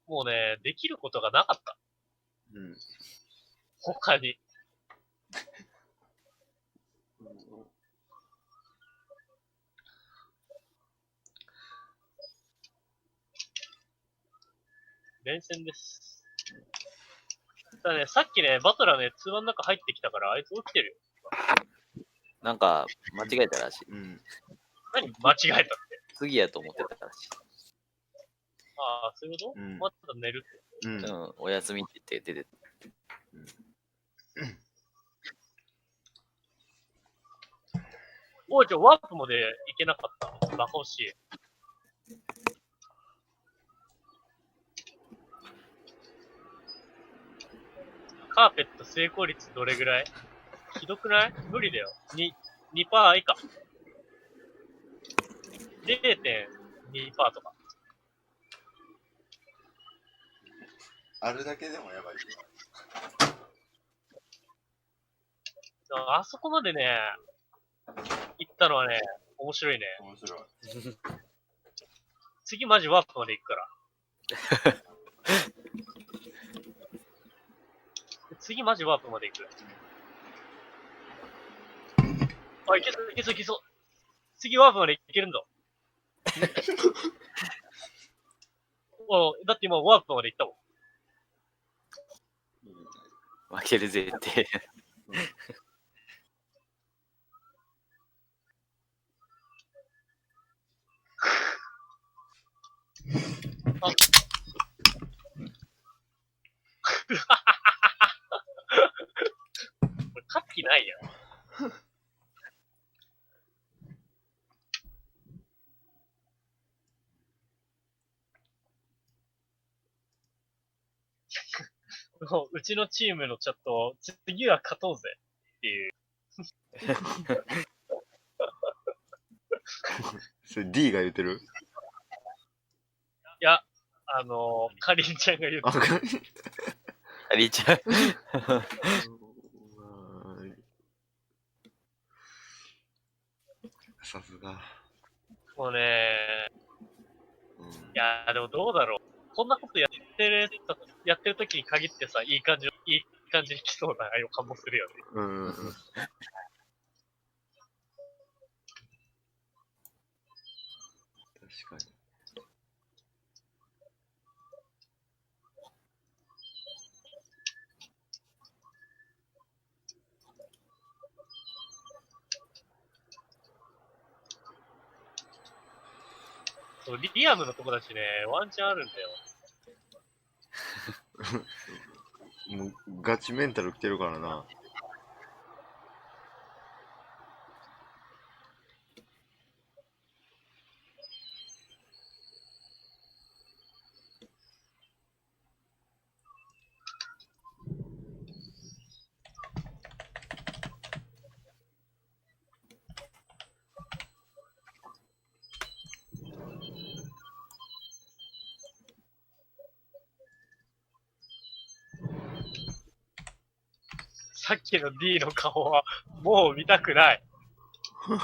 もうね、できることがなかった。うん。他に。連戦です。ただね、さっきね、バトラーね、通話の中入ってきたから、あいつ起きてるよ。なんか、間違えたらしい。うん。何間違えたって。次やと思ってたらしい。ああ、そういうこと？まだ寝るって。うん、お休みって言って出ておい、ワープまで行けなかった。バカ惜しい。カーペット成功率どれぐらい？ひどくない？無理だよ。2% 以下。0.2% とか。あるだけでもやばい。あそこまでね、行ったのはね、面白いね。面白い。次マジワープまで行くから。次マジワープまで行く。あ、いけそう。次ワープまで行けるんだ。だって今ワープまで行ったもん。負けるぜって。あこれ勝つ気ないやん。うちのチームのチャット、次は勝とうぜっていう。それ D が言ってる？いや、かりんちゃんが言ってる。ありちゃう。さすが。もうね、うん、いやでもどうだろう。こんなことやってる時に限ってさ、いい感じに弾きそうな予感もするよね。確かに。そう、リアムの友達ね、ワンチャンあるんだよ。もうガチメンタル来てるからな。さっきの D の顔は、もう見たくない。まあ、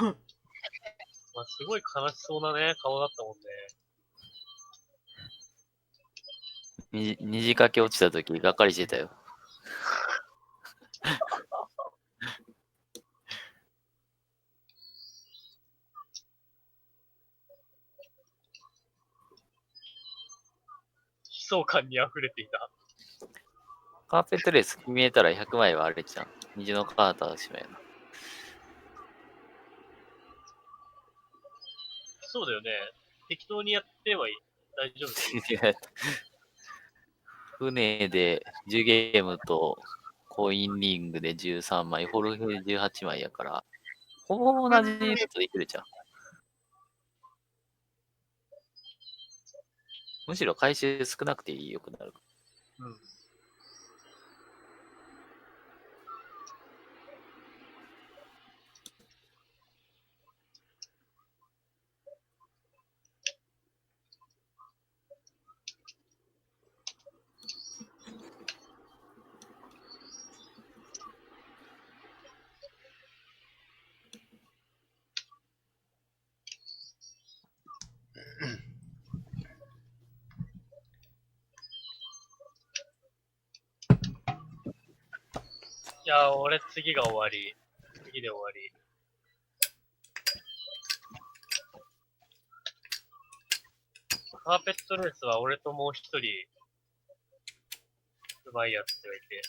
すごい悲しそうなね、顔だったもんね。虹かけ落ちたとき、がっかりしてたよ。悲壮感に溢れていた。カーペットレース決めたら100枚はあれじゃん。虹のカーターしまいな。そうだよね。適当にやってはいい。大丈夫いや船で10ゲームとコインリングで13枚、フォルヘで18枚やから、ほぼ同じルートできるじゃん。むしろ回収少なくて良くなる。うん。いや、俺次が終わり。次で終わり。カーペットレースは俺ともう一人、うまいやつがいて、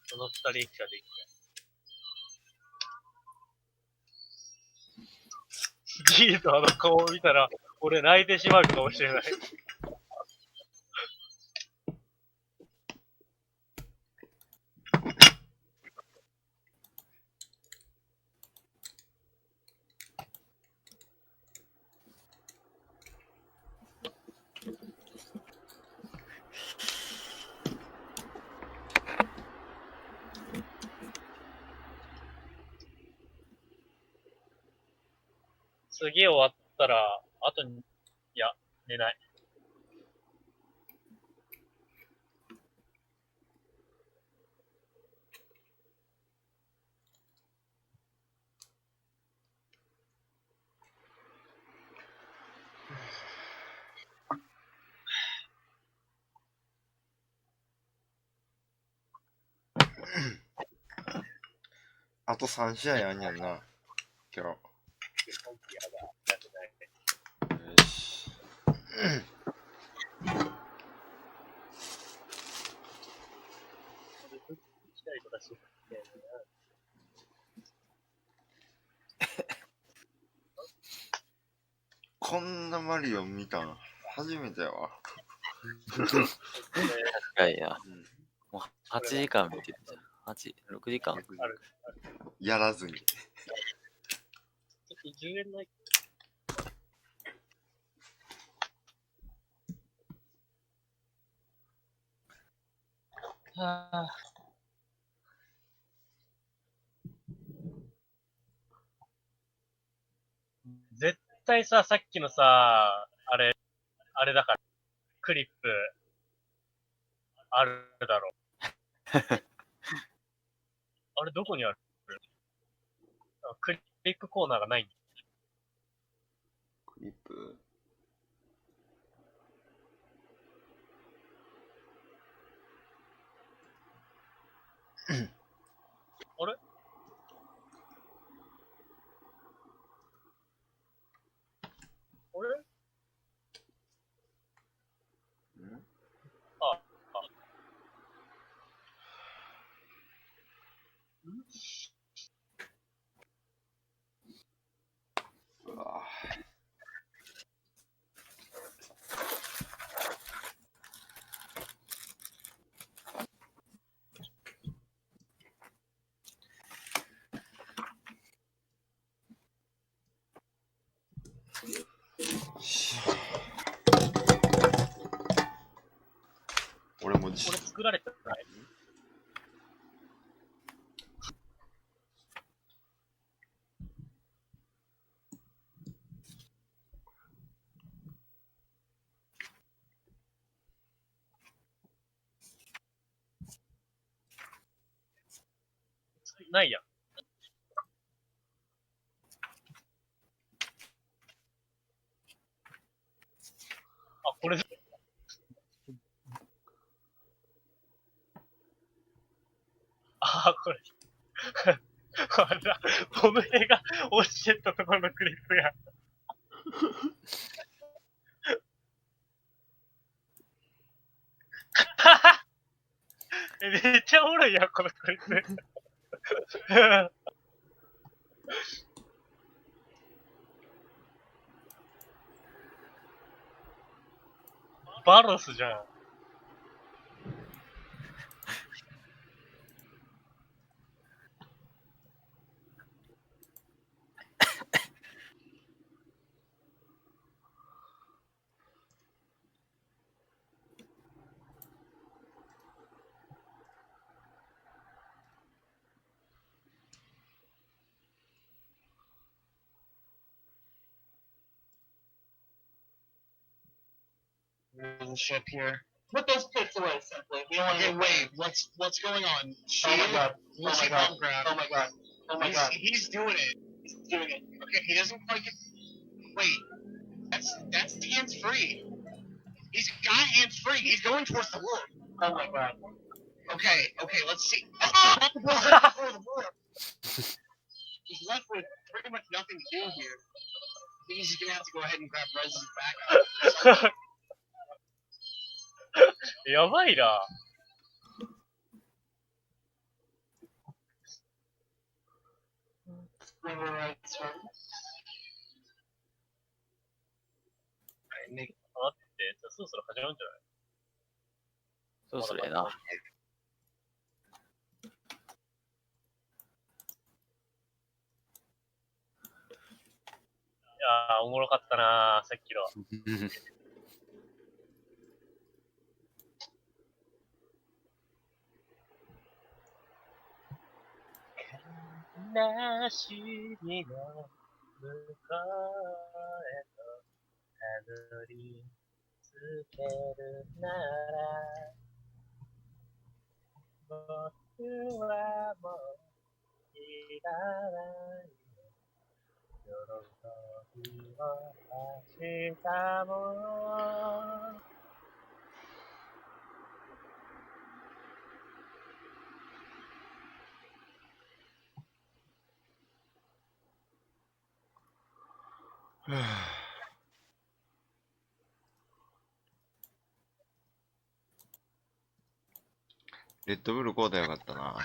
その二人しかできない。ギーとあの顔を見たら、俺泣いてしまうかもしれない。次終わったら、あとに、いや、寝ない。あと3試合あんやんな、今日。よし。こんなマリオ見たん初めてやわ。いやいや、もう8時間見てるじゃん。6時間。やらずに。ちょっと10円ない。はぁ。絶対さ、さっきのさ、あれだから、クリップ、あるだろ。あれどこにある？クリップコーナーがないんだ。クリップ。あれあれあ、うわ俺もこれ作られてない？ないやん。あ、これ、あ、これ。あれだ、ボム兵が落ちてったところのクリップや。めっちゃおもろいやん、このクリップ。バロスじゃん。There's a ship here. Put those pits away, Simply. We don't want to. Wait, what's going on? Oh my god. Oh my god. Oh my god. Oh my god. He's doing it. He's doing it. Okay, he doesn't quite get. Wait, that's hands free. He's got hands free. He's going towards the warp. Oh my god. Okay, let's see. The warp. He's left with pretty much nothing to do here. I think he's just gonna have to go ahead and grab Rez's backup. やばいな。Right, right, sir. 待って、じゃあそろそろ始まるんじゃない？そろそろやな。いやー、おもろかったなー、さっきの。なしみの向こうへとたどり着けるなら僕はもういらない喜びを明日もレッドブルこうだよかったな。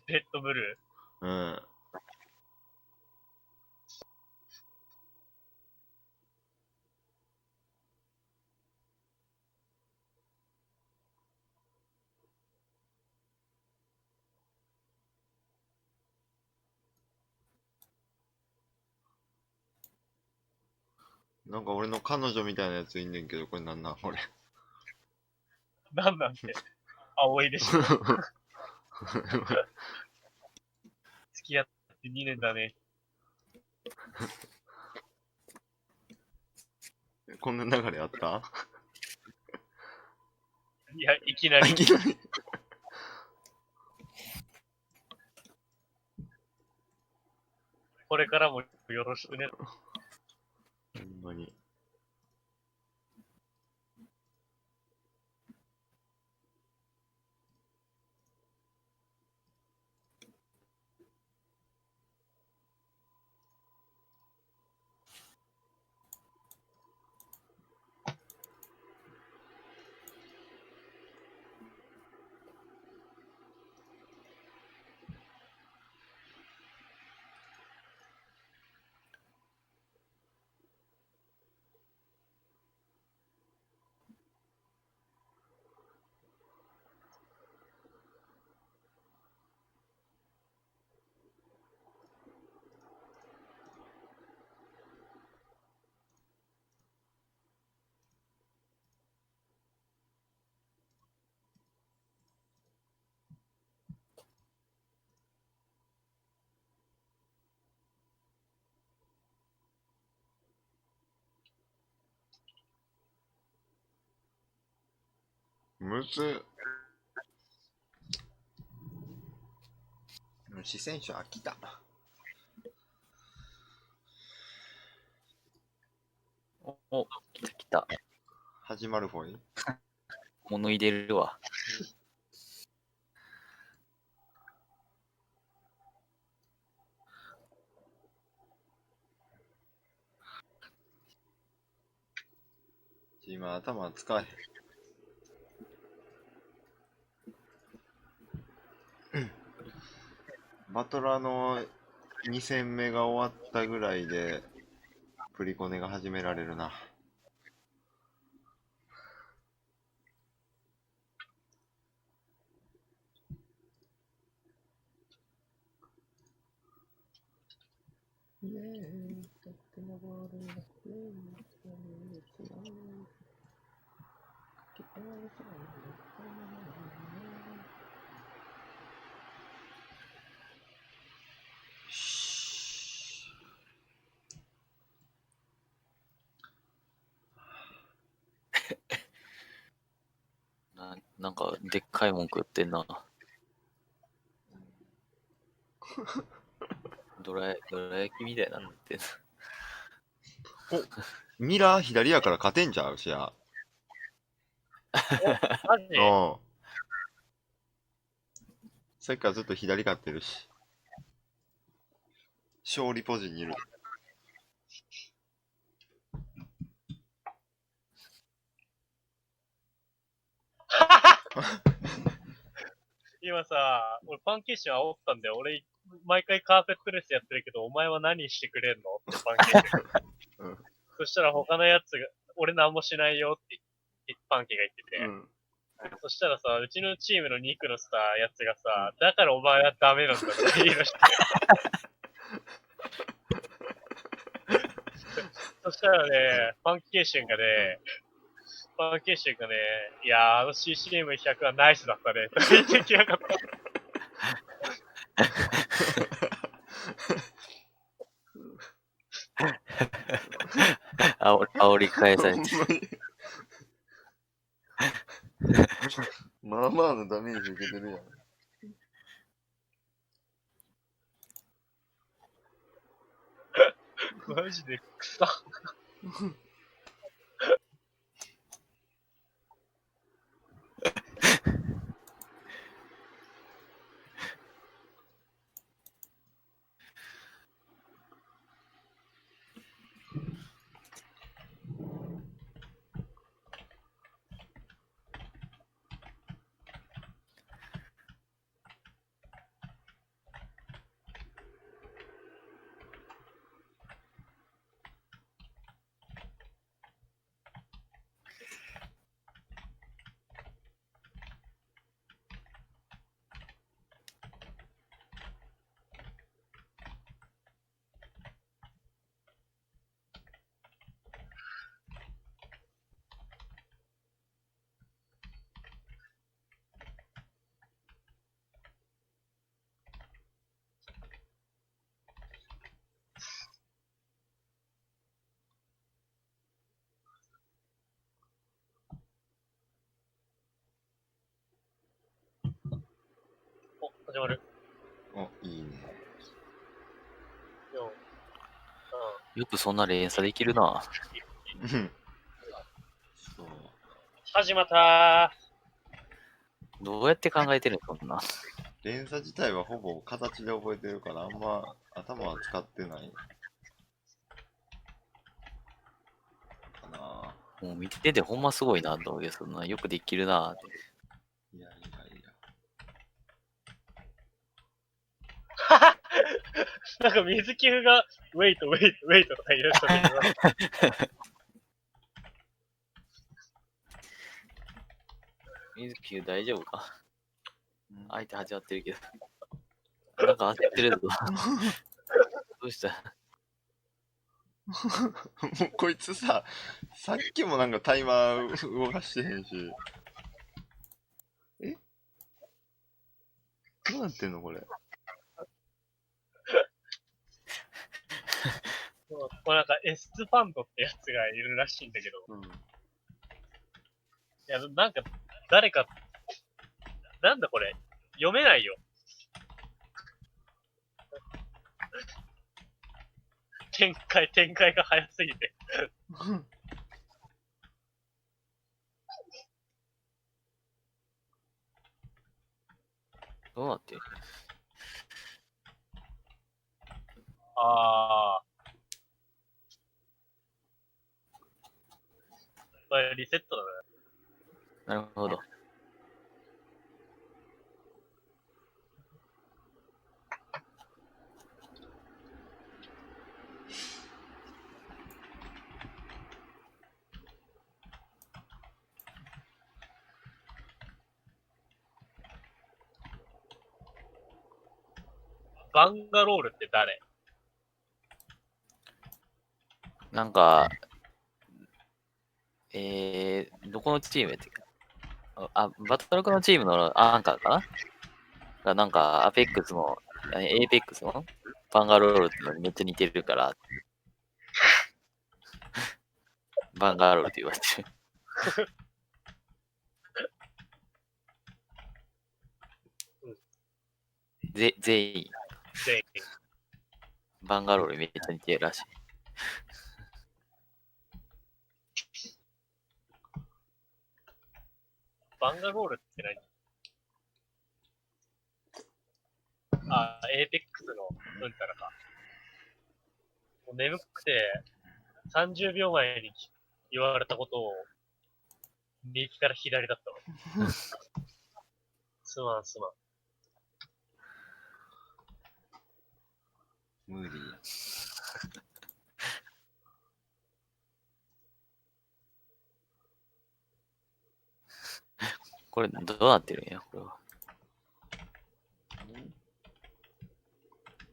レッドブルうん。なんか俺の彼女みたいなやついんねんけど、これこれ。なんなんて青いでしょ。付き合って2年だね。こんな流れあった？いや、いきなり。いきなり。これからもよろしくね。ほんまに。むずっ。四川省飽きた。お、来た来た。始まる方に。物入れるわ。今頭使え。バトラの2戦目が終わったぐらいでプリコネが始められるな。なんか、でっかい文句言ってんな。どら焼きみたいなのってんな。お、ミラー左やから勝てんちゃうしや。マジ？うん。さっきからずっと左勝ってるし。勝利ポジにいる。今さ、俺パンケーション煽ったんだよ。俺、毎回カーペットレスやってるけど、お前は何してくれんのってパンケーションが。うん。そしたら他のやつが、俺何もしないよってパンケが言ってて。うん。そしたらさ、うちのチームの2区のさ、やつがさ、だからお前はダメなんだって言い出して。そしたらね、パンケーションがね、いやー、あの CCM100 はナイスだったね、と言ってきやがった。煽り返されて。まあまあのダメージ受けてるやん。マジで草。始まる。お、いいね。よくそんな連鎖できるな。うん。そう。始まったー。どうやって考えてるのそんな。連鎖自体はほぼ形で覚えてるから、あんま頭は使ってないかな。もう見ててほんますごいなと思うけど、そんなよくできるなって。いやいやいや。なんか水球が、ウェイト、ウェイト、ウェイトとか言い出したけど、水球大丈夫か相手始まってるけど。なんか焦ってるぞ。どうしたもうこいつさ、さっきもなんかタイマー動かしてへんし。えどうなってんのこれ。これなんかエスファンドってやつがいるらしいんだけど、うん。いや、なんか、誰か、なんだこれ、読めないよ。展開が早すぎて。どうなってるあー。これリセットだね。なるほど。バンガロールって誰？なんか、どこのチームやったっけバトルクのチームのアンカーかながなんか、アペックスの、エーペックスのバンガロールってのにめっちゃ似てるから、バンガロールって言われてる。全員。全員。バンガロールめっちゃ似てるらしい。バンガロールって何？あ、エーペックスのうんたらか。もう眠くて、30秒前に言われたことを、右から左だったわ。すまん。無理や。これどうなってるんや、これは。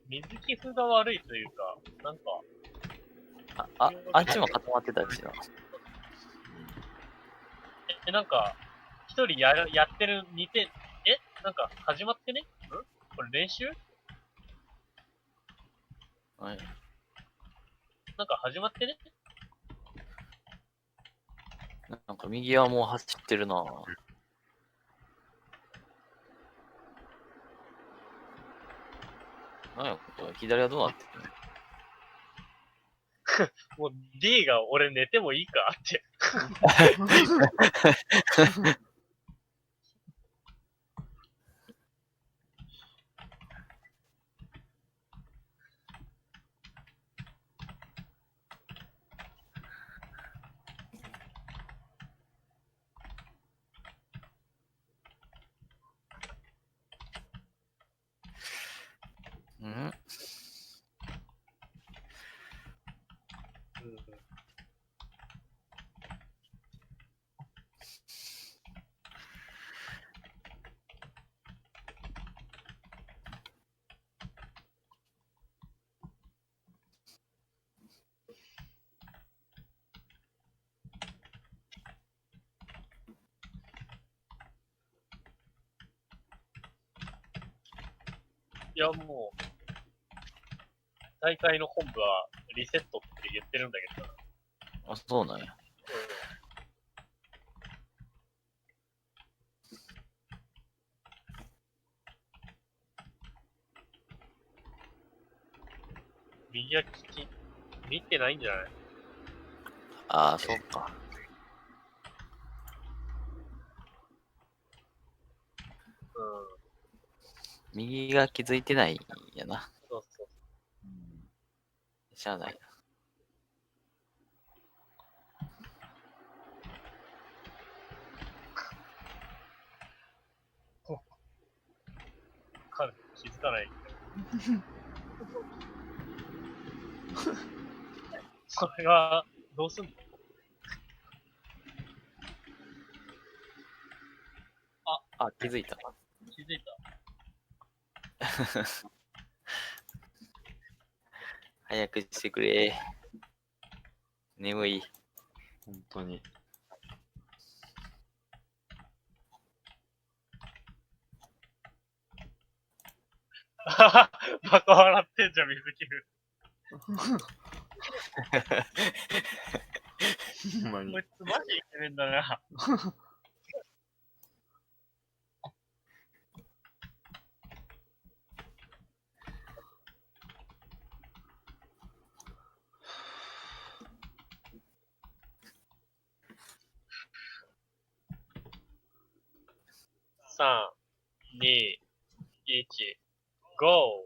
水寄付が悪いというか、なんか、あっちも固まってたしな。なんか、一人やってる2点、なんか始まってね？これ練習？はい。なんか始まってね？なんか右はもう走ってるなぁ。なんやこれ、左はどうなってるのもう D が俺寝てもいいかって。んいやもう、大会の本部はリセットって言ってるんだけどな。あ、そうなんや。右は見てないんじゃない？ああ、そうか。うん。右が気づいてないんやな。そうそう。しゃあないな。彼気づかない。これは、どうすんの？あ、気づいた。気づいた。早くしてくれ。眠い。本当に。バカ笑ってんじゃん、水切る。ほんまにこい。つマジイケメンだな。3、2、1、GO!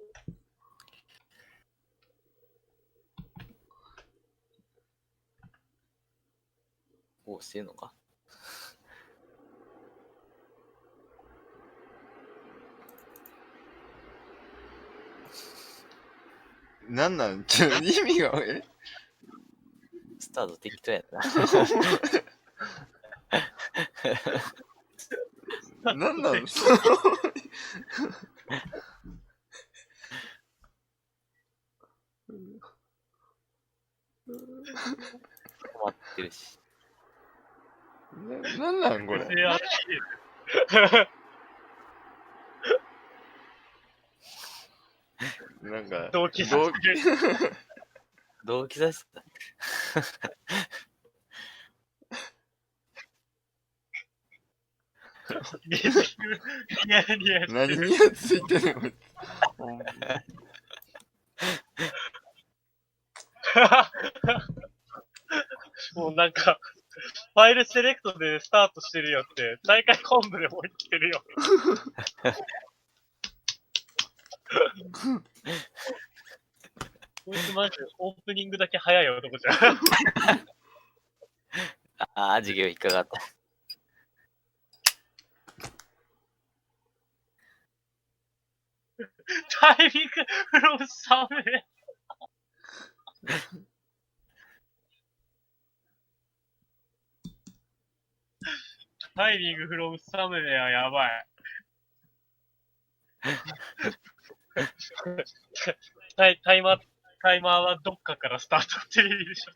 お、してんのか。なんなん意味が、スタート適当やな。なんなん困ってるし。なんなんこれ。なんか、動機させてる。動機出した。何にやついてんのこいつ。もうなんか、ファイルセレクトでスタートしてるよって、大会本部でも言ってるよ。こいつマジでオープニングだけ早い男じゃん。ああ、授業引っかかった。タイミングフロムサムネ。タイミングフロムサムネはやばい。タイマーはどっかからスタートっていうでしょ。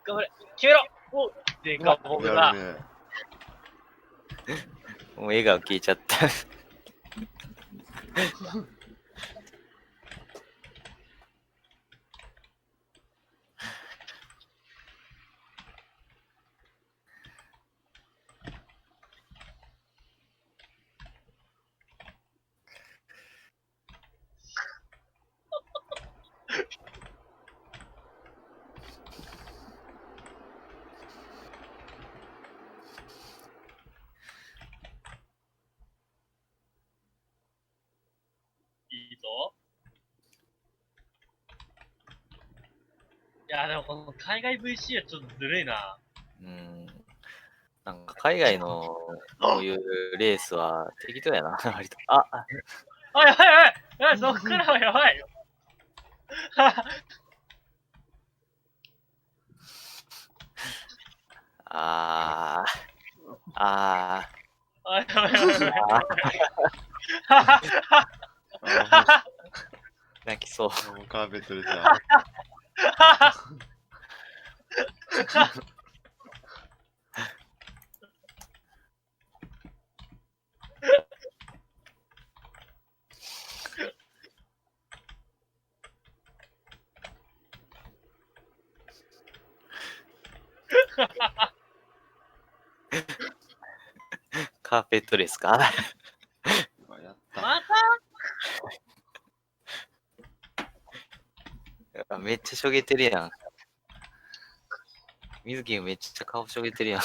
頑張れ、決めろ。お、でかボブだ。もう笑顔消えちゃった。いいぞ。いや、でもこの海外 VC はちょっとずるいな。なんか海外のこういうレースは適当やな、割と。あ、おいおいおい、そっからはやばいよ。あー、あおいおいおいおい。泣きそう。カーペットでさ。カーペットレスかやった。まためっちゃしょげてるやん。水木めっちゃ顔しょげてるやん。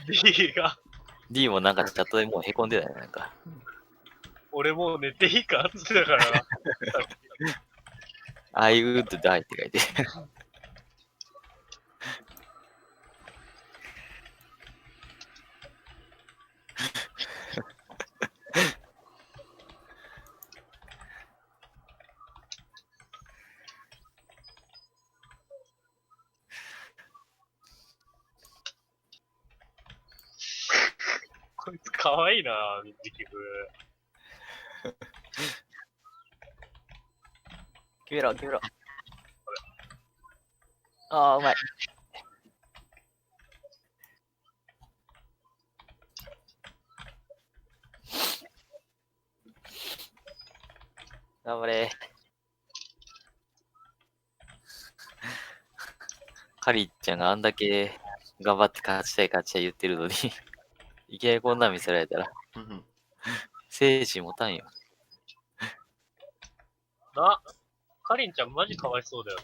D が、D もなんかチャットでもうへこんでたよね、なんか。俺もう寝ていいかって言ってたからな。I would die って書いて。こいつかわいいな、水木風。決めろ、決めろ。ああ、うまい。頑張れ。カリちゃんがあんだけ頑張って勝ちたい言ってるのに、いきなりこんなん見せられたら、精神持たんよ。かりんちゃんマジかわいそうだよ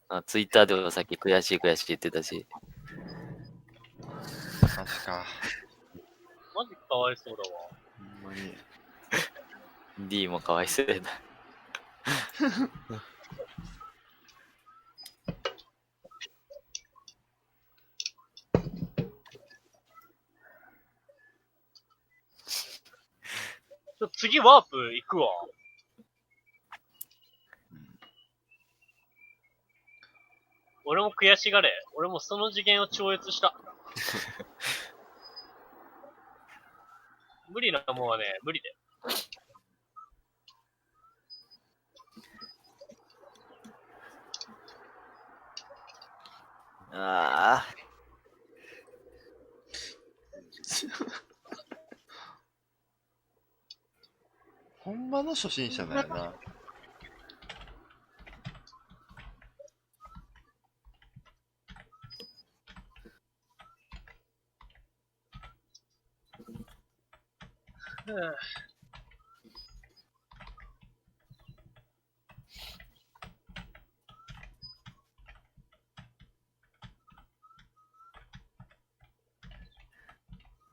な。ツイッターでもさっき悔しい悔しい言ってたし。マジか。マジかわいそうだわ。ほんまに。D もかわいそうやな。次ワープ行くわ。俺も悔しがれ。俺もその次元を超越した。無理なもんはね、無理で。ああ。ほんまの初心者だよな。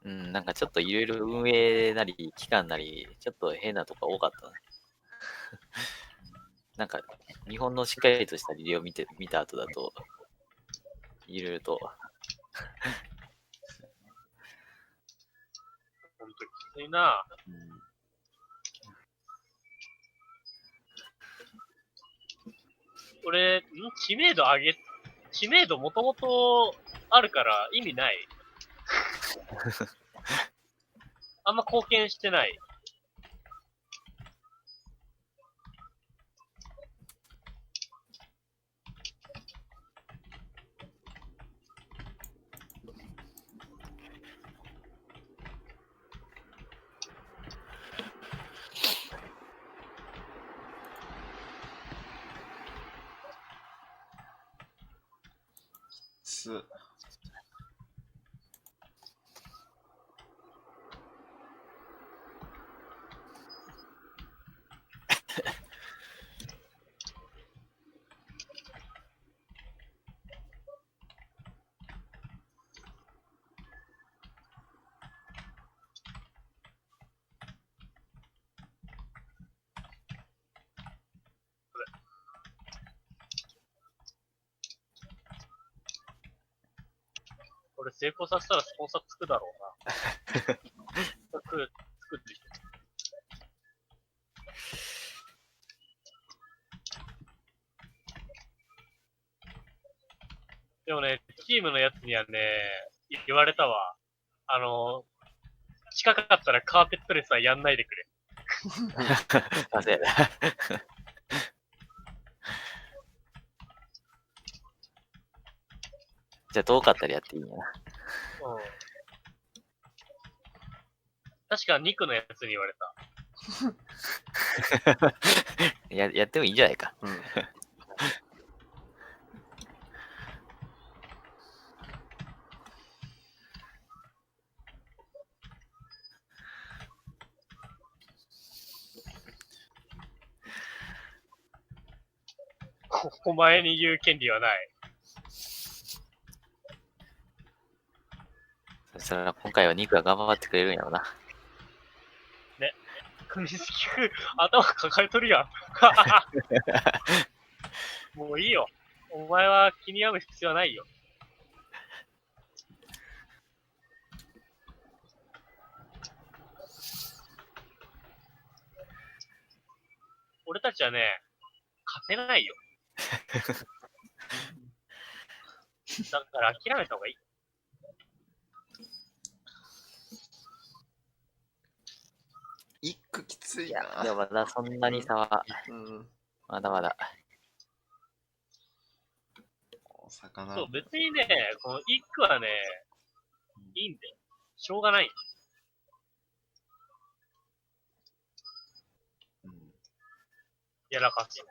うん、なんかちょっといろいろ運営なり、期間なり、ちょっと変なとこ多かったね。なんか、日本のしっかりとしたリレーを見た後だと、いろいろと。ほんときついな。俺、知名度もともとあるから意味ない。あんま貢献してない。これ成功させたらスポンサーつくだろうな。つくってきて。でもね、チームのやつにはね、言われたわ。近かったらカーペットレスはやんないでくれ。あ、そうやな。じゃあ遠かったらやっていいんやな。確かニクのやつに言われた。やってもいいんじゃないか。うん。お前に言う権利はない。そしたら今回はニクが頑張ってくれるんやろな。水木くん、頭抱えとるやん。もういいよ。お前は気に病む必要はないよ。俺たちはね、勝てないよ。だから諦めた方がいい。一句きついいや、な。でもまだそんなに差は、うん。まだまだ。お魚。そう、別にね、この一句はね、いいんだよ。しょうがない。うん。やらかす。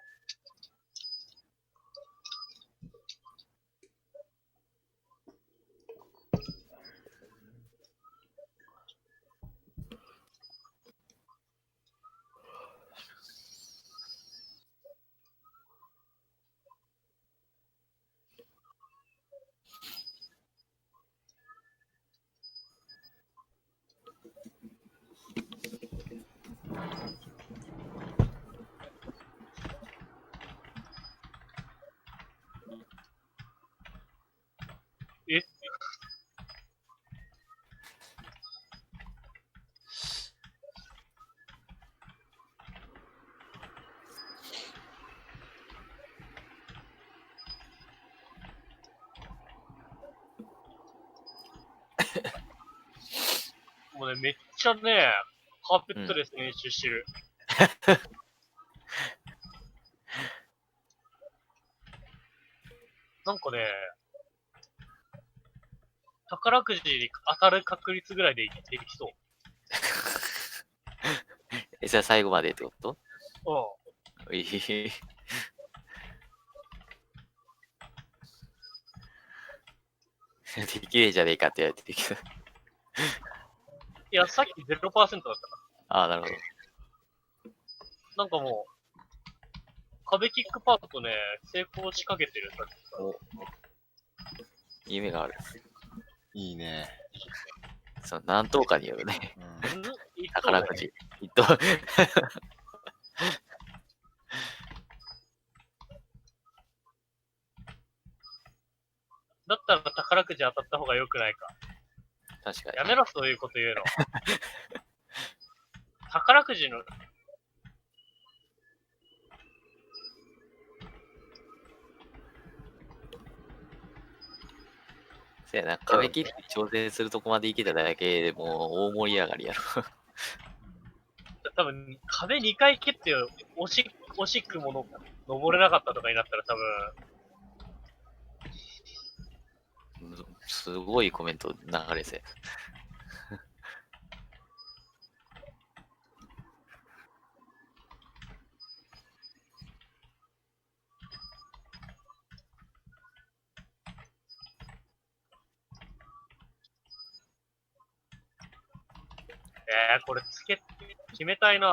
えもうね、めっちゃね、カーペットレス練習してる。なんかね、宝くじに当たる確率ぐらいでできそう。じゃあ最後までってことうん。いい。できるじゃねえかって言われてるけど。いや、さっき 0% だったかああ、なるほど。ら。なんかもう、壁キックパートね、成功しかけてる、さっきから。夢がある。いいね。そう、何等かによるね。うん。宝くじ。一等。だったら宝くじ当たった方が良くないか。確かに。やめろ、そういうこと言うの。宝くじの、そうやな、壁切って挑戦するとこまで行けただけでもう大盛り上がりやろ。多分、壁2回蹴って惜しくも登れなかったとかになったら多分、すごいコメント流れせ。これ決めたいなぁ。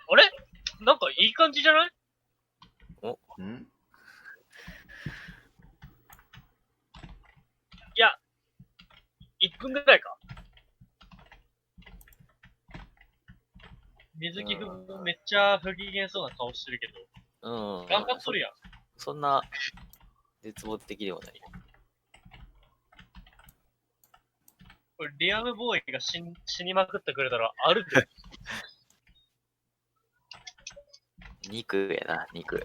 あれなんかいい感じじゃない？んいや、1分ぐらいか。水木くんもめっちゃ不機嫌そうな顔してるけど、うん。頑張っとるやん。そんな絶望的ではない。これ、リアムボーイが死にまくってくれたら、あるで。肉やな、肉。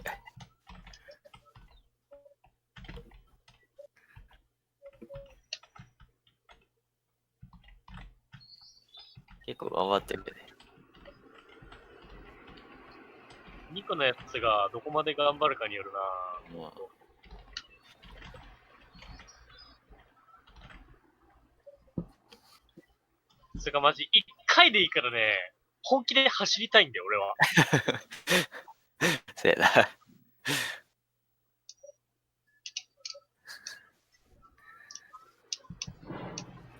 結構頑張ってるよね。2個のやつがどこまで頑張るかによるな。もそれがマジ、1回でいいからね、本気で走りたいんだよ、俺は。そうやな。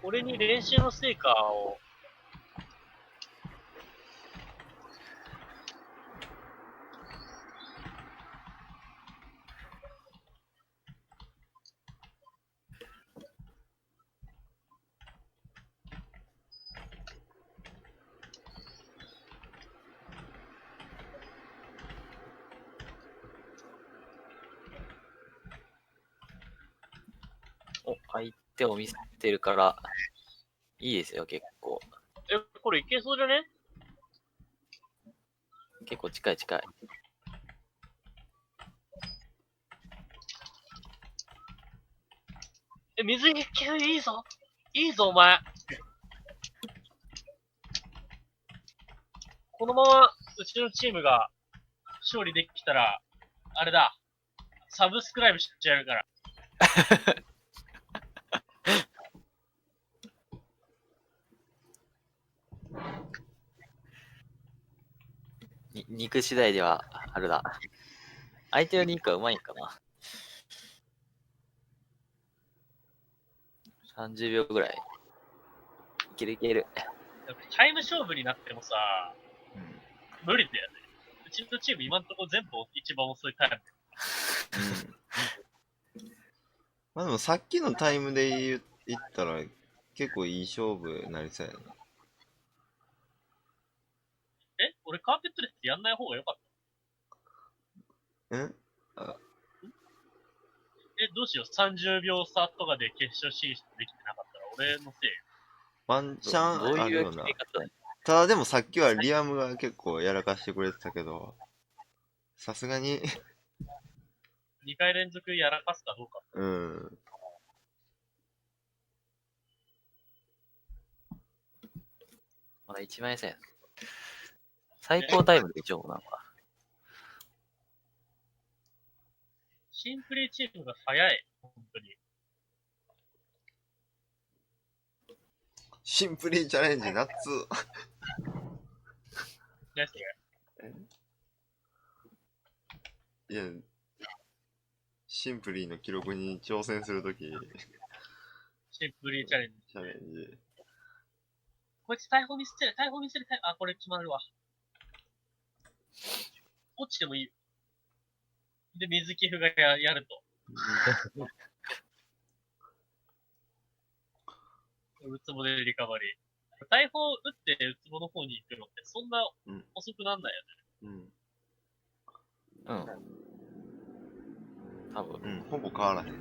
俺に練習の成果を、相手を見せてるから、いいですよ、結構。これいけそうじゃね？結構近い。水着いいぞ。いいぞ、お前。このまま、うちのチームが勝利できたら、あれだ。サブスクライブしちゃうから。肉次第ではあるだ。相手の肉はうまいんかな。30秒ぐらい。いける。タイム勝負になってもさ、無理だよね。うちのチーム今んとこ全部一番遅いタイム。まあでもさっきのタイムで言ったら結構いい勝負になりそうやな。俺カーペットレスやんない方がよかった。どうしよう、30秒差とかで決勝進出できてなかったら俺のせい。ワンチャンあるよな。ただでもさっきはリアムが結構やらかしてくれてたけど、さすがに2回連続やらかすかどうか。まだ1万円戦。最高タイムで一応なんか。シンプリチームが早い。本当に。シンプリーチャレンジ夏。何それ？いや、シンプリーの記録に挑戦するとき。シンプリチャレンジ。こいつ大砲見せてる。あ、これ決まるわ。落ちてもいい。で、水寄付がやると。ウツボでリカバリー。大砲撃ってウツボの方に行くのってそんな遅くなんないよね。多分。ほぼ変わらへん。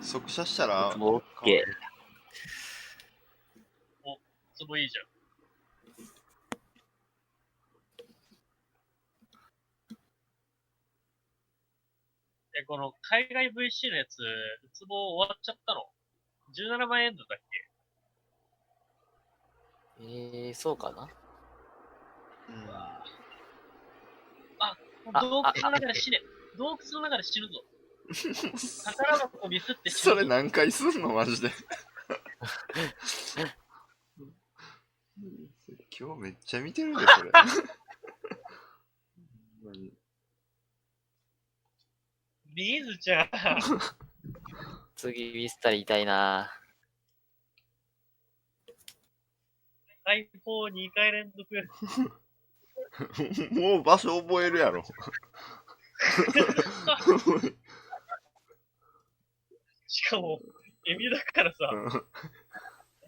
速射したら。ウツボ OK。ウツボいいじゃん。この海外 VC のやつ、ウツボ終わっちゃったの？ 17 万円度だっけ？そうかな。洞窟の中で死ね。洞窟の中で死ぬぞ。宝箱ミスって死ぬぞ。それ何回すんのマジで。今日めっちゃ見てるで、それ。リーズちゃん。次ミスったら痛いな。大砲2回連続。もう場所覚えるやろ。しかも、エビだからさ、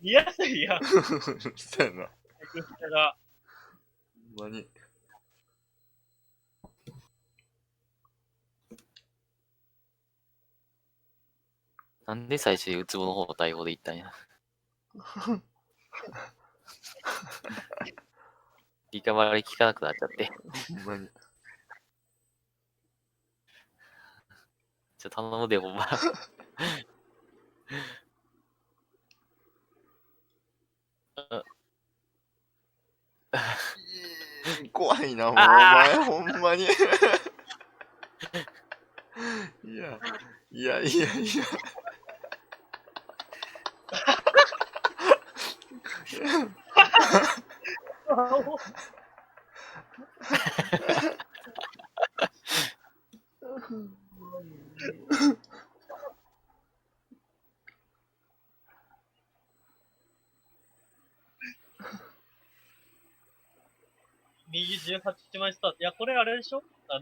見やすいやん。そうやな。がほんまに。なんで最初にウツボの方の対応でいったんや。リカバリー効かなくなっちゃって。ほんまに。頼むで、ほんま。怖いな、もうお前ほんまに。いや、いやいやいや。右18枚スタート。いや、これあれでしょあ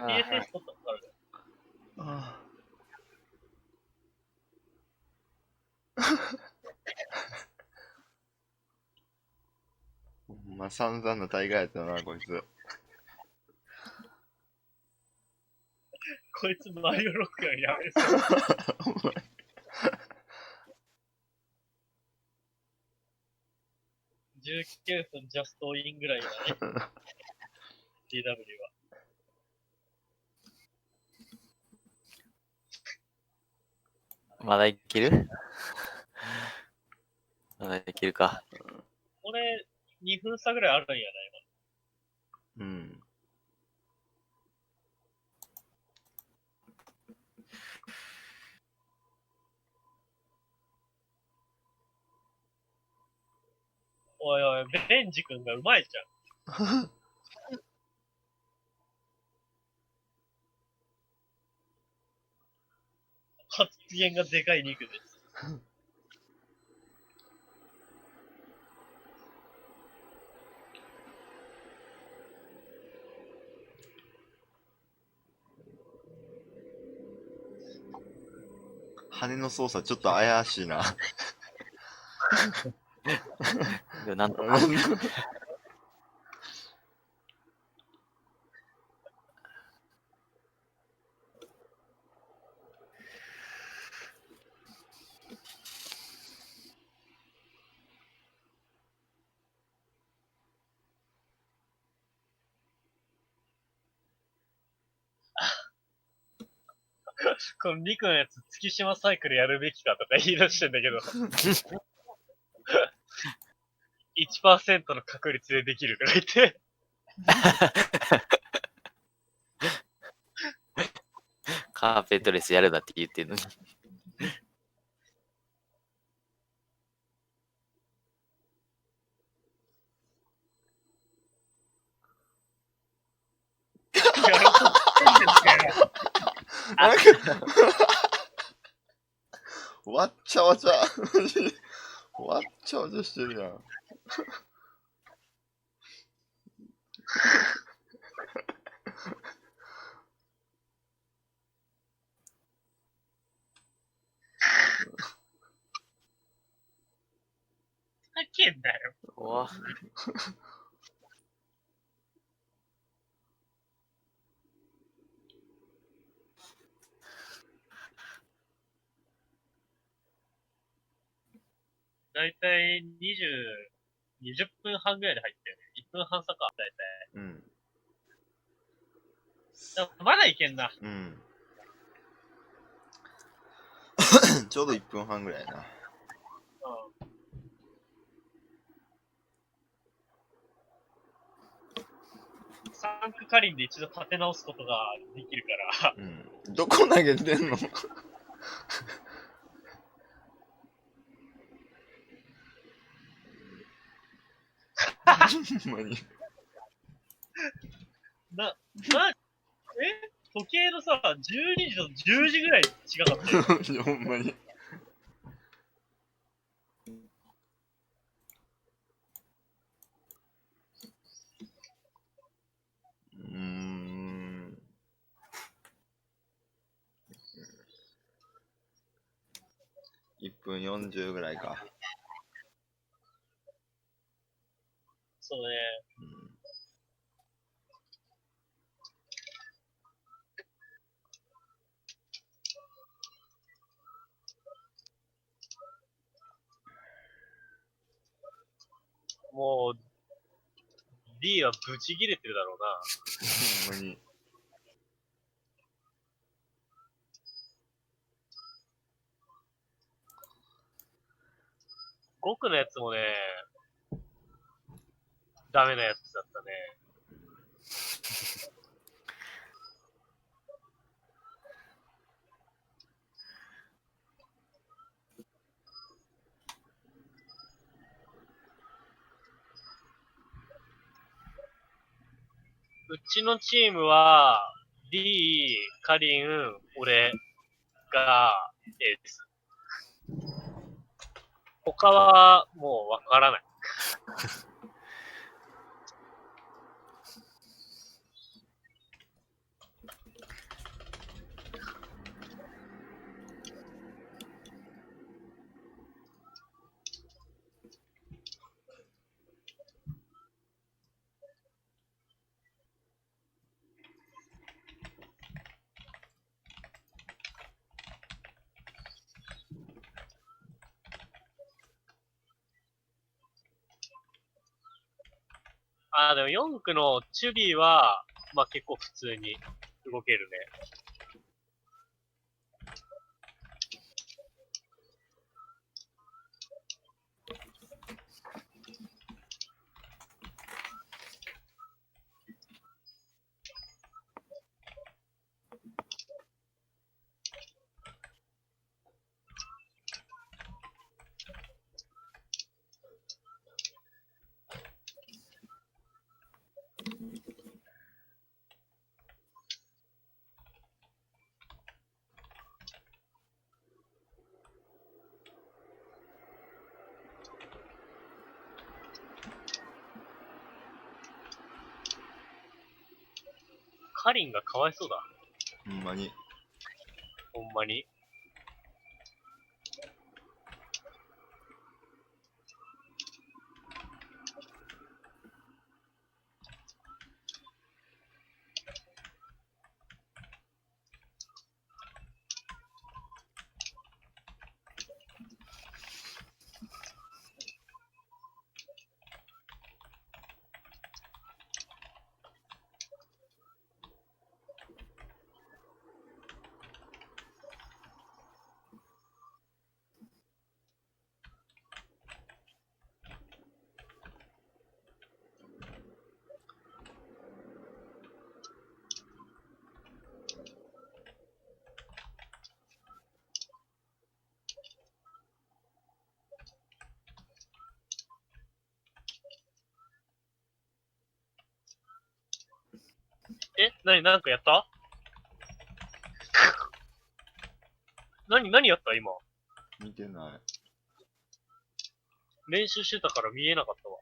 PSS 取ったことある。あほんま散々な大会やったな、こいつ。こいつマリオロックがやめそう。19分ジャストインぐらいだね。DW は。まだいけるまだいけるか。これ、2分差ぐらいあるんやないうん。おいおい、ベンジ君がうまいじゃん。発言がでかい肉です。羽の操作ちょっと怪しいな。でもなんとか。この肉のやつ、月島サイクルやるべきかとか言い出してんだけど。1% の確率でできるから言って。カーペットレスやるなって言ってんのに。なんかわっちゃわちゃ。わっちゃわちゃしてるやん。ふざけんなよ。うわ。だいたい20分半ぐらいで入ったよね。1分半差か、だいたい。うん。でもまだいけんな。うん。ちょうど1分半ぐらいやな。うん。サンクカリンで一度立て直すことができるから。うん。どこ投げてんの？ほんまに。時計のさ、12時と10時ぐらい違かったよ。ほんまに。1分40ぐらいか。そうね。もう、D はブチ切れてるだろうな。ほんまに。5区のやつもね、ダメなやつだったね。うちのチームは、D、カリン、俺がエース。他はもうわからない。でも4区のチュビーは、まあ結構普通に動けるね。カリンがかわいそうだ。ほんまに。ほんまに。なんかやった何やった今。見てない。練習してたから見えなかったわ。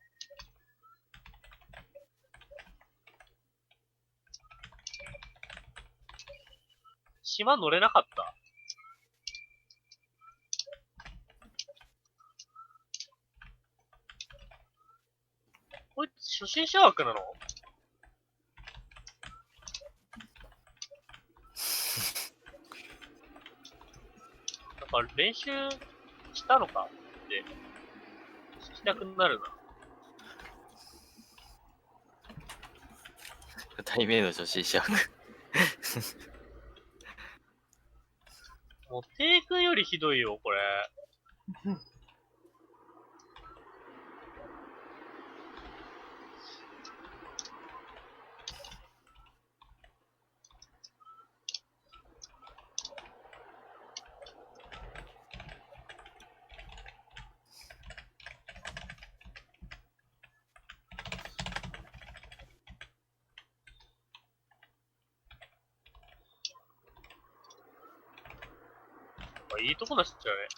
島乗れなかった？こいつ初心者枠なの？なんか練習したのかって聞きたくなるな。対面の初心者枠。もう、テイ君よりひどいよ、これ。いいとこなしちゃうね。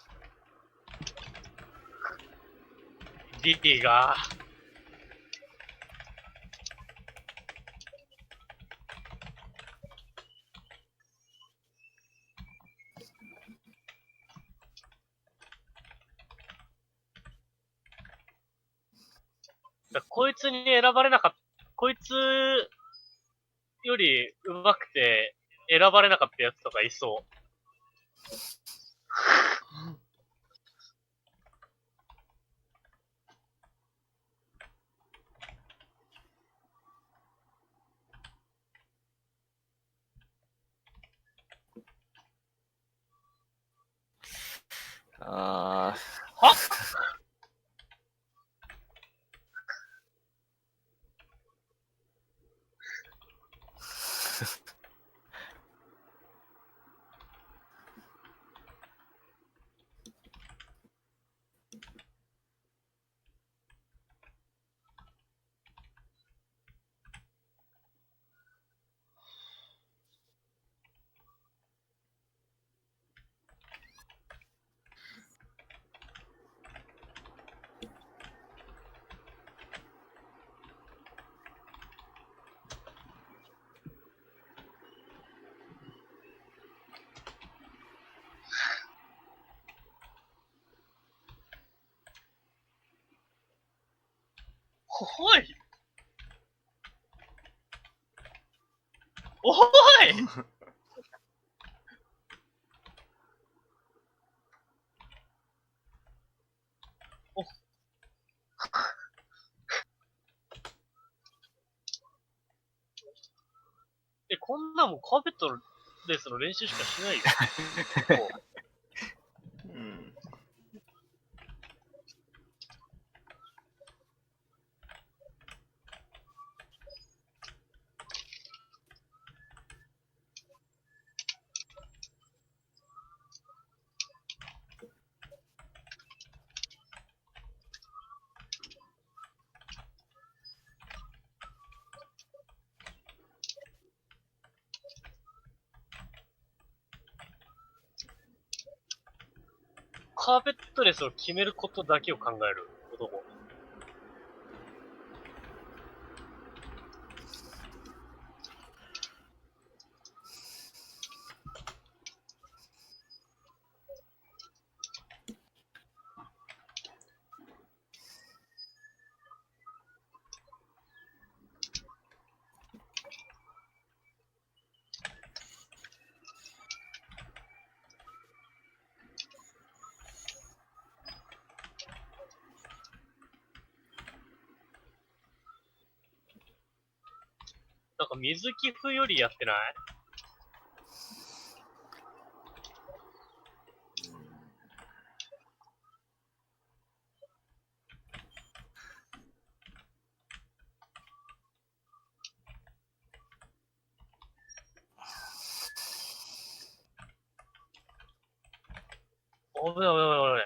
ディティが。こいつに選ばれなかった、こいつより上手くて選ばれなかったやつとかいそう。あはおいおいおこんなもんカーペットレースの練習しかしないよ。もううん。カーペットレスを決めることだけを考える男。なんか水寄付よりやってない？おいおいおいおい。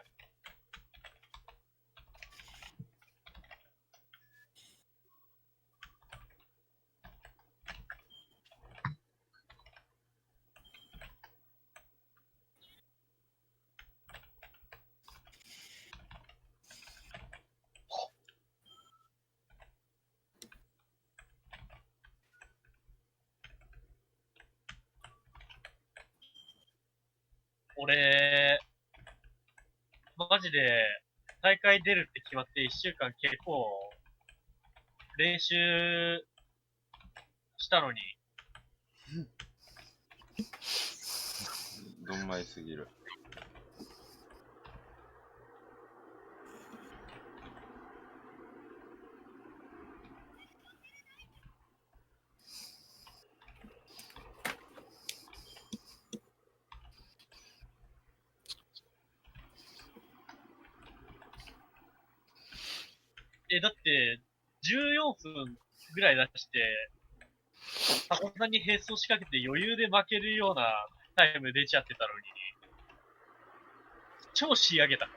俺、マジで、大会出るって決まって1週間結構、練習したのに、どんまいすぎる。だって、14分ぐらい出して、タコさんに並走しかけて余裕で負けるようなタイム出ちゃってたのに、超仕上げた。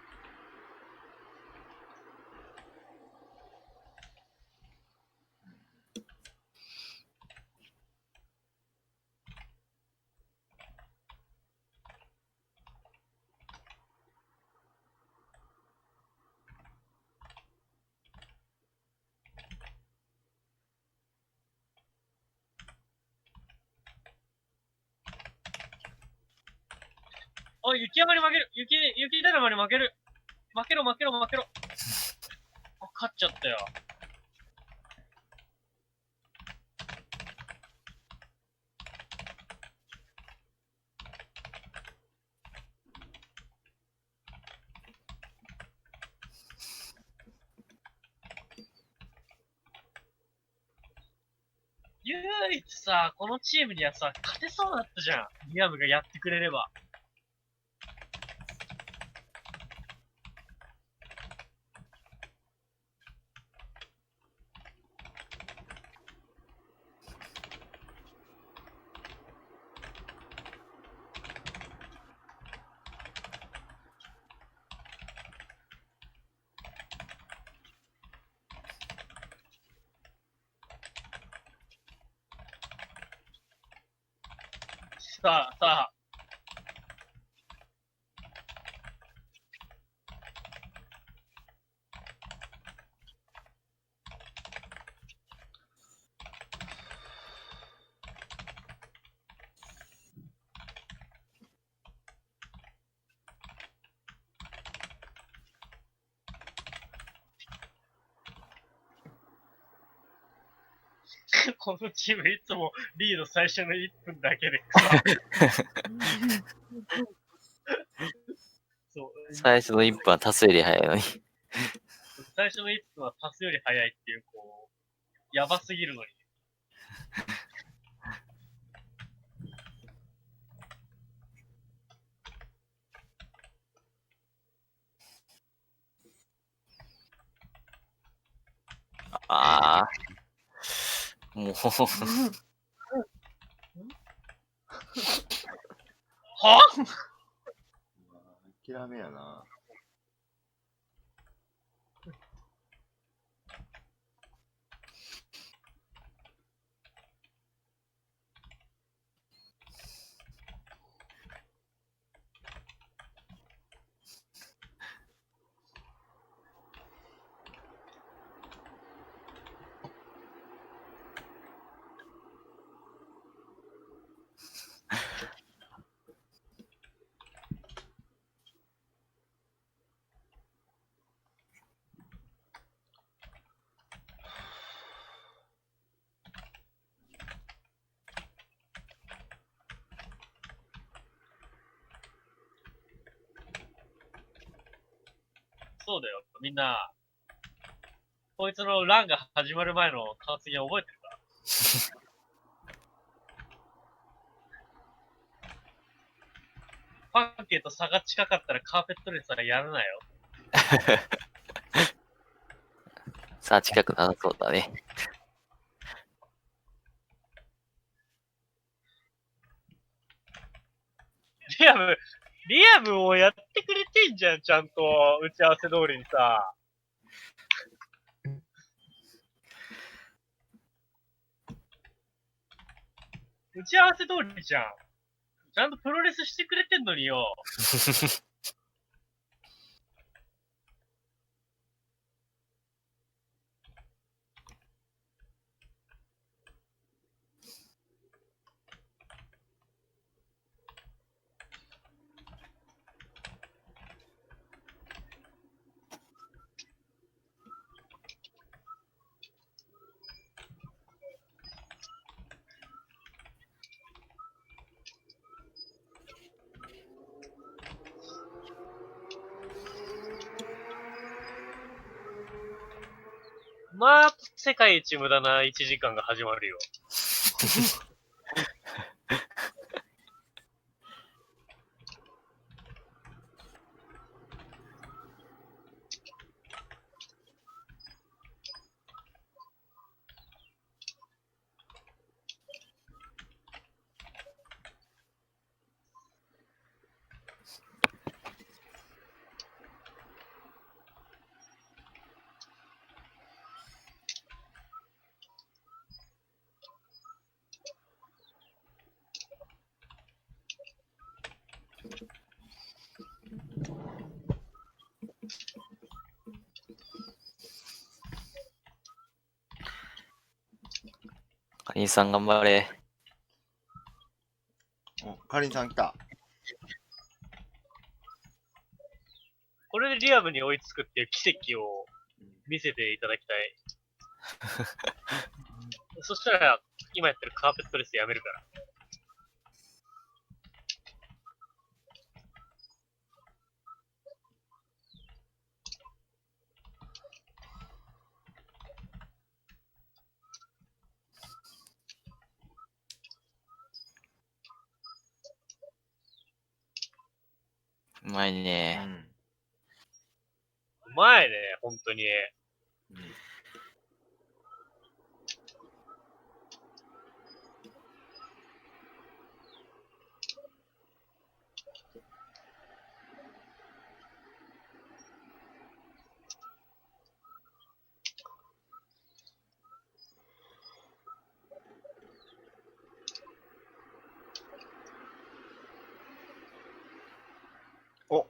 あ、雪山に負ける。雪だるまに負ける。負けろ。あ、勝っちゃったよ。唯一さ、このチームにはさ、勝てそうだったじゃん。リアムがやってくれれば。さあ、このチームいつもリード最初の1分だけでそう。最初の1分は足すより早いのに。最初の1分は足すより早いっていう、こう、やばすぎるのに。ああ。もう。は諦めやな。そうだよ、みんな。こいつのランが始まる前の発言覚えてるか？パンケーと差が近かったらカーペットレスはやるなよ。さあ、近くなさそうだね。リアムをやってくれてんじゃん、ちゃんと。打ち合わせ通りにさ。打ち合わせ通りじゃん。ちゃんとプロレスしてくれてんのによ。まあ、世界一無駄な1時間が始まるよ。かりんさん頑張れ。お、かりんさん来た。これでリアムに追いつくっていう奇跡を見せていただきたい。そしたら、今やってるカーペットレスやめるから。うまいね。うまいね、本当に。お、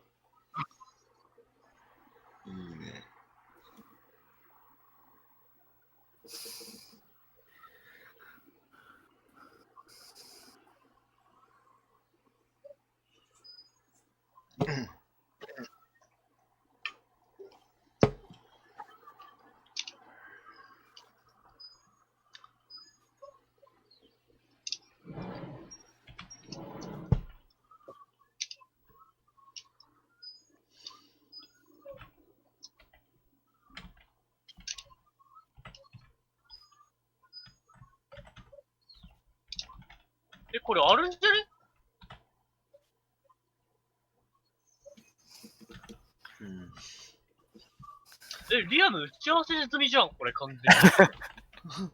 いいね。これあるんじゃね？うん。リアム打ち合わせ済みじゃん、これ完全に。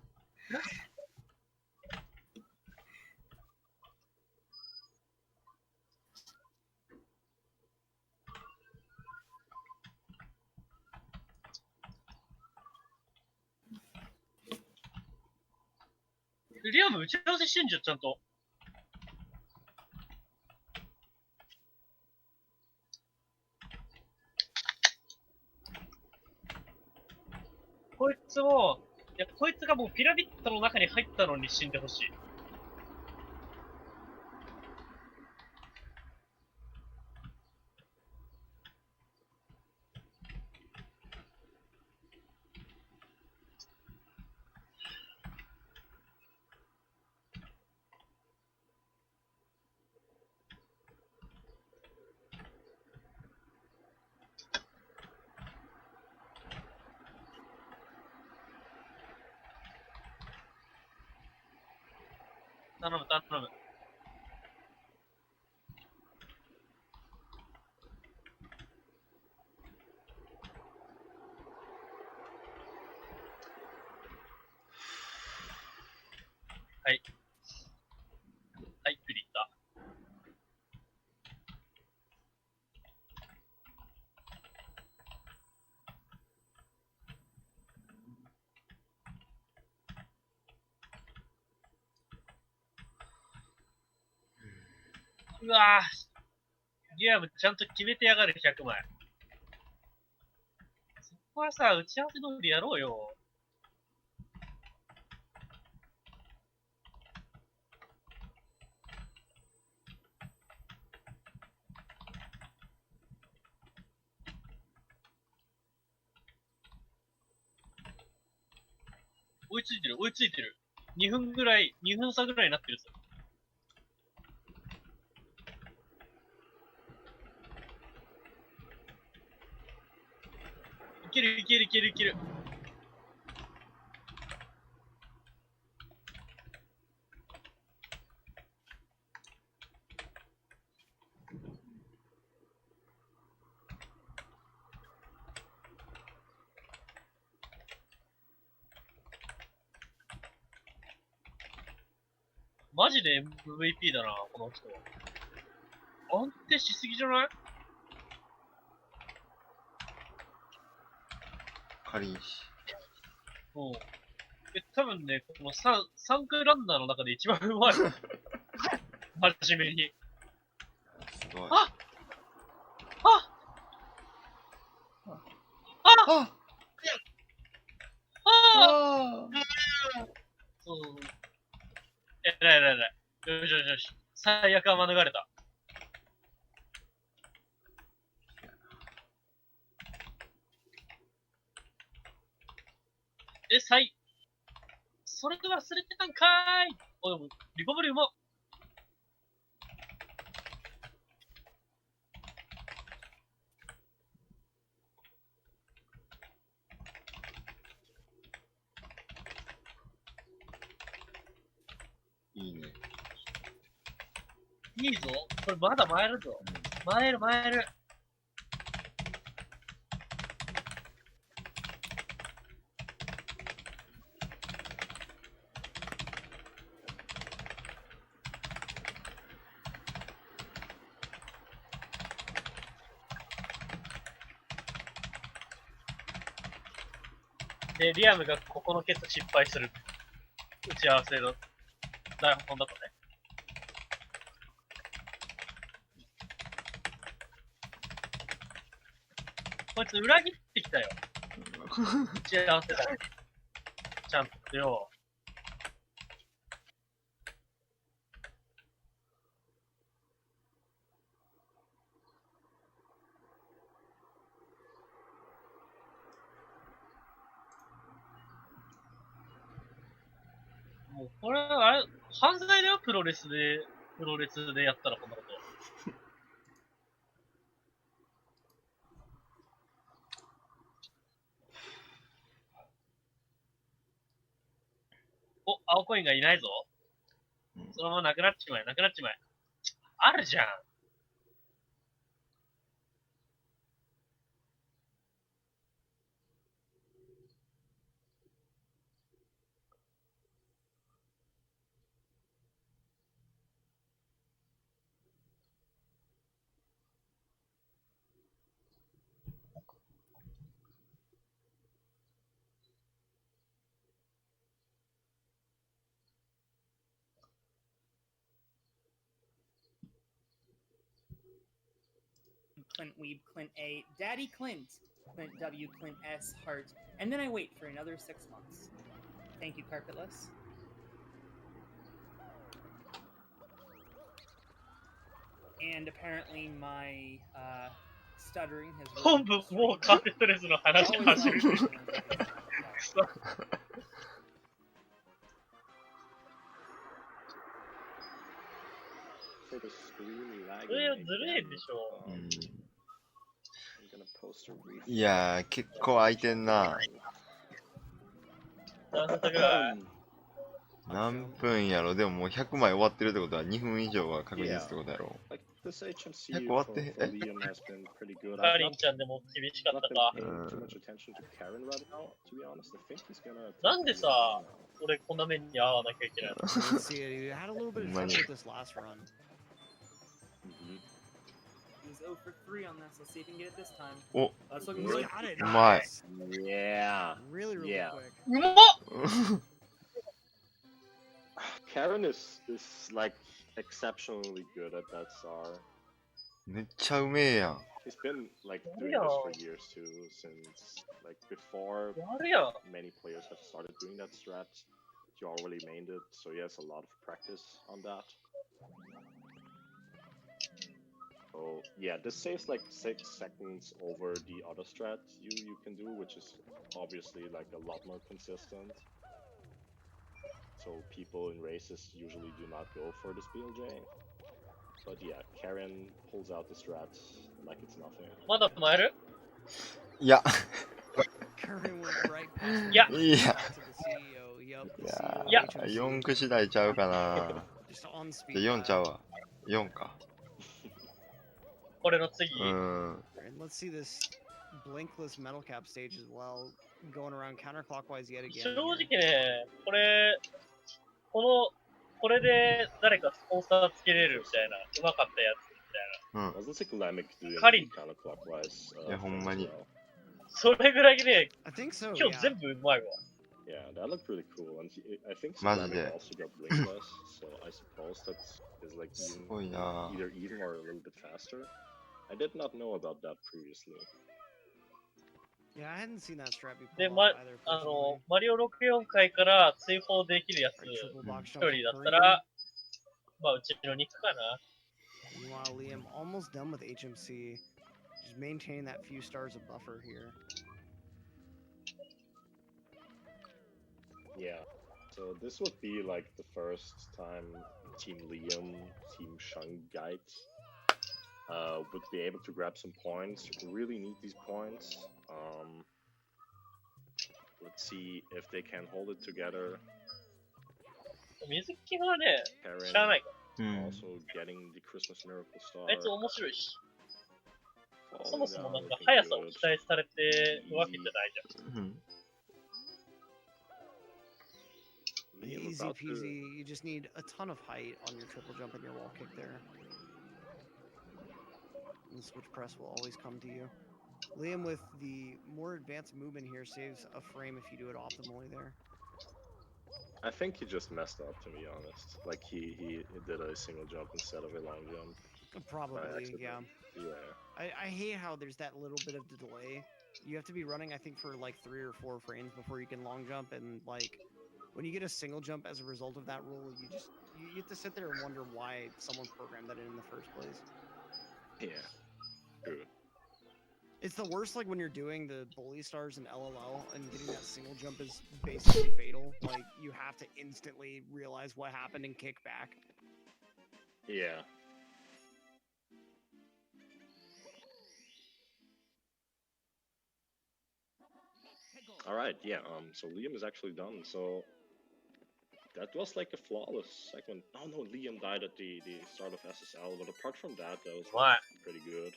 リアム打ち合わせしてんじゃん、ちゃんと。こいつも、いや、こいつがもうピラミッドの中に入ったのに死んでほしい。頼む、頼む。はい。はい、クリッタ。うわぁ。リアムちゃんと決めてやがる、100枚。そこはさ、打ち合わせ通りやろうよ。追いついてる、追いついてる。2分ぐらい、2分差ぐらいになってるぞ。いける、いける、いける、いける。マジで MVP だな、この人。安定しすぎじゃない？軽いし。うん。多分ね、この3区ランナーの中で一番うまい。真面目に。すごい。あああそう。えらいえらいえらい。よしよしよし。最悪は免れた。それ忘れてたんかーい。お、でも、リコブリうまっ。いいね。いいぞ。これまだ回るぞ。回る回る。で、リアムがここのケツ失敗する。打ち合わせの台本だとね。こいつ裏切ってきたよ。打ち合わせだ。ちゃんとよ。もうこれ、あれ、犯罪だよ、プロレスでやったらこんなこと。お、青コインがいないぞ。そのままなくなっちまえ、なくなっちまえ。あるじゃん。Clint Weeb, Clint A, Daddy Clint, Clint W, Clint S, Heart, and then I wait for another 6 months. Thank you, Carpetless. And apparently my stuttering has 本部、もうカーペットレスの話 always 始め always る。 always. くそ。 それはずるいでしょ。いやー、結構空いてんな。何分ぐらい？何分やろ。でももう100枚終わってるってことは2分以上は確実ってことやろ。100終わってカリンちゃんでも厳しかったか。なんでさ、俺こんな目に遭わなきゃいけないの？ He's 0 for 3 on this. Let's see if he can get it this time. お、 That's looking good. うまい。 Yeah. Really, really Yeah. quick. うまっ！ Karen is like exceptionally good at that star. めっちゃうめえやん。 He's been like doing this for years too, since like before やるやん。 many players have started doing that strat. He already mained it, so he has a lot of practice on that. So yeah, this saves like 6 seconds over the other strat you can do, which is obviously like a lot more consistent. So people in races usually do not go for this BLJ. But yeah, Karen pulls out the strats like it's nothing. まだ前る？いや。 Karen went right past いや。 the いや。 CEO. Yup, the CEO いや of HMC. 4区次第ちゃうかな。 Just on speed. じゃあ4ちゃうわ。4か。これの次。And let's see this blinkless metal cap stage as well, going around counterclockwise yet again. 正直ね、これで誰かスポンサーつけれるみたいな、うまかったやつみたいな。Wasn't it Lamic doing カリン。 counterclockwise? いや、ほんまに。それぐらいね、 I think so, 今日全部うまいわ。 Yeah, that looked really cool. And I think マジ Lamic で。 also got blinkless, so I suppose that is like すごいな。 either even or a little bit faster. I did not know about that previously. Yeah, I hadn't seen that strat before. で、 either, マリオ64回から追放できるやつ、一人だったら、まあ、うちの肉かな。 Meanwhile, Liam almost done with HMC. Just maintaining that few stars of buffer here. Yeah. So this would be like the first time Team Liam, Team Shungite would be able to grab some points. Really need these points. Let's see if they can hold it together. 水木はね、知らないか Also getting the Christmas Miracle Star. ら。あいつ面白いし。そもそもなんか速さを期待されてるわけじゃないじゃん。Easy peasy. You just need a ton of height on your triple jump and your wall kick there. And the switch press will always come to you. Liam with the more advanced movement here saves a frame if you do it optimally there. I think he just messed up, to be honest. Like he did a single jump instead of a long jump. Probably, yeah. Yeah. I hate how there's that little bit of delay. You have to be running, I think, for like 3 or 4 frames before you can long jump, and like when you get a single jump as a result of that rule, you have to sit there and wonder why someone programmed that in the first place. Yeah. True. It's the worst, like when you're doing the bully stars and LLL and getting that single jump is basically fatal. Like you have to instantly realize what happened and kick back. Yeah. All right. Yeah. So Liam is actually done. So that was like a flawless segment. Oh no, Liam died at the start of SSL, but apart from that, that was What? pretty good.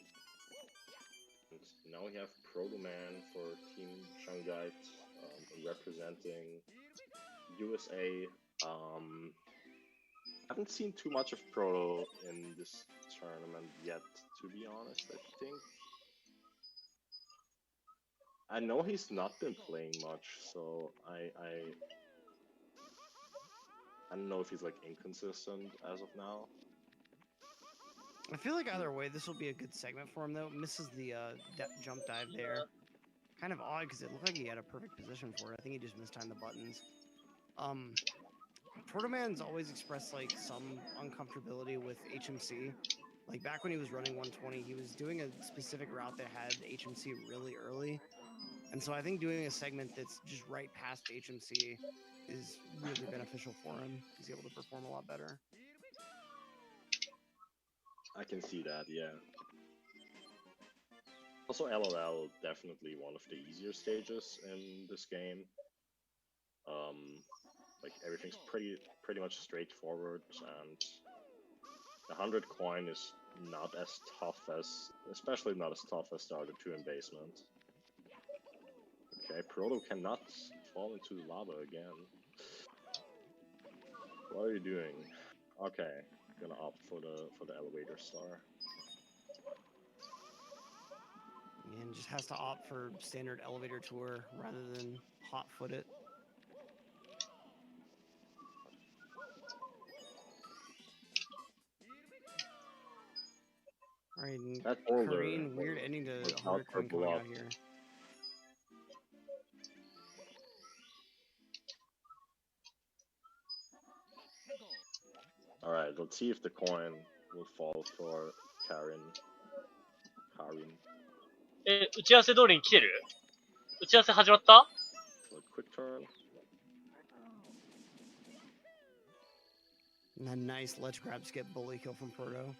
And now we have Proto Man for Team Shanghai, representing USA. Haven't seen too much of Proto in this tournament yet, to be honest. I think I know he's not been playing much, so I don't know if he's like inconsistent as of now. I feel like either way, this will be a good segment for him though. Misses the jump dive there. Kind of odd because it looked like he had a perfect position for it. I think he just mistimed the buttons. Protoman's always expressed like some uncomfortability with HMC. Like back when he was running 120, he was doing a specific route that had HMC really early. And so I think doing a segment that's just right past HMC is really beneficial for him. He's able to perform a lot better. I can see that, yeah. Also, LOL definitely one of the easier stages in this game. Like everything's pretty much straightforward, and the 100 coin is not as tough as, especially not as tough as the other two in basement. Okay, Proto cannot fall into the lava again. What are you doing? Okay, gonna opt for the elevator star. And just has to opt for standard elevator tour rather than hot foot it. Alright, That boulder Kareen, weird ending to was 100 coin coming out blocked. here. Alright, let's see if the coin will fall for Karin. 打ち合わせ通りに来てる？打ち合わせ始まった？ So quick turn. And a nice let's grab skip bully kill from Proto.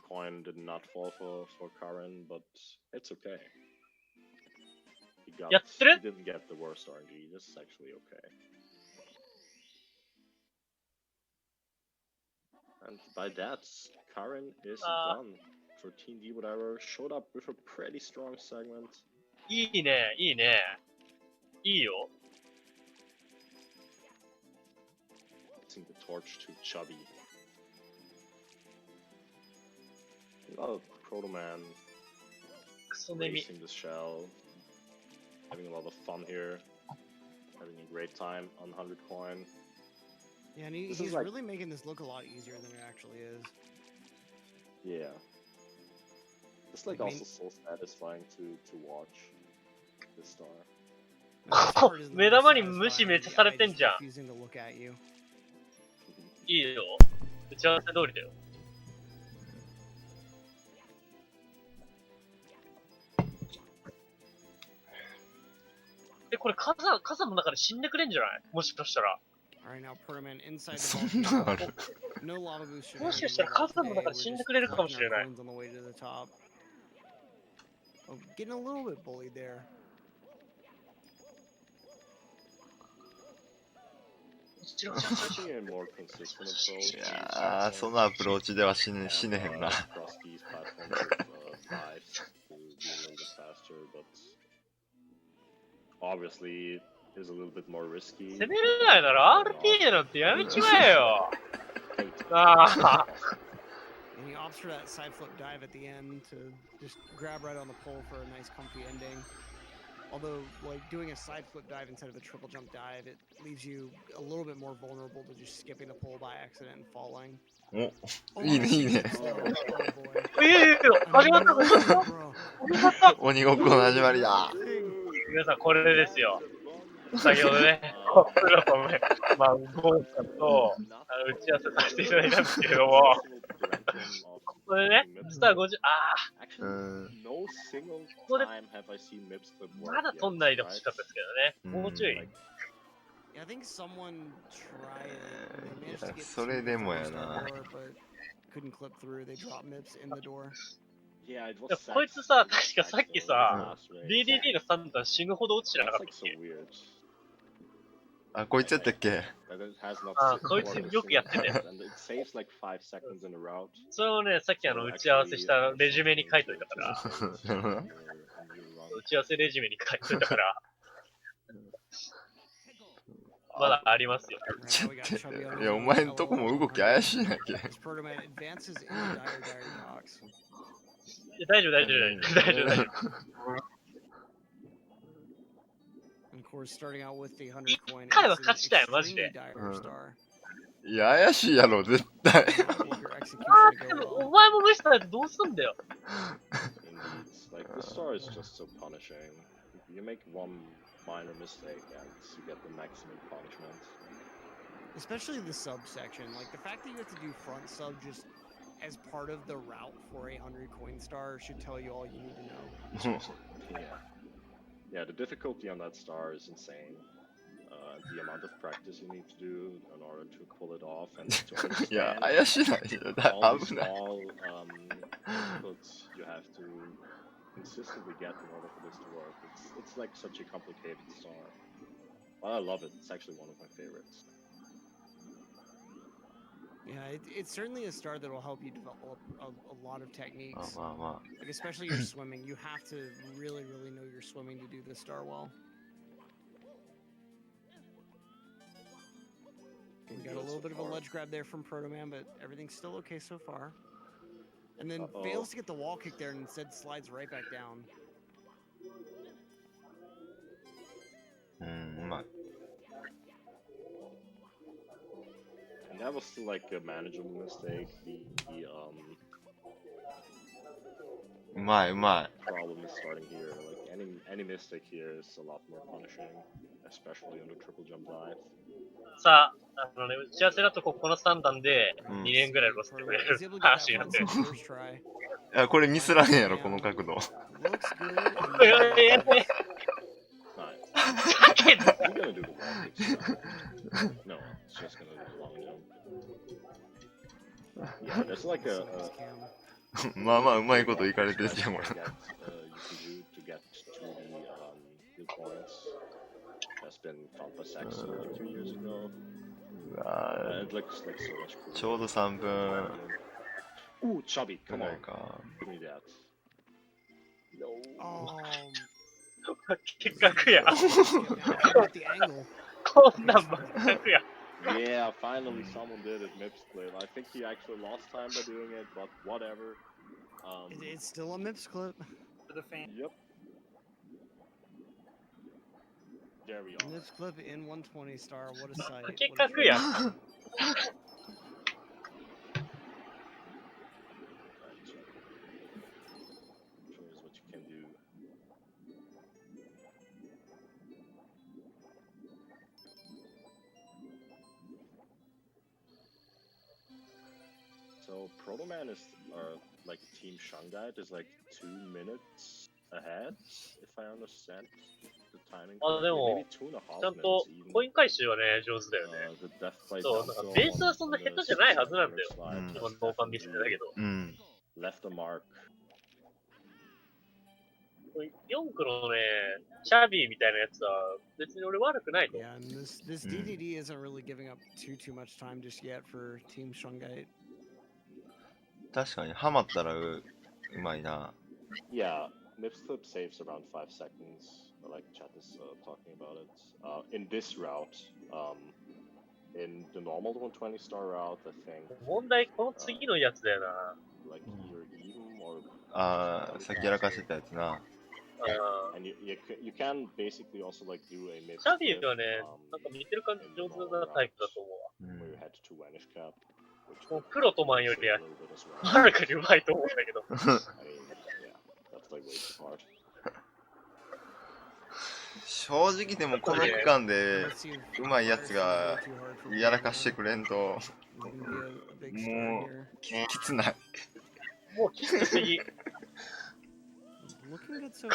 Coin did not fall for Karin, but it's okay. He didn't get the worst RNG. This is actually okay. And by that, Karin is done for Team D. Whatever showed up with a pretty strong segment. いいね、いいね。いいよ。Passing the torch to Chubby. A lot of Proto Man racing the shell, having a lot of fun here, having a great time on 100 coin. Yeah, and he's like, really making this look a lot easier than it actually is. Yeah. It's like also so satisfying to watch this star. 目玉に無視めっちゃされてんじゃん。いいよ。打ち合わせ通りだよ。これ火山の中で死んでくれんじゃない？もしかしたら。そんなのある？もしかしたら火山の中で死んでくれるかもしれない。Getting a little bit bullied there. いやー、そのアプローチでは死ねへんな。Obviously, is a little bit more risky. 攻めれないなら RTA なんてやめちまえよ。ああ。And he opts for that side flip dive at the end to just grab right on the pole for a nice comfy ending. Although, like, doing a side flip dive instead of a triple jump dive, it leaves you a little bit more vulnerable to just skipping the pole by accident and falling. お、いいね、いいね。始まった。鬼ごっこの始まりだ。皆さん、これですよ。先ほどね、プロとね、まあ、ゴーさんと打ち合わせさせていただいたんですけれども、これね、スター50、ここで、まだ飛んないでほしかったですけどね、もうちょい。I think someone tried it. They managed to get それでもやな。 couldn't clip through. They dropped MIPS in the door. こいつさ、確かさっきさ、DDD の3段死ぬほど落ちてなかったっけ？あ、こいつやったっけ？ That it has not あ、 saved こいつ for よくやってたよ。 and it saves like 5 seconds in a route. それをね、さっき打ち合わせしたレジュメに書いといたから、打ち合わせレジュメに書いといたから、まだありますよ。ちょっと、いや、お前んとこも動き怪しいなっけ。いや大丈夫、大丈夫、大丈夫、大丈夫。一回は勝ちたよ、マジで。いや、怪しいやろ、絶対。でもお前も無視されてどうすんだよ。Like the star is just so punishing. You make one minor mistake and you get the maximum punishment. Especially the subsection, like the fact that you have to do front sub just as part of the route for a 100 coin star should tell you all you need to know. Yeah, the difficulty on that star is insane. The amount of practice you need to do in order to pull it off and to understand いや、怪しいな。 all the 危ない。 small inputs you have to consistently get in order for this to work. It's like such a complicated star. But I love it. It's actually one of my favorites. Yeah, it's certainly a star that will help you develop a lot of techniques. まあまあ。 Like especially your swimming, you have to really know your swimming to do this star well. We got a little bit of a ledge grab there from Proto Man, but everything's still okay so far. And then fails to get the wall kick there and instead slides right back down. うまい。 And that was still like a manageable mistake. The うまい、うまい。 problem is starting here. Like any mistake here is a lot more punishing, especially on the triple jump dive. さあ、打ち合わせだとこの3段で2年ぐらいロスってくれる話になってる。いや、これミスらへんやろ、この角度。ふざけんな。 You're gonna do the wall kick. No, it's just gonna do the long jump. Yeah, there's like a まあまあ、うまいこといかれてるじゃん、これ。 you can do to get to the points. Has been found by Saxon like 2 years ago. うわ It looks like so much cooler. ちょうど3分 Ooh, chubby, ぐ come らい on, か。 give me that. No. 結果や。 The angle. こんなんばっかくや。 Yeah, finally someone did it, Mips clip. I think he actually lost time by doing it, but whatever. It's still a Mips clip. For the fan. Yep. There we are. Mips clip in 120 star. What a sight. 結果や。 Shows what you can do. So Proto Man is like Team Shungite is like 2 minutes ahead, if I understand the timing. あ、で correctly. も Maybe 2.5ちゃん minutes と even. コイン回収はね、上手だよね。 The death flight そう、なんか down ベース throw はそんな on 下 the 手じゃないはずなんだ circular よ。 slide 今 just ノーパン definitely 見せてたけど。うん。 left a mark. 4区のね、シャービーみたいなやつは別に俺悪くないと。 Yeah, and this DDD isn't really giving up too much time just yet for Team Shungite. 確かに、ハマったらうまいな。 Yeah, Mips clip saves around 5 seconds. Like chat is talking about it. In this route, in the normal 120 star route, I think 問題、この次のやつだよな。 like either even or あー、さっきやらかしてたやつな。 and you can basically also like do a mid シャービーはね、なんか見てる感じ上手なタイプだと思うわ。 うん where you head to vanish cap, which もうプロトマンより save a は little bit as well. はるかにうまいと思うんだけど。 I mean, yeah, that's like way too hard. 正直でもこの区間でうまいやつがやらかしてくれんともうきつない。もうきつすぎ。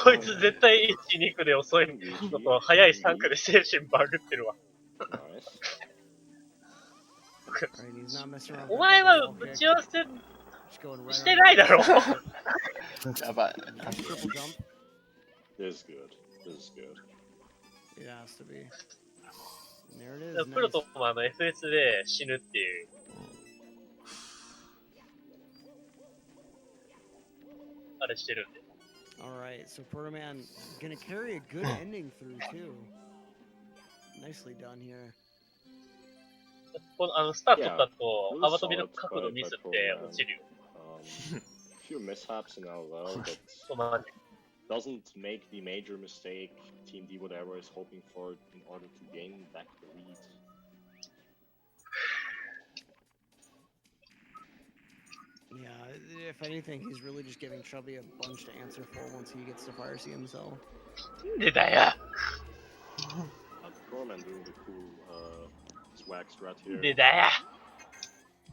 こいつ絶対1、2区で遅いのと速い3区で精神バグってるわ。 Nice. お前は打ち合わせしてないだろ。やばい。 This is good. This is good. It has to be. And there is プロ nice. ともFS で死ぬっていう。あれしてるんで。 Alright, so Protoman gonna carry a good ending through too. Nicely done here. このスタートだと幅跳びの角度ミスって落ちるよ。Few mishaps in LL, but そうマジ doesn't make the major mistake Team D whatever is hoping for in order to gain back the lead. Yeah, if anything, he's really just giving Chubby a bunch to answer for once he gets to Fire C himself. なんでだよ Proman doing the cool swag strat here. なんでだよ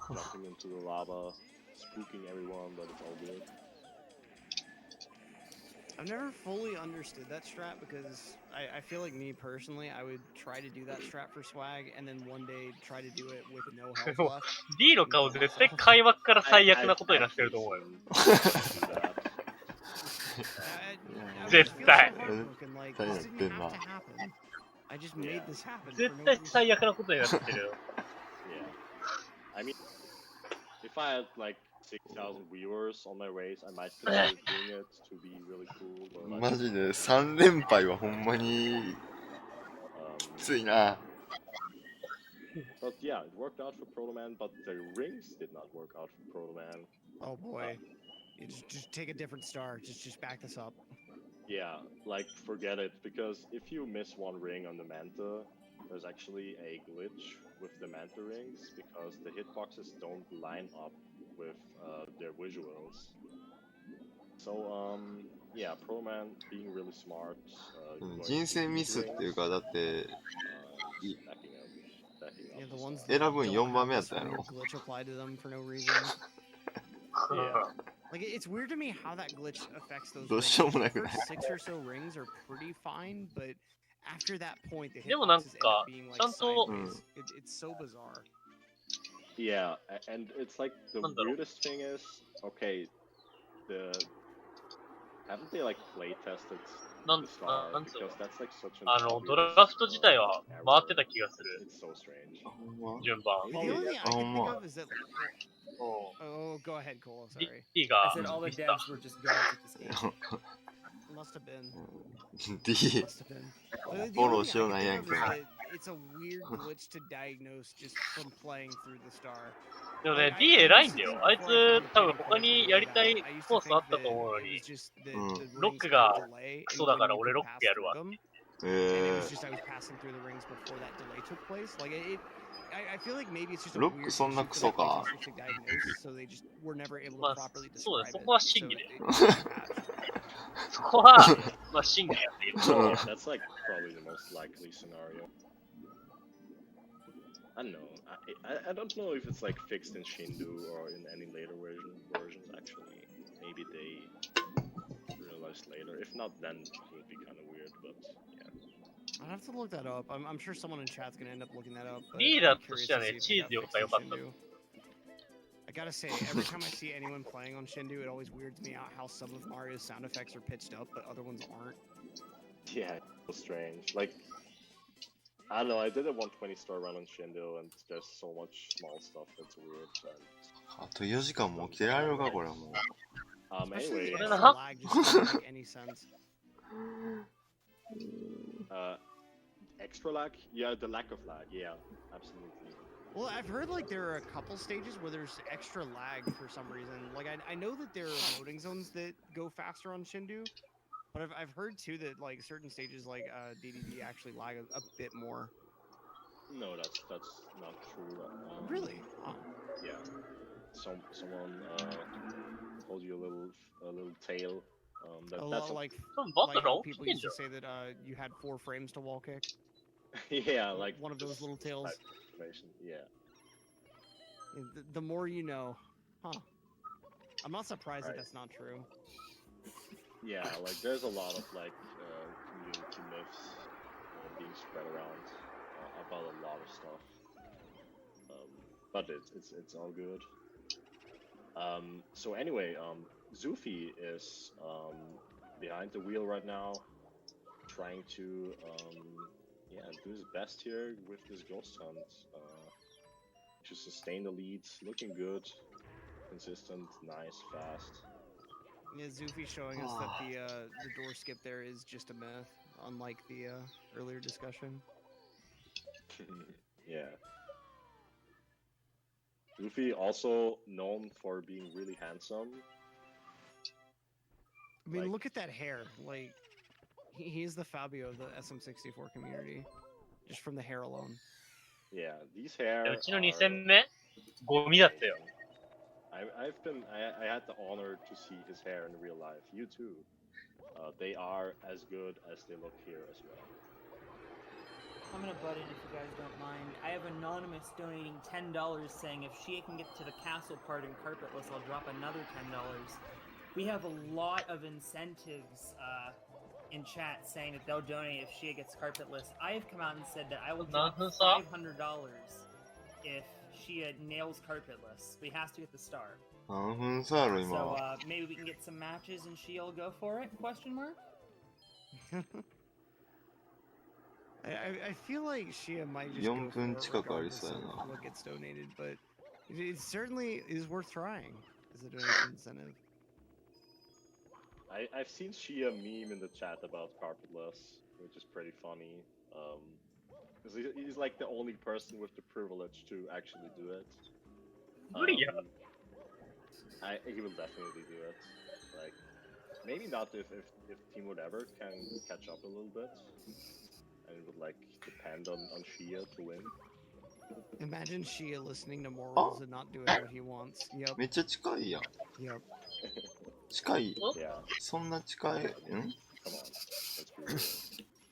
Jumping into the lava, spooking everyone, but it's all good. I've never fully understood that strat because I feel like me personally, I would try to do that strat for swag and then one day try to do it with no health left. D の顔絶対開幕から最悪なことになってると思うよ。 絶対。 I just made this happen. 絶対最悪なことになってるよ。 Yeah. I mean, if I had like 6,000 viewers on my race, I might consider doing it to be really cool. But マジで3連敗はほんまにきついな。 But yeah, it worked out for Protoman, but the rings did not work out for Protoman. Oh boy. You just take a different star. Just back this up. Yeah, like forget it, because if you miss one ring on the Manta, there's actually a glitch with the Manta rings because the hitboxes don't line up with their visuals. So yeah, Proman being really smart. 人生ミスっていうかだって Yeah, the ones 選 that ぶん don't 4番 have 目やっ this たやろ。 weird glitch applied to them for no reason. Yeah. Like it's weird to me how that glitch affects those どう rings. しようもな The くない first 6 or so rings are pretty fine, but after that point, the でもなん hitboxes end か up being ち like ゃんと sideways. It's so bizarre. Yeah, and it's like the weirdest thing is, okay, haven't they like play tested なん the star なんつうの because that's like such an ド obvious, ラフト自体は回ってた気がする。 It's so strange. ほんま 順番。 The only thing I can think Oh, of is that. Oh, go ahead, Cole. Sorry. D が I said all the ミスった。 devs were just gods at this game. Must have been. D Must have been. The Follow only thing I can Shonan think of is Yankee. that it's a weird glitch to diagnose just from playing through the star. でもね、D 偉いんだよ。あいつ多分他にやりたいコースあったと思うのに、ロックがクソだから俺ロックやるわ。 And it え was just I was passing through the rings before that delay took place. Like I feel like maybe it's just a ロッ weird クそんな issue ク for ソ that か。 diagnostic diagnosis, so they just were never able to まあ properly そうだ describe ね、そ it. こは審 So 議で。 it was patched. そこは、まあ審議やっている。 Yeah, that's like probably the most likely scenario. I don't know. I don't know if it's like fixed in Shindu or in any later versions actually. Maybe they realized later. If not, then it would be kind of weird. But yeah. I'd have to look that up. I'm sure someone in chat's gonna end up looking that up. But リーダ I'm ーと curious しては to ね、 see if チ it ー got ズよ fixed か in 良かった。 Shindu. I gotta say, every time I see anyone playing on Shindu, it always weirds me out how some of Mario's sound effects are pitched up, but other ones aren't. Yeah, it's so strange. Like, I don't know, I did a 120 star run on Shindu, and there's so much small stuff that's weird. あと4時間も起きてられるかこれもう。 Especially Anyway, the extra lag just doesn't make any sense. extra lag? Yeah, the lack of lag, yeah, absolutely. Well, I've heard like there are a couple stages where there's extra lag for some reason. Like I know that there are loading zones that go faster on Shindu, but I've heard too that like certain stages like DDD actually lag a bit more. No, that's not true. Really? Oh. Yeah. Someone told you a little tale. That's Like Like how people used to say that you had 4 frames to wall kick. yeah, like one of those just little tales. Yeah. The more you know, huh? I'm not surprised Right. that that's not true. Yeah, like there's a lot of like community myths being spread around about a lot of stuff. But it's all good. So anyway, Zufi is behind the wheel right now, trying to yeah, do his best here with this Ghost Hunt. To sustain the lead, looking good, consistent, nice, fast. Yeah, Zufi showing us that the door skip there is just a myth, unlike the earlier discussion. Yeah. Luffy also known for being really handsome. I mean, Like- look at that hair. Like, he's the Fabio of the SM64 community, just from the hair alone. Yeah, these hair. うちの2 are 戦目ゴミだったよ。 I had the honor to see his hair in real life. You too. They are as good as they look here as well. I'm gonna butt in if you guys don't mind. I have Anonymous donating $10 saying if Shia can get to the castle part in carpetless, I'll drop another $10. We have a lot of incentives in chat saying that they'll donate if Shia gets carpetless. I have come out and said that I will drop $500 if Shia nails carpetless, but he has to get the star. 何分差やろ So 今。 maybe we can get some matches and Shia will go for it? Question mark? I feel like Shia might just 4 go for 分 it 近くあり regardless そうや of な。 what gets donated, but it certainly is worth trying as a donation incentive. I've seen Shia meme in the chat about carpetless, which is pretty funny. Because he's like the only person with the privilege to actually do it. He will definitely do it. Like, maybe not if Team Whatever can catch up a little bit, and it would like depend on Shia to win. Imagine Shia listening to morals and not doing what he wants. Yep. めっちゃ近いやん。 Yep. 近い Yeah, そんな近いん come on, let's be real.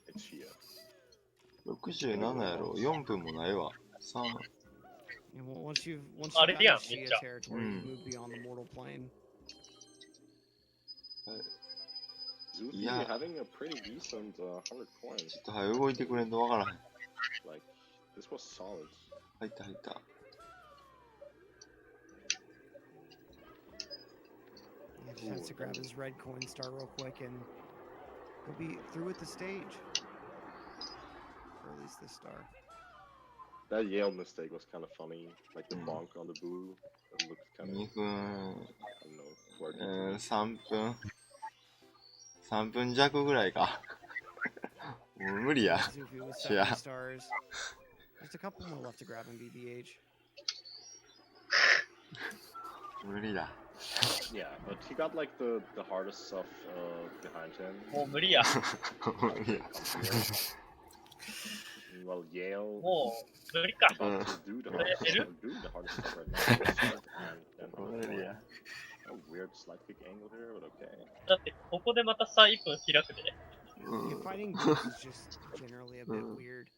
It's Shia. 67やろ ?4 分もないわ。3。 And once you've Ah, got yeah, Shia yeah. territory, you move beyond the mortal plane. Zufi Yeah. having a pretty decent 100 coins. ちょっと早く動いてくれんとわからへん。 Like, this was solid. 入った入った。 He just has to grab his red coin star real quick and he'll be through with the stage. Or at least this star. That Yale mistake was kind of funny. Like the bonk on the boo. It looked kind of, 2分、 I don't know, quirky. 3分。3分弱ぐらいか。もう無理や。 Zufi with シ 7 ェア。 stars. Just a couple more left to grab in BBH. 無理だ。 Yeah, but he got like the hardest stuff behind him. もう無理や。無理や。 Well, Yale もう無理か。 about to do the hardest stuff right now. And then 無理や。 a weird slide kick angle here, but okay. だってここでまたさ、1分開くで。Yeah, fighting boots is just generally a bit weird.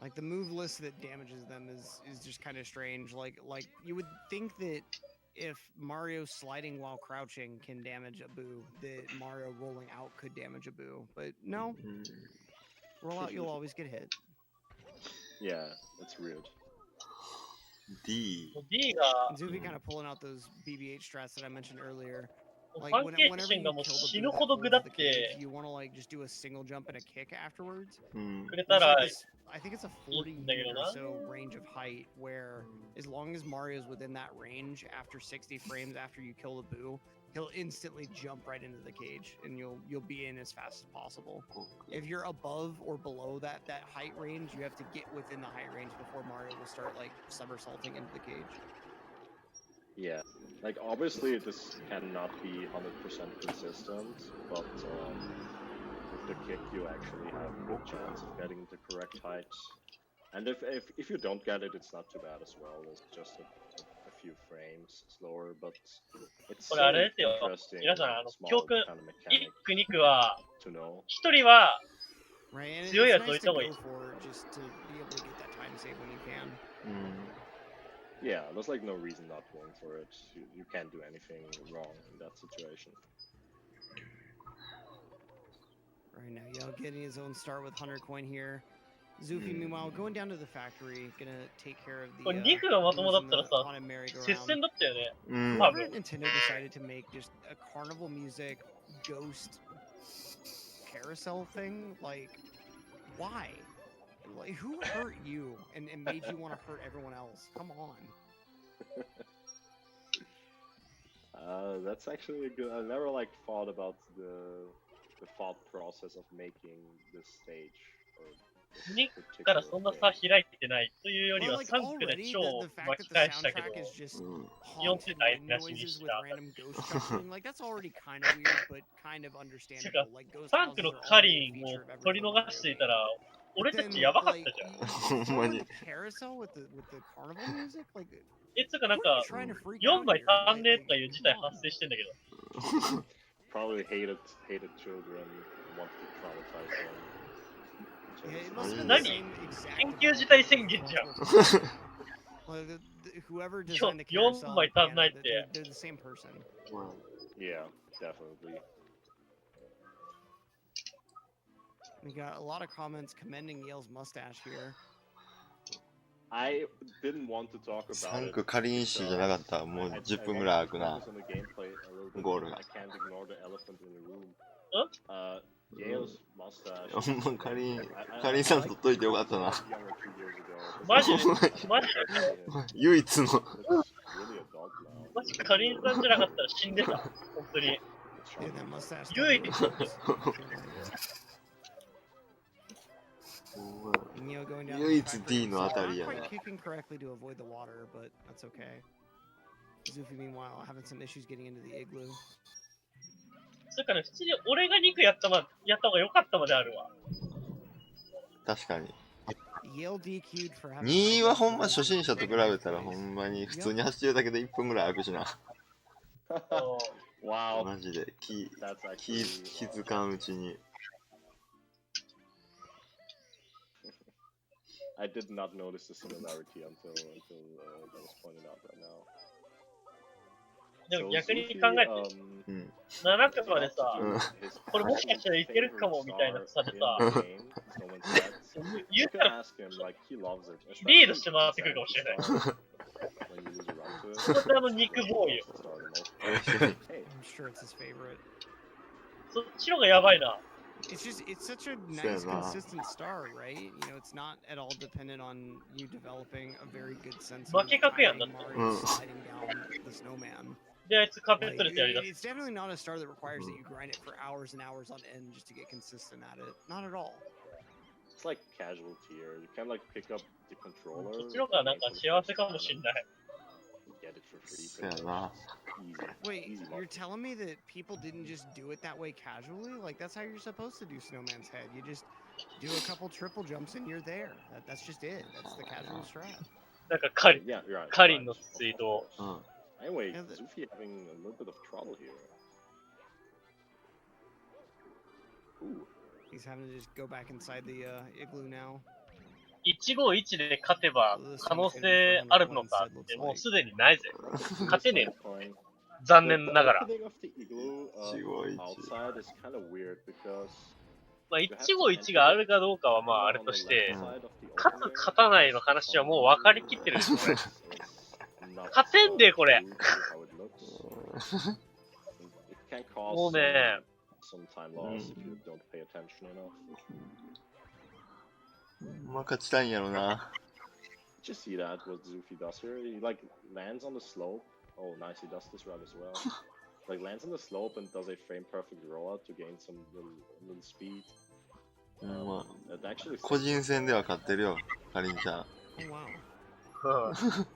Like the move list that damages them is just kind of strange. Like you would think that if Mario sliding while crouching can damage a boo, that Mario rolling out could damage a boo. But no, roll out you'll always get hit. Yeah, that's weird. D。 D が And Zufi kind of pulling out those BBH strats that I mentioned earlier. パ Like ンケーキ whenever シン you が kill もう the 死 boo ぬ that ほど holds 下っ the て cage, you want to like just do a single jump and a kick afterwards. うん。くれた There's ら like this, I think it's a 40 いいんだけど unit or な。 so range of height where as long as Mario's within that range after 60 frames after you kill the boo, he'll instantly jump right into the cage and you'll be in as fast as possible. If you're above or below that height range, you have to get within the height range before Mario will start like somersaulting into the cage. Yeah, like obviously this cannot be 100% consistent, but with the kick you actually have a good chance of getting the correct height. And if you don't get it, it's not too bad as well. It's just a few frames slower, but it's これあ so れですよ。 interesting, 皆さん、small 教訓、 kind of 1 mechanic 区、2区は、 to know. 1人は Right, and it's 強いやつ置 nice い to た方がいい go。for just to be able to get that time save when you can. うん。 Yeah, there's like no reason not going for it. You can't do anything wrong in that situation. Right now, Yale getting his own start with 100 coin here. Zufi, meanwhile, going down to the factory, gonna take care of the. これ2区がまともだったらさ、 haunted merry-go-round. 接戦だったよね。うん。 Whoever at Nintendo decided to make just a carnival music ghost carousel thing, like Why? Like, who hurt you and made you want to hurt everyone else? Come on. That's actually a good. I never like thought about the thought process of making this stage. Or 2からそんな差開いてないというより Well, は like 3区で already 超 the fact 巻 that き the 返したけど soundtrack is just 4世 haunted 代 wind なしに noises し with た。 random ghost shuffling. Like that's already kind of weird, but kind of てか understandable. Like ghost 3 houses 区の are カ already a リン feature を of every 取り Mario 逃してい game. たら But 俺た then, ちやばかっ like, たじゃん。 you ほんま throw in に the carousel with the carnival music, like つうかなん who are か you trying to freak 4 out 枚 here? 足んねえ Like, とかいう事態発生してんだけど。 Probably hated children wanted to traumatize them. yeah, it must have been the 何 same exact 緊急事態宣言じゃん。 Well, whoever designed the 4 carousel, 枚 and 足んないっ piano, て。 they're the same person. Yeah, definitely. We got a lot of comments commending Yale's mustache here. I didn't want to talk about 3 it. 区カリンシーじゃなかったらもう I 10分ぐらい空く wanted な to focus on the gameplay a little bit. ゴールが I can't ignore the elephant in the room. Huh? Yale's mustache. ほんまカリン I カリンさん取っといてよかったな younger 2 years ago. マジで This マジで is 唯一の really adult now. マジかりんさんじゃなかったら死んでた。本当に。 Yeah, that mustache. Yui. definitely works. And, you know, going down the 唯一 track D の right, あた so りや not な quite kicking correctly to avoid the water, but that's okay. Zufi, meanwhile, having some issues getting into the igloo. それから普通に俺が2区やった方が良かったまであるわ。確かに Yale DQ'd for having 2位はほんま初心者と比べたらほんまに普通に走ってるだけで1分ぐらい空くしな Wow. マジで That's 気 actually づかんうちに I did not notice the similarity until that was pointed out right now. でも So 逆に Zufi, 考えて、 うん7区までさ、 his これもしかしたらいけるかもみたいなさでさ、 in the game, Snowman said, 言 you った can ら ask him like he loves it. リードして回ってくるかもしれない。 When you lose a run to it. そこで肉ボーイよ。 Hey, I'm sure it's his favorite. そっちの方がやばいな。 It's just, it's such a nice, Fair enough. consistent start, right? You know, it's not at all dependent on you developing a very good sense of 負け確やんだ timing って。 Mario sliding down the snowman. で、あいつカペッ Like, トレスやりだす。 it's definitely not a star that requires that you grind it for hours and hours on end just to get consistent at it. Not at all. it's like casual tier. You can like pick up the controller. そっちの方がなんか幸せかもしんない。 Get it for free. そうやな Wait, Easy you're market. telling me that people didn't just do it that way casually? Like, that's how you're supposed to do Snowman's Head. You just do a couple triple jumps and you're there. That's just it. That's the casual strat. なんかカリン、 Yeah, you're right. カリンのツイートを。 Anyway, Yeah, Zufi having a little bit of trouble here. Ooh. He's having to just go back inside the igloo now. 151で勝てば可能性あるのかってもうすでにないぜ。勝てねえよ。 Coin. 残念ながら。 The opening of the igloo, outside is kind of weird because まあ、151があるかどうかはまああれとして、勝つ勝たないの話はもう分かりきってるんですよ、これ。勝てんで、これ。もうね、some time loss if you don't pay attention enough. まあ勝ちたいんやろな Did you see that what Zufi does here? He like lands on the slope. Oh, nice, he does this route as well. Like lands on the slope and does a frame perfect rollout to gain some little speed. ま It actually 個人戦では勝ってるよかりんちゃん Oh, wow.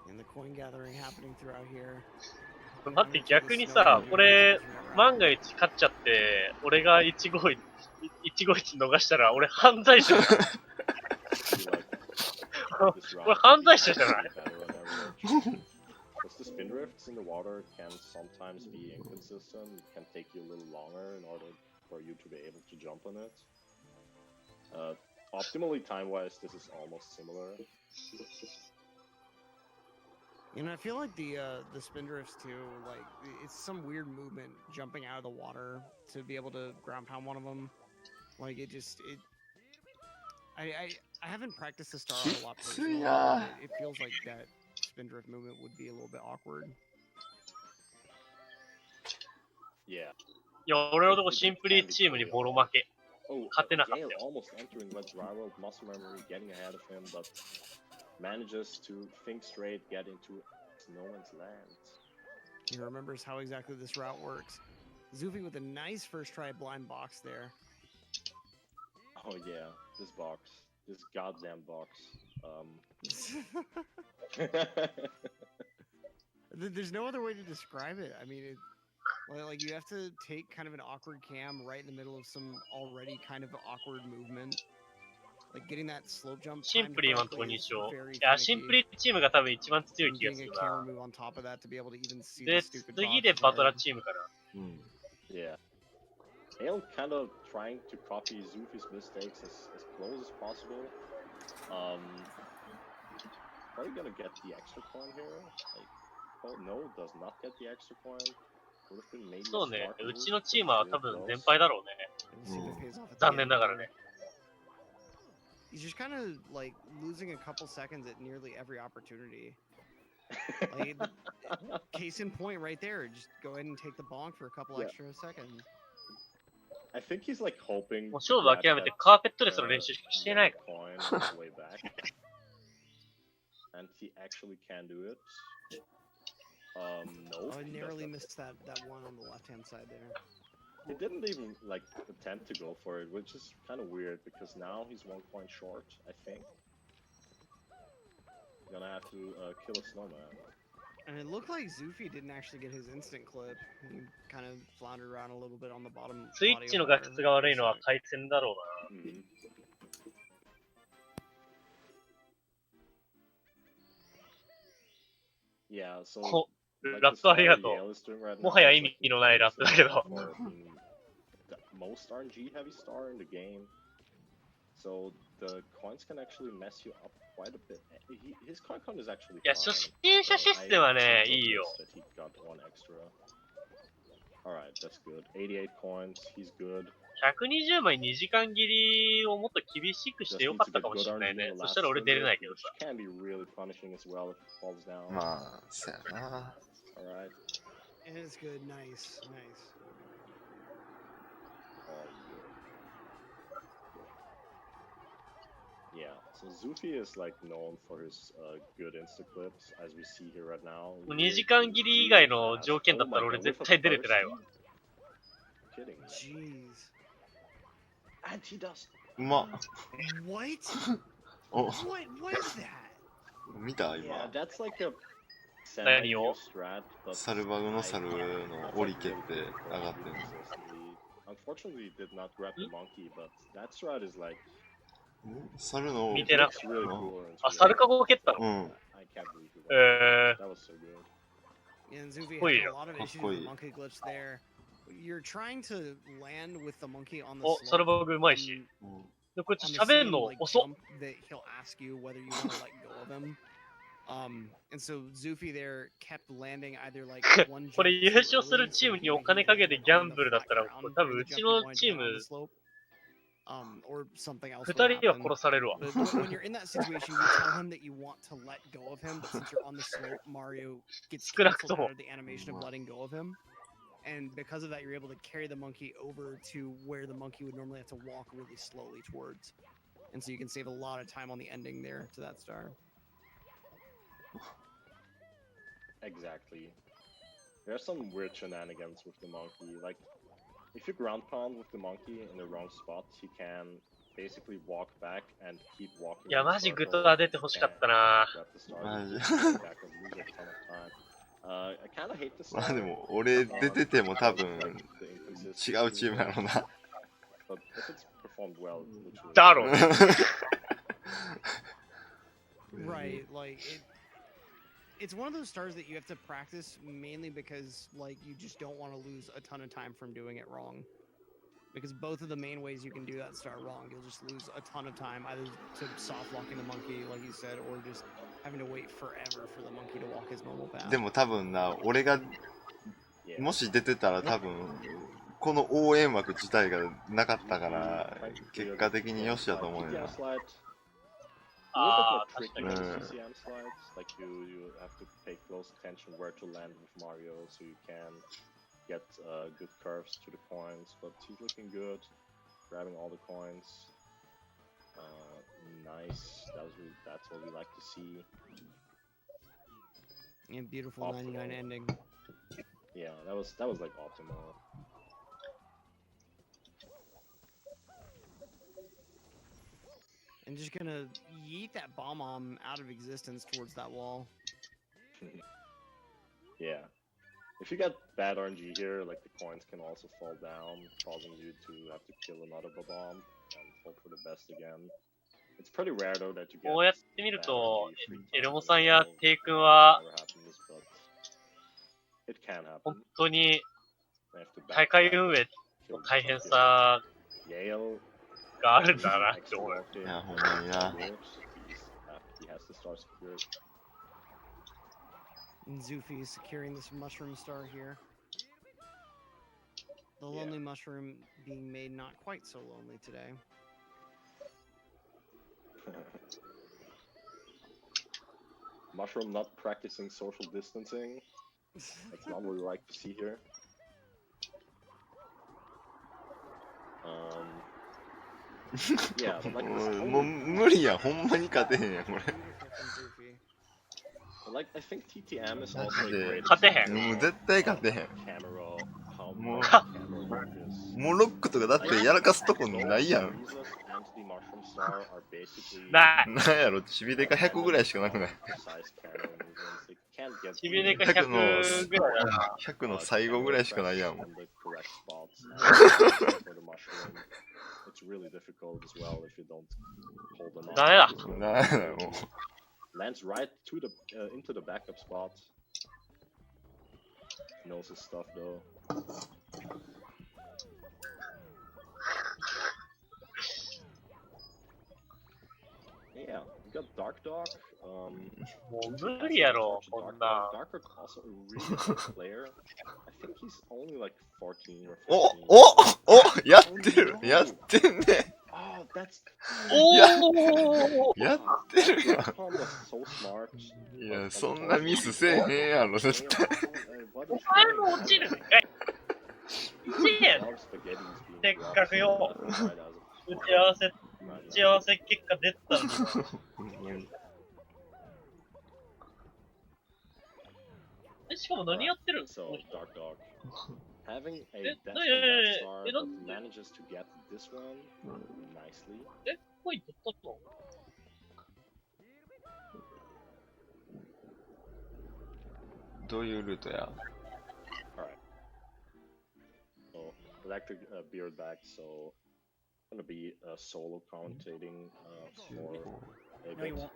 And the coin gathering happening throughout here. 待って、逆にさ、これ、万が一勝っちゃって、俺が151逃したら、俺犯罪者じゃない。これ犯罪者じゃない。 The spin drifts in the water can sometimes be inconsistent. It can take you a little longer in order for you to be able to jump on it. Optimally time-wise, this is almost similar. You know, I feel like the spin drifts too, like it's some weird movement jumping out of the water to be able to ground pound one of them. Like it just I haven't practiced the star a lot personally, but it feels like that spin drift movement would be a little bit awkward. Yeah. いや、俺のとこシンプリーチームにボロ負け。Oh, 勝てなかった Gale よ。 almost entering with rival muscle memory, getting ahead of him, but manages to think straight, get into no man's land. He remembers how exactly this route works. Zufi with a nice first try blind box there. Oh yeah, this box, this goddamn box. There's no other way to describe it. I mean, like you have to take kind of an awkward cam right in the middle of some already kind of awkward movement. Like getting that slope jump シンプリー今のとこtimed 2 correctly 勝。 is いや、 very シンプ finicky. リーチームが多分一番強い And 気が getting す a る camera な。 move on top of that to be able to even see で、 the stupid 次 box で is バトラ hard. チームかな。うん。 Yeah. Gale kind of trying to copy Zufi's mistakes as close as possible. Probably gonna get the extra coin here. Like, oh no, does not get the extra coin. Would have been maybe a そうね、 smart う move, ちの but チームは real 多分 close. 全敗だろうね。 We'll see if it pays off at the 残念 end ながら there. ね。 He's just kind of like losing a couple seconds at nearly every opportunity. Like, case in point right there. Just go ahead and take the bonk for a couple Yeah. extra seconds. I think he's like hoping もう to 勝負 grab 諦めて that, カーペットレスの練習しかしてない yellow か coin on his way back. And he actually can do it. No. I he narrowly doesn't. missed that one on the left hand side there. He didn't even like attempt to go for it, which is kind of weird because now he's 1 point short, I think. Gonna have to kill a snowman. And it looked like Zufi didn't actually get his instant clip. He kind of floundered around a little bit on the bottom. スイッチの画質が悪いのは回線だろうな。 Mhm. Yeah, so こ like ラッ the プあり star がと Yale is doing right う。 now もはや is 意 like 味のないラップだけど。 for being the most RNG heavy star in the game. So the coins can actually mess you up quite a bit. His coin count is actually いや、 fine. 初心者システムはね、いいよ。 That he got 1 extra. Alright, that's good. 88 coins, he's good. 120枚2時間切りをもっと厳しくしてよかったかもしれないね。そしたら俺出れないけどさ。 Which can be really punishing as well if it falls down. まあ、そやな。 Alright. And it's good. Nice. Nice. Yeah, so Zufi is like known for his good insta clips, as we see here right now. もう2時間切り以外の条件だったら俺絶対出れてないわ。 Kidding. Jeez. And he does. うまっ。 What? お、 What is that? 見た Yeah, 今。 that's like a 何を strat, but サルバグのサルの I 折り蹴って上がってる。 Unfortunately, he did not grab the monkey, but that strat is like サルの。見てな looks really cool. and あ、 it's サル really- カゴを蹴ったの。うん。 I can't believe he won. That was so good. And Zufi Oi. had a lot of issues with Oi. the monkey glitch there. You're trying to land with the monkey on the お、サル slope. バグうまいし。 on- で、こいつ on the 喋ん same, の like, 遅っ。 jump that he'll ask you whether you want to let go of him. And so Zufi there kept landing either like one これ jump 優 too 勝する early, チー so ム he にお would 金 land かけてギャ on ン the ブルだったら、 flat これ ground 多分 during う the ち jump の he wanted チー to land on ム the slope. Or something else 2 would 人は happen. 殺されるわ。 But when you're in that situation, you tell him that you want to let go of him, but since you're on the slope, Mario gets 少なく canceled とも out of the animation of letting go of him. And because of that, you're able to carry the monkey over to where the monkey would normally have to walk really slowly towards. And so you can save a lot of time on the ending there to that star. Exactly. There's some weird shenanigans with the monkey. Like, if you ground pound with the monkey in the wrong spot, he can basically walk back and keep walking. いや、 in a マジグッ circle. ドが出てほしかったな。 Grab the star, マジ back and lose a ton of time. I kind of hate this. まあでも、俺出てても多分違うチームやろな。 But if it's performed well, it's literally だろうね。 Right, like it's one of those stars that you have to practice mainly because like you just don't want to lose a ton of time from doing it wrong. Because both of the main ways you can do that star wrong, you'll just lose a ton of time either to soft locking the monkey, like you said, or just having to wait forever for the monkey to walk his normal path. でも多分な、俺が Yeah. もし出てたら多分この応援枠自体がなかったから結果的によしだと思うよな。 ああ、 tricky 確かに。 with CCM slides. Like you have to pay close attention where to land with Mario, so you can get good curves to the coins. But he's looking good. grabbing all the coins. Nice. That's what we like to see. Yeah, beautiful Optimal. 99 ending. Yeah, that was like optimal. And just gonna yeet that bomb out of existence towards that wall. Yeah. If you get bad RNG here, like the coins can also fall down, causing you to have to kill another bomb and hope for the best again. It's pretty rare though that you get こうやって見る bad と RNG free エル time モ in さん a や row. テイ君は Never happens, but it can 本 happen. 当に They have to 大会 backtrack, 運営 kill の the 大変 champion. さ Yale があるんだ using なって extra 思う。 rocket いや、ほんまにな。 here, he has to start secured. And Zufi is securing this mushroom star here. The Yeah. lonely mushroom being made not quite so lonely today. Mushroom not practicing social distancing. That's not what we like to see here. Yeah, but like this もう無理や、ほんまに勝てへんやん、これ。 Beautiful from Zufi. But like I think TTM is also a マジで great 勝てへん。 example もう絶対勝てへん。 of camera, how もう much camera work is. モロックとかだってやらかすとこないやん。 Those users and the mushroom star are basically ない。なんやろ、チビデカ100ぐらいしかなくない。 precise camera movements. They can't get チビネカ100の100ぐらいだな。 100の最後ぐらいしかないやん。 and the correct spots for the mushroom. It's really difficult as well if you don't hold them ダメだ。 up. なんやろ、も Lands right to the into the backup spot. Knows his stuff though. Yeah, we got Dark Dog. もう無理やろ、こん Dark な Dog. Dark Dog also a really good player. I think he's only like 14 or う。 15. おやってるやってんね Oh, that's おーやってるや That one was so smart. ん。いや、そんなミスせえへんやろ、絶対。What お is 前も落ちるんかい。落ちへん。 Now spaghetti is being せっかくよ。 dropped right as a 打ち合わせ、打ち合わせ結果出てたのに。え、しかも何やってるん So, Dark Dog. Having a Eh, death no, from yeah, yeah, that yeah, star, yeah, but don't- manages to get this one nicely. え、コイン取ったのどういうルートや Alright. So, electric beard back, so gonna be solo commentating for a No, bit. you won't.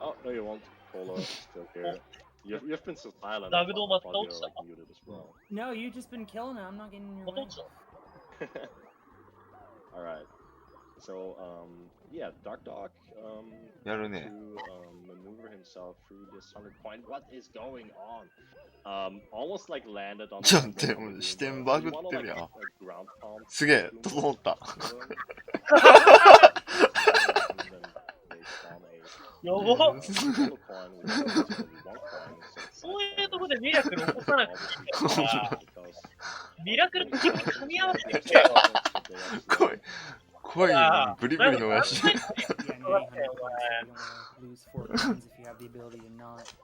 Oh, no, you won't. Cola is still here. You've been so silent. Dog I do thought my you were thoughts. like muted as well. No, you've just been killing it. I'm not getting in your ほと way. んど Alright. So, yeah, Dark Dog, やる to ね。 maneuver himself through this 100 coin. What is going on? Almost like landed on ちょっと the 待って、もう視点バグってるやん。 ground pound. すげえ、整った。やばっそういうとこでミラクル起こさなくていいからミラクルチップ噛み合わせてきてよ。声ブリブリのやし。 Yeah, no, 100 points, so you don't want to lose 4 coins if you have the ability to not.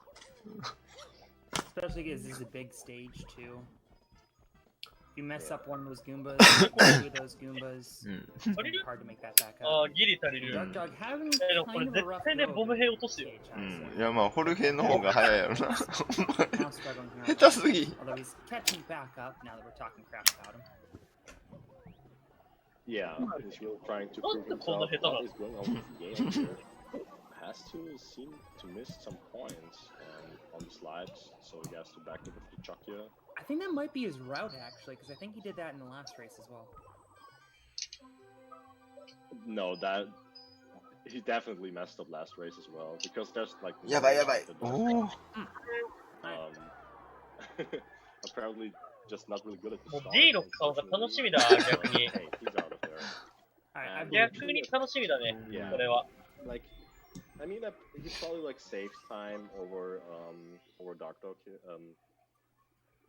Especially because this is a big stage too. If you mess up one of those Goombas, or 2 of those Goombas, うん。 it's gonna be hard to make that back あ up. ー、ギリ足りる。 Dark Dog having でもこれ kind of 絶 a rough 対ね、 go ボム of 兵 the 落とすよ。 stage, う I'd ん。 say. いや、まあ、ホルヘの方が早いやろな。 Now struggling here. 下手すぎ。 Although he's catching back up now that we're talking crap about him. Yeah, he's really trying to What prove the himself. hell What is going on with the game here? Has to seem to miss some coins on the slides, so he has to back up with the chuck here. I think that might be his route actually, because I think he did that in the last race as well. No, that he definitely messed up last race as well because there's like やばいやばい。 the お dog. お。 Apparently just not really good at the もう start. D の顔が楽しみだ、逆に。 Hey, he's out of there. Alright, I've逆に楽しみだね、 Yeah. これは。 Like, I mean, he probably like saves time over Dark Dog here,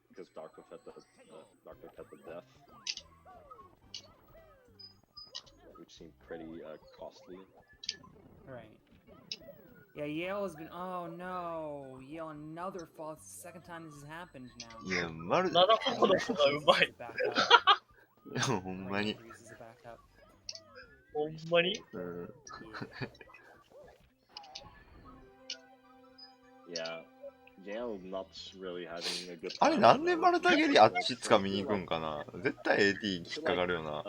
because Dark Dog had the death. seem pretty costly. Right. Yeah, Yale has been. Oh no, Yale another fall. It's the second time this has happened now. いや、まるで、 7個の方がうまい。いや、ほんまに。 ほんまに Yeah, Yale not really having a good あれ、 time. なんで丸太蹴りあっち掴みに行くんかな。絶対 AT 引っかかるよな。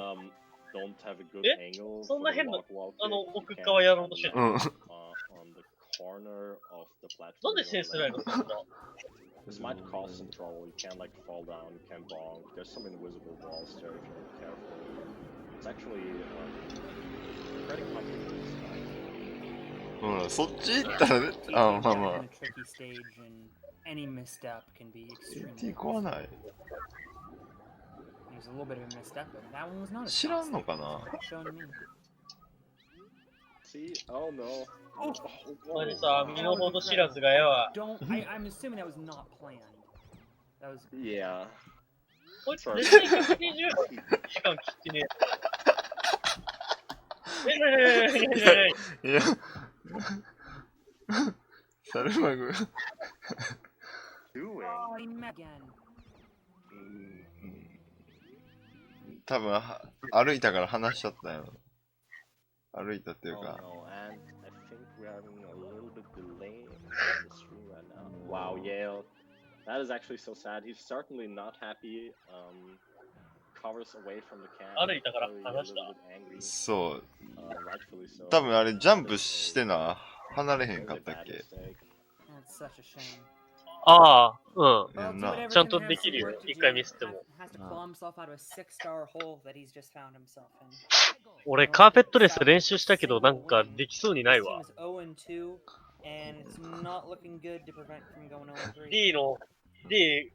Don't have a good え angle そん for な the 変な、 log wall あの、 kick. 奥 You 側やろう can't としてる。 うん。 on the corner of the platform. なんでセンスないのそんな。 This might cause some trouble. You can't like fall down, you can't bonk. There's some invisible walls there if you're not careful. It's actually pretty complicated. うん、そっち行ったらね、あ、まあまあ。Tricky stage and any misstep can be extremely. AT 怖ない。 There's a little bit of a misstep, but that one was not a 知らんのかな。 shown to me. See? Oh no. マジさ、身の程知らずがやわ。 I'm assuming that was not planned. That was. Yeah. こいつ絶対120時間切ってねえ。いや、サルマグ。 Doing? Oh, he met again. 多分は歩いたから話しちゃったよ。歩いたっていう Oh か。 no, and I think we're having a little bit delay in the stream right now. Wow, Yale. That is actually so sad. He's certainly not happy. Covers away from the cam. 歩いたから話した。 Angry. そう。 Rightfully so. 多分あれジャンプしてな、離れへんかったっ Bad け。 mistake. That's such a shame. ああ、うん。 Well, no. Dwhatever ちゃんと can have でき some るよ work。to 一回 do. ミスっても。 Has to claw himself out of a 6-star hole that he's just found himself in. 俺、カーペットレス練習したけど、なんかできそうにない His わ team。is 0-2, and it's not looking good to prevent from going 0-3. D の、D、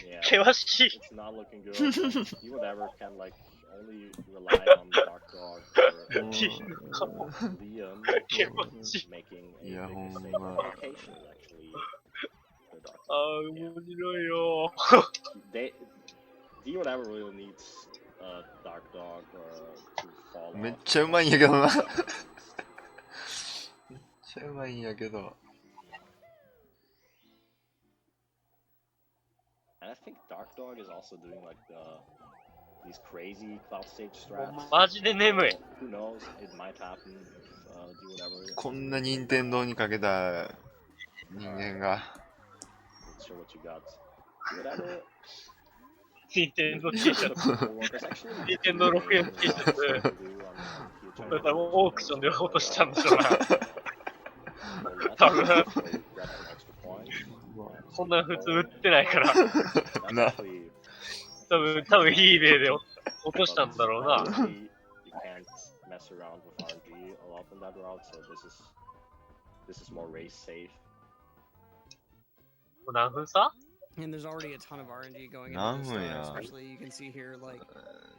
Yeah. 険しい。 It's not looking good. You whatever can like only rely on Dark Dog or Liam making a Yeah, big mistake. man. Location is actually the Dark ああ、 Dog. 面白いよ。 They, D whatever really needs Dark Dog to fall off. めっちゃうまいんやけどな。めっちゃうまいんやけど。 And I think Dark Dog is also doing like these crazy cloud stage strats. マジで眠い。 Who knows? It might happen if do whatever. こんな任天堂にかけた人間が。 Let's show what you got. Do whatever. ニンテンドー T シャツ。ニンテンドー64 T シャツ。これ多分オークションで落としたんでしょうな。多分。そんな普通売ってないから。な。多分eBay で落としたんだろうな。 You can't mess around with RNG a lot on that route, so this is more race safe. 何分差 And there's already a ton of RNG going into Nah, this stuff, yeah. especially you can see here, like,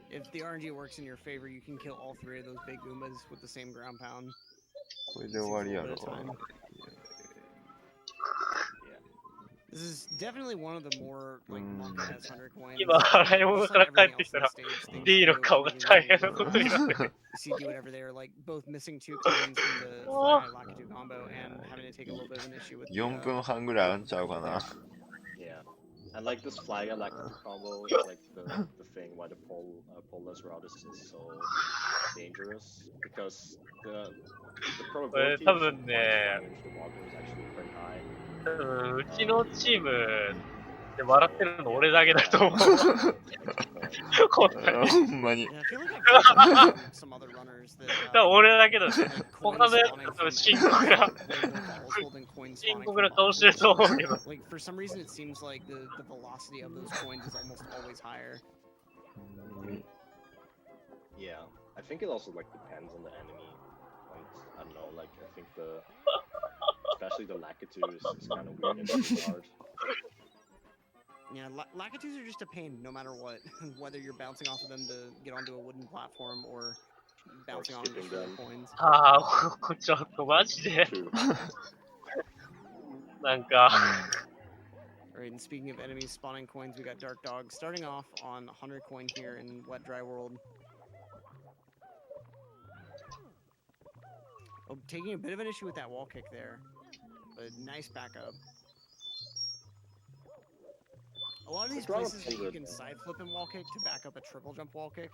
if the RNG works in your favor, you can kill all 3 of those big Goombas with the same ground pound. これで終わりやろ。 This is definitely one of the more, like, monk has 100 coins. 今、洗い物から帰ってきたら、D の顔が大変なことになってる。 You see do whatever they're like both missing 2 coins from the Fly Lakitu combo and having to take a little bit of an issue with 4分半ぐらいあんちゃうかな。 Yeah. And like this flag like combo is like the thing why the poleless route is so dangerous because the probability of多分ね、 the walker is actually pretty high. うちのチームで笑ってるの俺だけだと思う。本当に。ほんまに。 Yeah, I feel like I've seen some other runners that 多分俺だけだね。 like 他 coins のやつ spawning 多 from 分深刻な、 way more balls holding coins 深 spawning 刻 from な顔してると思うけど。 Like for some reason it seems like the velocity of those coins is almost always higher. Yeah. I think it also like depends on the enemy. Like, I don't know, like I think especially the Lakitu is kind of weird in this regard. Yeah, Lakitus are just a pain no matter what. Whether you're bouncing off of them to get onto a wooden platform or bouncing on them for their coins. ああ、ちょっとマジで。なんか。 Alright, and speaking of enemies spawning coins, we got Dark Dog starting off on 100 coin here in Wet Dry World. Oh, taking a bit of an issue with that wall kick there, but nice backup. A lot of these places that you can side flip and wall kick to back up a triple jump wall kick,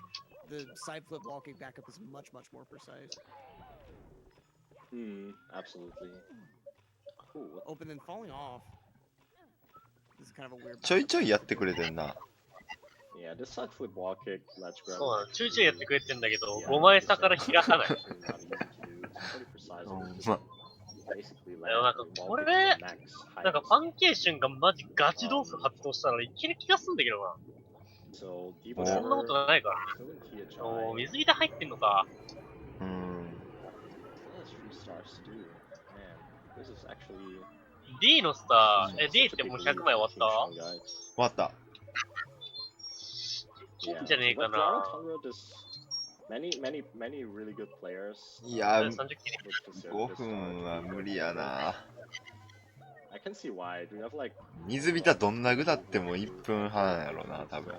the side flip wall kick backup is much more precise. Absolutely. Cool. Open and falling off. This is kind of a weird. ちょいちょいやってくれてんな。 Yeah, this side flip wall kick, ledge grab. そうなの。ちょいちょいやってくれてんだけど、5枚差から開かない。でもなんかこれ、なんかパンケーションがマジガチ動作発動したらいける気がすんだけどな。そんなことないから。おー、水着で入ってんのか。D のスター、D ってもう100枚終わった？終わった。いいんじゃねえかな。いや、5分は無理やな。水浸どんな具だっても1分半やろな、多分。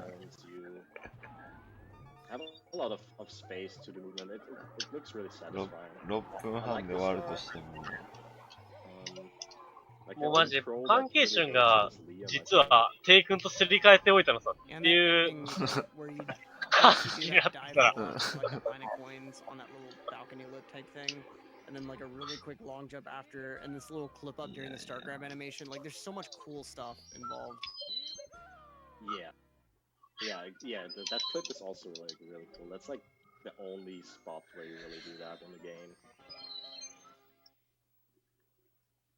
6分半で終わるとしても。もうマジ、パンケーションが実はテイ君とすり替えておいたのさっていう感じになったら。And then like a really quick long jump after, and this little clip up during the start grab animation. Like there's so much cool stuff involved. That clip is also like really cool. That's like the only spot where you really do that in the game.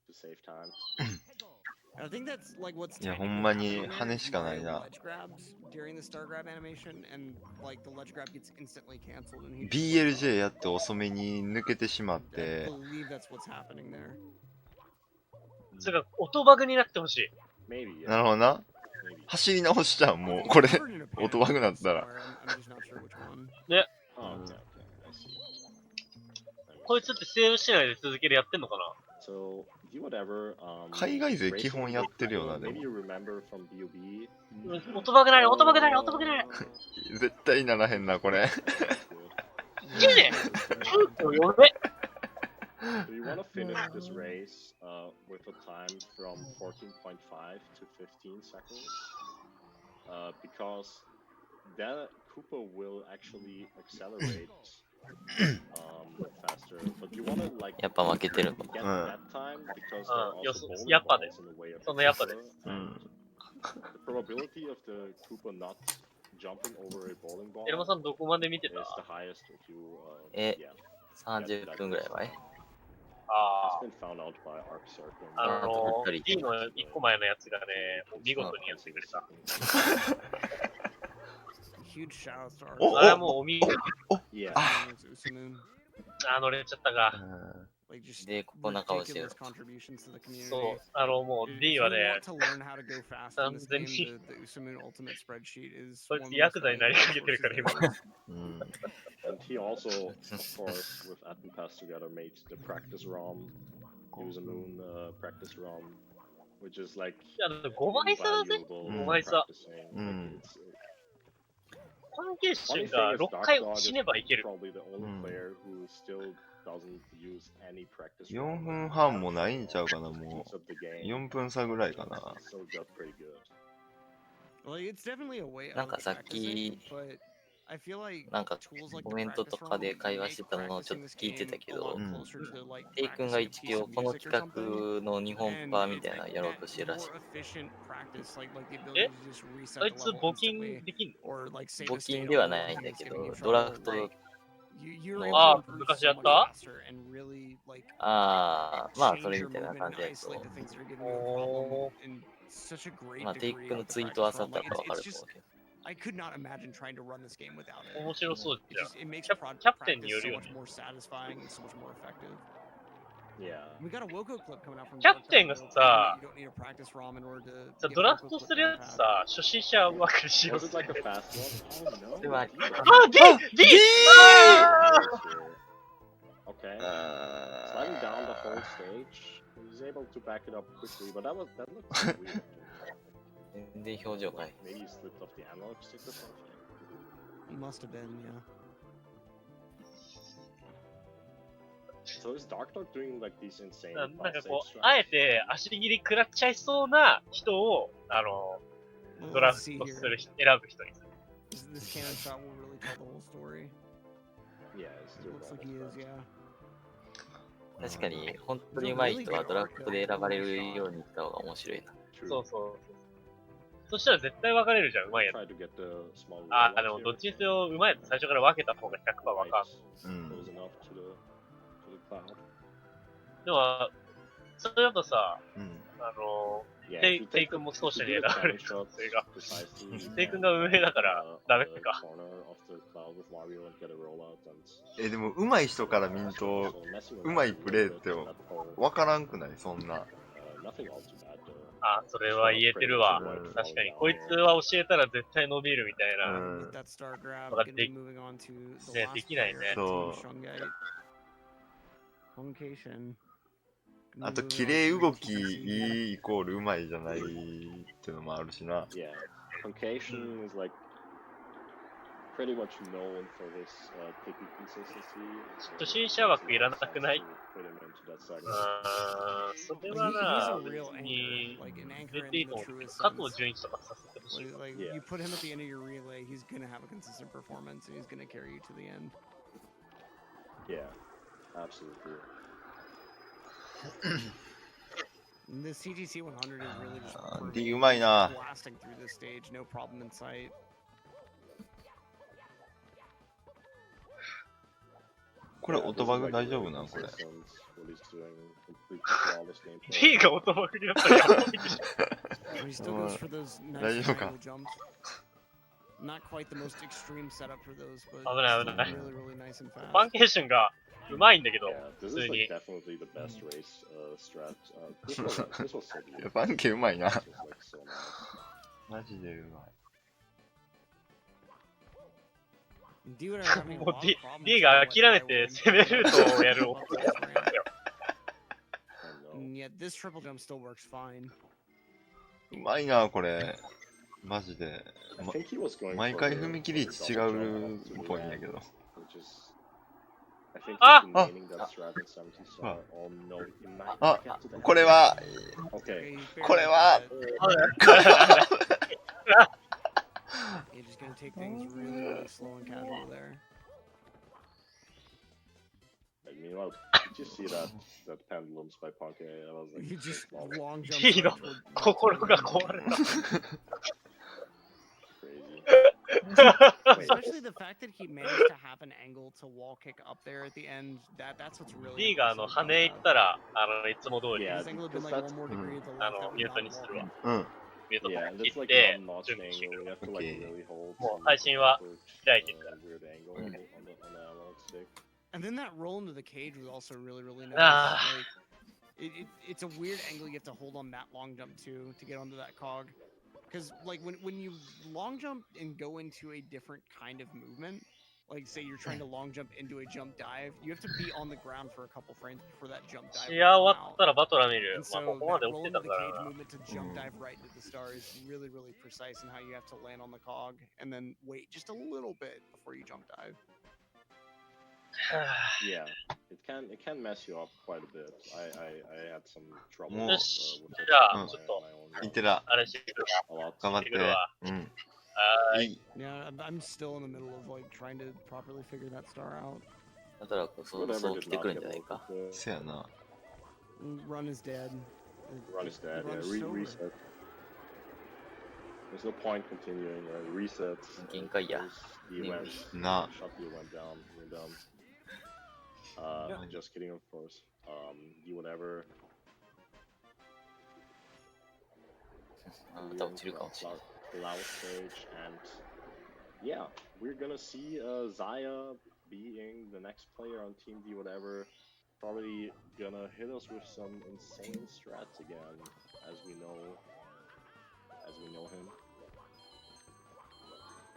To save time. I think that's like what's いや、ほんまに羽しかないな。during the star grab animation, and like the ledge grab gets instantly canceled. And BLJ やって遅めに抜けてしまって。それが音バグになってほしい。なるほどな。走り直しちゃう、もうこれ音バグなったら。ね。こいつってセーブしないで続けるやってんのかな。海外勢基本やってるよな、でも。音バグなり、音バグなり、音バグなり。絶対ならへんな、これ。いけねえ読め。So you want to finish this race with a time from 14.5 to 15 seconds because then Cooper will actually accelerate faster. But you want to like やっぱ負けてるの。get that time because there are also bowling やっぱで balls in the way of そのやっぱで the probability of the Cooper not jumping over a bowling ball エルマさんどこまで見て is た？ the highest if you 30分ぐらい前。あ It's been found out by Arc Circle. D の1個前のやつがね、もう見事にやってくれた。あれはもうお見事。乗れちゃったが。で、こんな顔してる。そう、もう D はね、完全に、こいつヤクザになりかけてるから今。And he also, of course, with Atom Pass together, made the practice ROM, Use a Moon practice ROM, which is like 5枚差だぜ、5枚差。パンケーションが6回死ねばいける。4分半もないんちゃうかな、もう。4分差ぐらいかな。なんかさっき、なんかコメントとかで会話してたのをちょっと聞いてたけど、テイ君が一応この企画の日本版みたいなのやろうとしてるらしい。あいつ募金できんの？募金ではないんだけど、ドラフトの。ああ、昔やった？ああ、まあそれみたいな感じだけど。まあテイ君のツイートはあさったらわかると思うけど。面白そうじゃん。キャプテンによるよね。キャプテンがさ、ドラフトするやつさ、初心者枠にしようぜ。あ、D! Okay. Sliding down the whole stage, he was able to back it up quickly, but that looked weird. 全然表情がいい。 Maybe he slipped off the analog stick or something. Must have been, yeah. So is Dark Dog doing like these insane なんか fast こ save う、あえ strats? て足切り食らっちゃいそうな人を、ドラ Let's フ see トす here. る選ぶ人にする。This cannon shot will really tell the whole story. Yeah, it's It doing looks that like he is, as yeah. 確かに、本当に上手い人はドラフトで選ばれるようにした方が面白いな。 well. そうそう。そしたら絶対分かれるじゃん、うまいやつ。 Try to get the small で rollout も here. どっちにせようまいやつ最初から分けた方が100% 分かん。 うん。 Close enough to the cloud. でも、それだとさ、うん。Yeah, テ if you イ take 君も if 少し you に do 選 the ばれ cannon る可能 shots 性が。 precisely, you テイ君 can が上だから the ダメか。 corner of the cloud with Mario and get a rollout and でも上手い人から見る so と messing う with ま that い a プレ little ー bit って in that whole わからんくないそんな。 nothing all too bad though. それは言えてるわ。確かに、こいつは教えたら絶対伸びるみたいな。うん。 With that star grab, But gonna be they- moving on to the they- last they can't, player, man. Team So- Shungite. Honcation. あと綺麗動きいいイコールうまいじゃないっていうのもあるしな。 Yeah, Concation is like pretty much known for his picky consistency. 初心者枠いらなくない？ Put him into that segment. それ But は he's な a、real 別に anchor, like an 出 anchor ていい in と the 思う。 truest 加藤 sense. 純一とかさせてほしい。 Like Yeah. you put him at the end of your relay, he's gonna have a consistent performance, and he's gonna carry you to the end. Yeah, absolutely. And the CGC 100 is really just D うまいな。 blasting through this stage, no problem in sight. これオトバグ大丈夫なんこれ。 D がオトバグになったらやばいでしょ。 But he still goes for those nice Daijoubu angle jumps. Not quite the most extreme setup for those, but 危ない危 still ない。 really, really nice and ファ fast. ンケーションがうまいんだけど、 Yeah, this 普 is 通 like に。 definitely the best race strat. This was so いや beautiful. バンケうまいな。 This was like so nice. マジでうまい。 D would have having a もう lot of D, problems D が with 諦め what て I 攻めルートをやる would 男 love to this ramp. I know. And yet this triple jump still works fine. うまいなこれ。マジで。 I think he was going 毎 for 回 the- 踏み切り位置違 double う jump to っ the ぽいん ramp, やけど。 which is I think Ah! he's been naming that strat in 70 star. Oh no, he might あ get to the これは Okay. Okay, he's これ barely は got it. You're just gonna take things really, really slow and casual there. Like, meanwhile, did you see that pendulum by Punk? I was like, You just wow, long jump. D の心が壊れた。 crazy. Especially the fact that he managed to have an angle to wall kick up there at the end. That's what's really. D がimpressive 跳 about ねいっ that. たら、いつも通り Yeah, His angle had been because like that's- one more degree to the ミュー left. トにするわ。うん。ミュート Yeah, and 切 it's っ like て one、notch 準備してく angle. る。 You have to like really hold もう some 配信は awkward, 開いてるから。 weird angle on the analog stick. And then that roll into the cage was also really, really nice. Ah. Like, it's a weird angle you have to hold on that long jump too to get onto that cog. Because like when you long jump and go into a different kind of movement, like say you're trying to long jump into a jump dive, you have to be on the ground for a couple frames before that jump dive. 試 will 合 come 終わ out. ったらバトラ見る And。まあ、 so ここまで that 起き roll て into た the か cage ら。 movement to jump dive right into the star is really, really precise in how you have to land on the cog and then wait just a little bit before you jump dive. Yeah, it can mess you up quite a bit. I had some trouble もう with よし、 it じゃあ、 on ちょ my っと、 own いってら。あれしてくるわ。 a lot. 頑張って。いくわうん。はーい。いい。 Yeah, I'm still in the middle of like trying to properly figure that star out. だからこそ、 Whatever そう did 来て not くるん get じゃないか。 over the- せやな。 Run is dead. Run is dead. Run Yeah, is over. reset. There's no point continuing. Reset. 限界や。 The event. な Shut the event down. You're done. Just kidding, of course. Do whatever. また落ちるかもしれない。 Cloud stage, and yeah, we're gonna see Xia being the next player on Team D, whatever. Probably gonna hit us with some insane strats again, as we know him.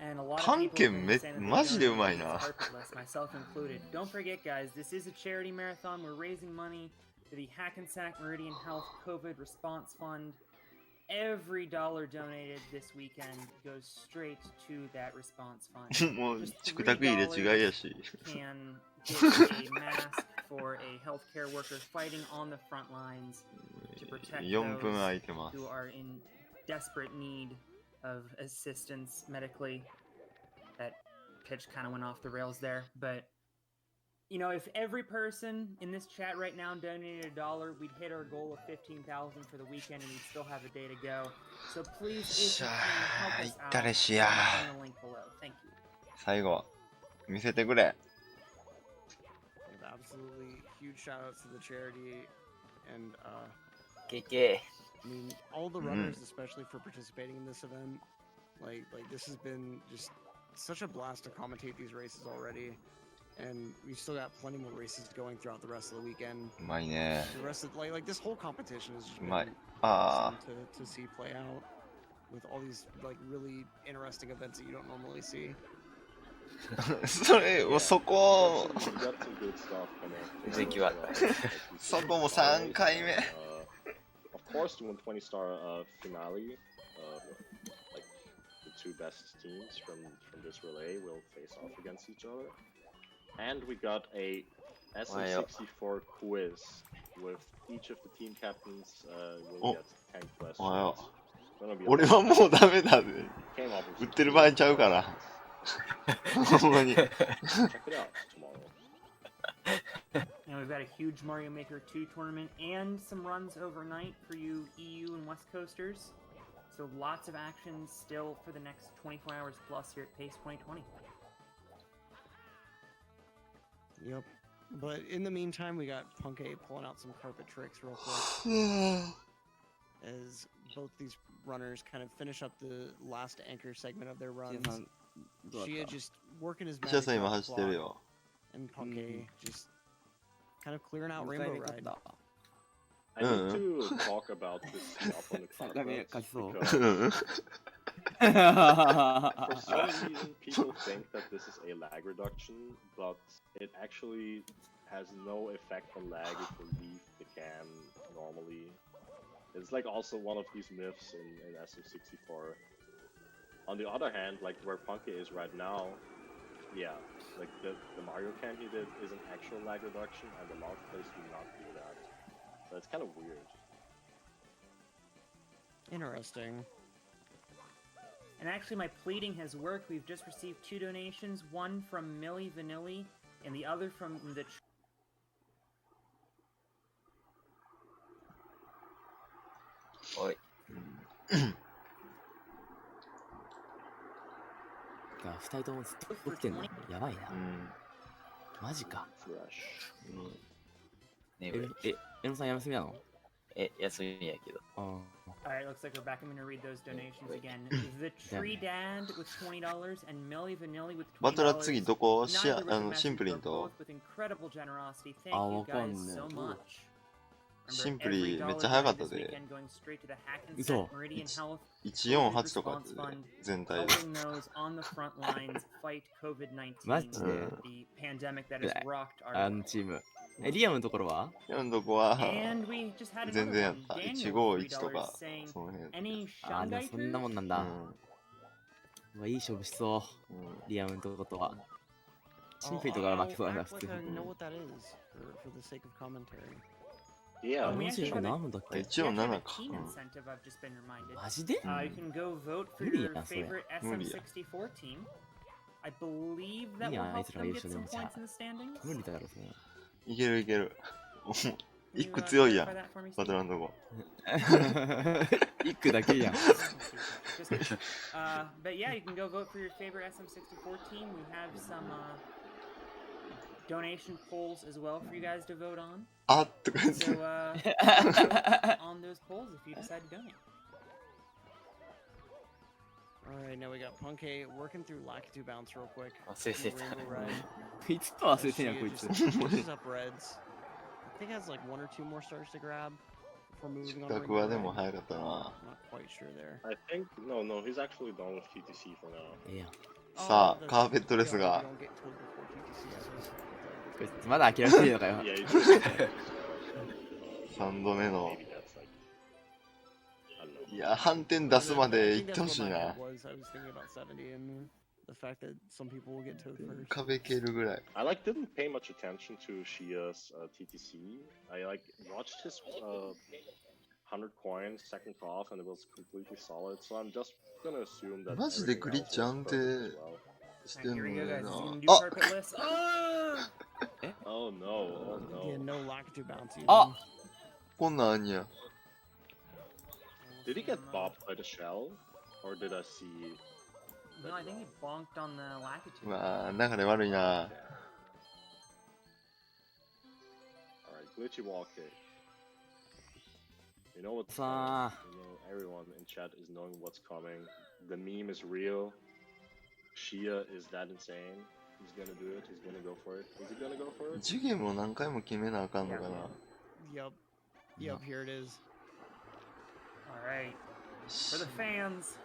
And a lot of TAKEN people have been saying that they マジで don't うまい think な。 it's purposeless, myself included. Don't forget, guys, this is a charity marathon. We're raising money for the Hackensack Meridian Health COVID Response Fund. Every dollar donated this weekend goes straight to that response fund. もう Just チクタク入れ違いやし。 can get a mask for a healthcare worker fighting on the front lines to protect 4分 those 空いてます。 who are in desperate need of assistance medically. That pitch kind of went off the rails there, but you know, if every person in this chat right now donated $1, we'd hit our goal of 15,000 for the weekend, and we'd still have a day to go. So please, if you can, help us out. In the link below. Thank you. 最後、見せてくれ。 Absolutely huge shout outs to the charity and KK. I mean all the runners, especially for participating in this event. Like this has been just such a blast to commentate these races already, and we've still got plenty more races going throughout the rest of the weekend. うまいね。 The rest of like this whole competition is just うまい。 been あ awesome to see play out with all these like really interesting events that you don't normally see. あ。それ、そこ、 We got some good stuff coming. 全然はそこも3回目。 Of course, the 120 star finale. Like the two best teams from this relay will face off against each other. And we got a SM64 quiz with each of the team captains will get 10 questions. おはよ Gonna be う。俺 a はもうダメだぜ。 came up with 売ってる場合ちゃうから。ほんまに。 check it out tomorrow. And we've got a huge Mario Maker 2 tournament and some runs overnight for you EU and West Coasters. So lots of action still for the next 24 hours plus here at PACE 2020. Yep. But in the meantime, we got Punk A pulling out some carpet tricks real quick as both these runners kind of finish up the last anchor segment of their runs. Xiah just working his シャさん magic 今 off 走って the る block, よ。 and Punk A just kind of clearing out Rainbow Ride. I need to talk about this stuff on the carpet because うん。 for some reason people think that this is a lag reduction, but it actually has no effect on lag if you leave the can normally. It's like also one of these myths in SF64. On the other hand, like where Punky is right now, yeah, like the Mario can he did is an actual lag reduction, and the log plays do not do that. So it's kind of weird. Interesting. And actually, my pleading has worked. We've just received 2 donations, one from Millie Vanilli and the other from the... おい。2人ともずっと起きてんのやばいな。マジか。眠い。エノさん休みなの？休みやけど。Alright, looks like we're back. I'm gonna read those donations again. The Tree Dad with $20 and Millie Vanilli with $20. バトラ次どこシンプリンと With incredible generosity. Thank you guys so much. シンプリめっちゃ早かったで。嘘。148とかあって全体で。マジでチーム。リアムのところは？リアムのとこは全然やった。151とかその辺。あ、でもそんなもんなんだ。うわ、いい勝負しそう。リアムのとことは。シンプリとか負けそうだな、普通に。Yeah, 1分何分だっけ？一応7か。マジで？無理やん、それ。無理や。いいやん、あいつらが優勝でもじゃあ。無理だろ、それ。いけるいける。一句強いやん、バトラのとこ。一句だけやん。But yeah, you can go vote for your favorite SM64 team. We have some donation polls as well for you guys to vote on. あっとか言って。So, on those polls if you decide to donate. Alright, now we got Punk A working through Lakitu Bounce real quick. 忘れてた。いつと忘れてんやん、こいつ。Pushes up reds. I think it has like 1 or 2 more stars to grab before moving on. はでも早かったな。Not quite sure there. I think no, he's actually done with TTC for now. いや。さあ、カーペットレスが。まだ諦めていいのかよ。3度目の。いや、反転出すまで行ってほしいな。the fact that some people will get towed first. 壁蹴るぐらい。 I like didn't pay much attention to Xia's TTC. I like watched his 100 coins second off and it was completely solid. So I'm just gonna assume that. マジでグリッチ安定 well. してん Here の we go, よ guys. な。 He's gonna do あ carpetless. Oh Oh! no! Oh Yeah, no! no Lakitu bounce. Oh! こんなんあんや。 Did he get bopped by the shell, or did I see? No, I think he bonked on the Lakitu. うわぁ、流れ悪いな。 Alright, glitchy wall kick. You know what's coming. You know, everyone in chat is knowing what's coming. The meme is real. Xia is that insane. He's gonna do it. He's gonna go for it. Is he gonna go for it? ジュゲームを何回も決めなあかんのかな。 Yup. Yup, here it is. Alright. For the fans.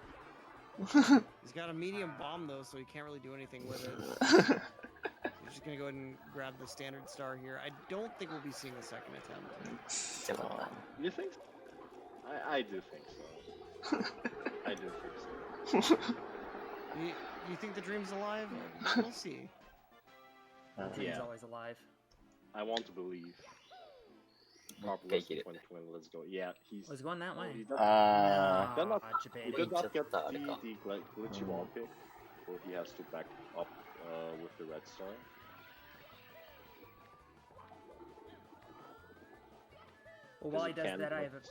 He's got a medium bomb though, so he can't really do anything with it. He's just gonna go ahead and grab the standard star here. I don't think we'll be seeing a second attempt. You think? I do think so. I do think so. You think the dream's alive? We'll see. He's always alive. I want to believe. Take it. Let's go. Yeah, he's. Oh, he's going that way. He does, Ah. he did not, Japan. he did not get the Mm. glitchy wall pick, so he has to back up with the red star. Well, while he Because does can that, I go- have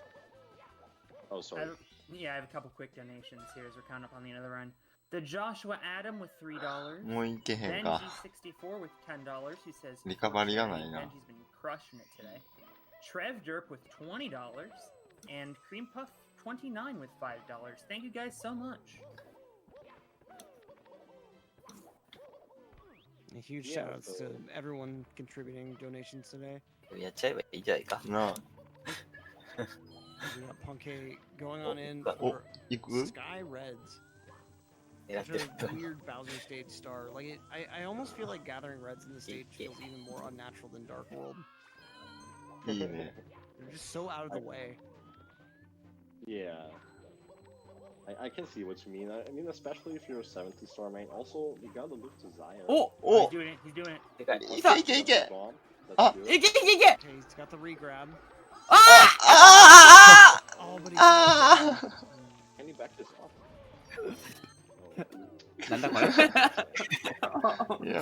Oh, sorry. I have a couple quick donations here as we're counting up on the end of the run. The Joshua Adam with $3. もういけへんか。 Benji64 with $10. He says リカバリがないな。 Benji's been crushing it today. Trev Derp with $20 and Cream Puff 29 with $5. Thank you guys so much. A huge shout outs to everyone contributing donations today. やっちゃえばいいじゃないか。なあ、 We got Punkei going on in お for、行く Sky Reds. 狙って Such る。 a weird Bowser stage star. Like I almost feel like gathering reds in the stage feels even more unnatural than Dark World. いいね。 They're just so out of the way. Yeah. I can see what you mean. I mean, especially if you're a 70 star main. Also, you gotta look to Xia. お Oh, お he's doing it. He's doing it. でかい。いけいけいけ Bomb. That's Ah. good. いけいけいけ Okay, he's got the regrab. ああ Oh, but he's ああ Can you back this up? なんだこれいや。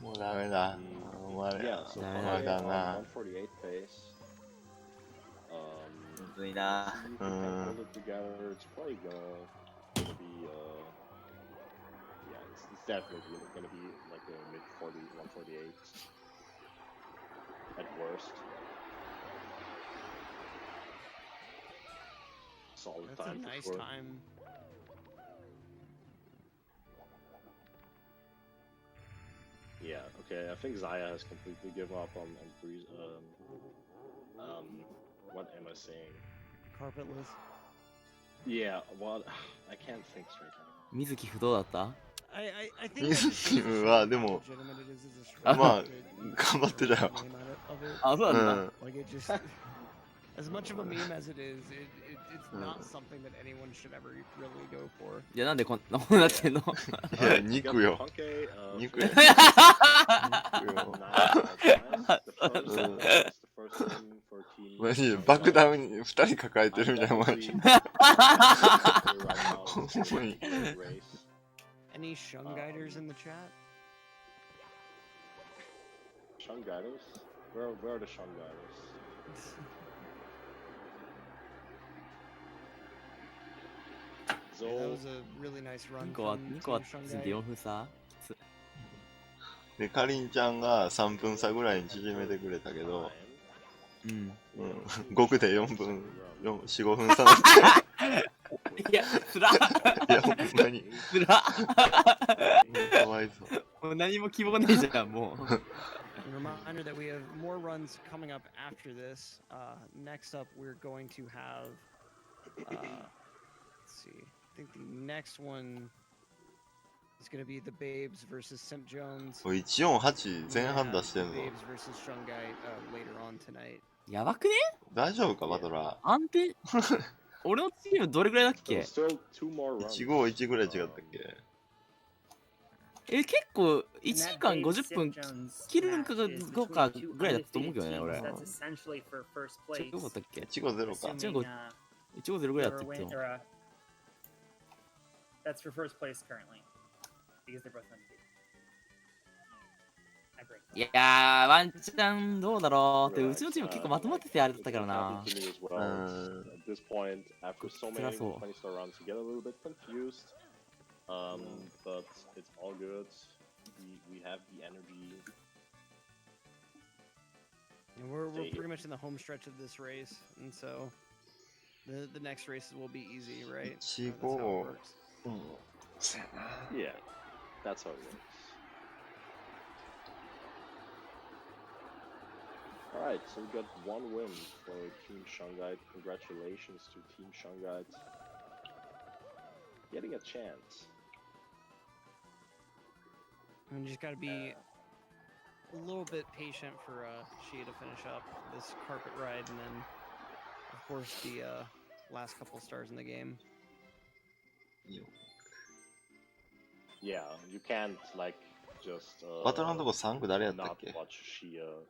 もうダメだ。お前 Yeah, so ダメ Punkei だ on な。 148 pace. むずいな。 See if we can hold it together. It's probably gonna be yeah, it's definitely gonna be like a mid 40, 148 at worst. Solid That's a time. for nice sure. time. Yeah. Okay. I think Xia has completely given up on Breeze. What am I saying? Carpetless. Yeah. Well, I can't think straight now. 水木不動だった I think 水木はでも legitimate it is as a まあ straight 頑張ってたよ。 name of it. あ、そうなんだ。うん。 Like it just, as much of a meme as it is, it's not something that anyone should ever really go for. じゃあなんでこんなものになってんのいや、肉よ。 Punkei, 肉よ。 nice, うん the first win for team. マジで爆弾2人抱えてるみたいなもんやし。ほんまに。 Any Shun Guiders in the chat? Shun Guiders? Where are the Shun Guiders? Yeah, that So, was a really nice run 2個は from 2個は Team つい Shun て Guide. 4分差きつで、かりんちゃんが3分差ぐらいに縮めてくれたけど、うん。うん、5で4分、4、4、5分差なんで。いや、つらいや、ほんまに。つらかわいそう。もう何も希望ないじゃん、もう。 A reminder that we have more runs coming up after this. Next up, we're going to have. Let's see. I think the next one is going to be the Babes versus Simp Jones. 148前半出してん The の。 Babes versus Shungai later on tonight. やばくね大丈夫か、バトラー。安定俺のチームどれぐらいだっけ？ Still 2 more runs. 151ぐらい違ったっけ？結構1時間50分切るんかどうかぐらいだったと思うけどね、俺。That's essentially for first よ place. かったっけ？ 150か。 150ぐらいだったっけ？ That's for first place currently. Because they're both undefeated. I break. いやー、ワンチャンどうだろうって、うちのチーム結構まとまっててあれだったからな。At this point, after so many 20-star runs, you get a little bit confused. But it's all good. We have the energy. And we're pretty much in the home stretch of this race, and so the next races will be easy, right? That's how it works. Yeah, that's how it works. Alright, so we got 1 win for Team Shanghai. Congratulations to Team Shanghai. Getting a chance. And just gotta be a little bit patient for Xiah to finish up this carpet ride, and then, of course, the last couple stars in the game. Yeah, you can't like just バトルのとこ3区誰やったっ not け？ watch Xiah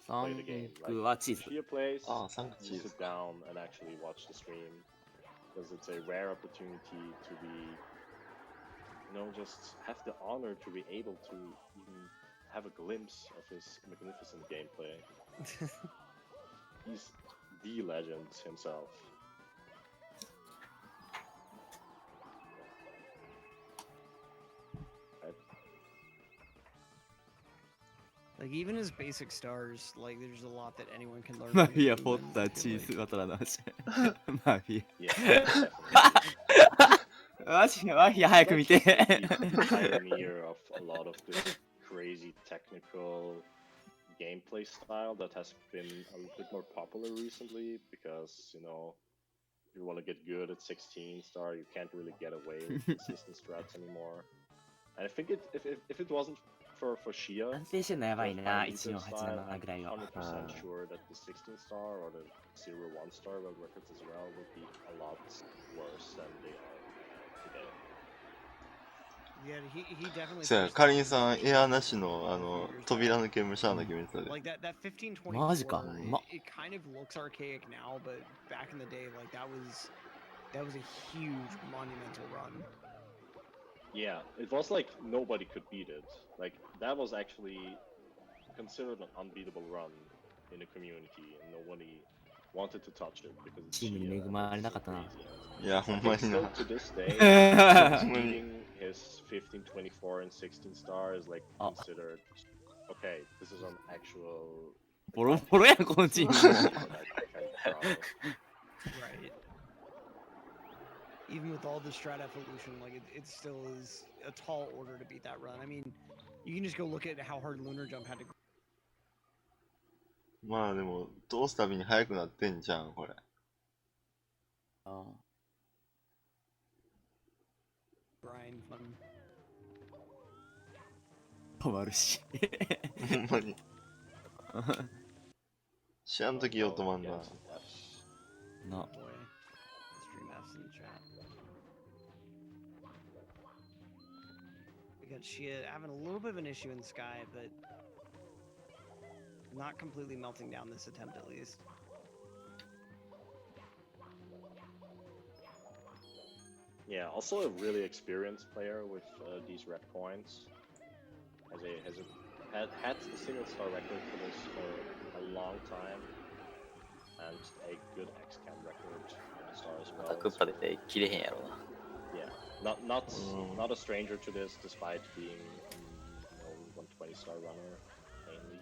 3 play the game. 区はチーズ。 Xiah plays, ああ、3区 you チーズ sit down and actually watch the stream because it's a rare opportunity to be, you know, just have the honor to be able to even have a glimpse of his magnificent gameplay. He's the legend himself. Like, even his basic stars, like, there's a lot that anyone can learn. マ from フィア、 him, ポッ and タ I ー、チ feel ー like- ズ、バトラーの話。マフィ Yeah, definitely. ア。マジマフィア早く見て。 Pioneer of a lot of this crazy technical gameplay style that has been a little bit more popular recently because, you know, if you want to get good at 16-star, you can't really get away with consistent strats anymore. And I think if it wasn't for Xiah, 安定してんのやばい the な、 Pioneer 1487 style, ぐらいは。 100% sure that the 16-star or the 01-star world records as well would be a lot worse than they are today. Yeah, he definitely. そうや、 pushed か the りんさん、 limits エアなしの、 a few years 扉 back. 抜け無者な決めてたで。 Like that 1524. マジか。 It kind of looks archaic now, but back in the day, like that was a huge monumental run. Yeah, it was like nobody could beat it. Like that was actually considered an unbeatable run in the community, and nobody wanted to touch it because it's チームに恵 Xiah ま and れ it's な so かったな。 crazy. いや、ほん I ま think にな。 still to this day, ほんまに。 beating his 1524 and 16-star is like Oh. considered okay. This is an actual. ボロボロやん、このチーム。 Right. Even with all the strat evolution, like it still is a tall order to beat that run. I mean, you can just go look at how hard Lunar Jump had to まあでも、通すたびに速くなってんじゃん、これ。あ grind from. 止まるし。ほんまに。知らんときよ、止まんな。Yes, yes. な。 Boy, stream F's in the chat. We got Xiah having a little bit of an issue in the sky, but not completely melting down this attempt at least. Yeah, also a really experienced player with these rep points. Had the single star record for this for a long time, and a good XCAM record for the star as また well. クッパ出て切れへんやろな。 Yeah, not a stranger to this, despite being you know 120-star runner mainly.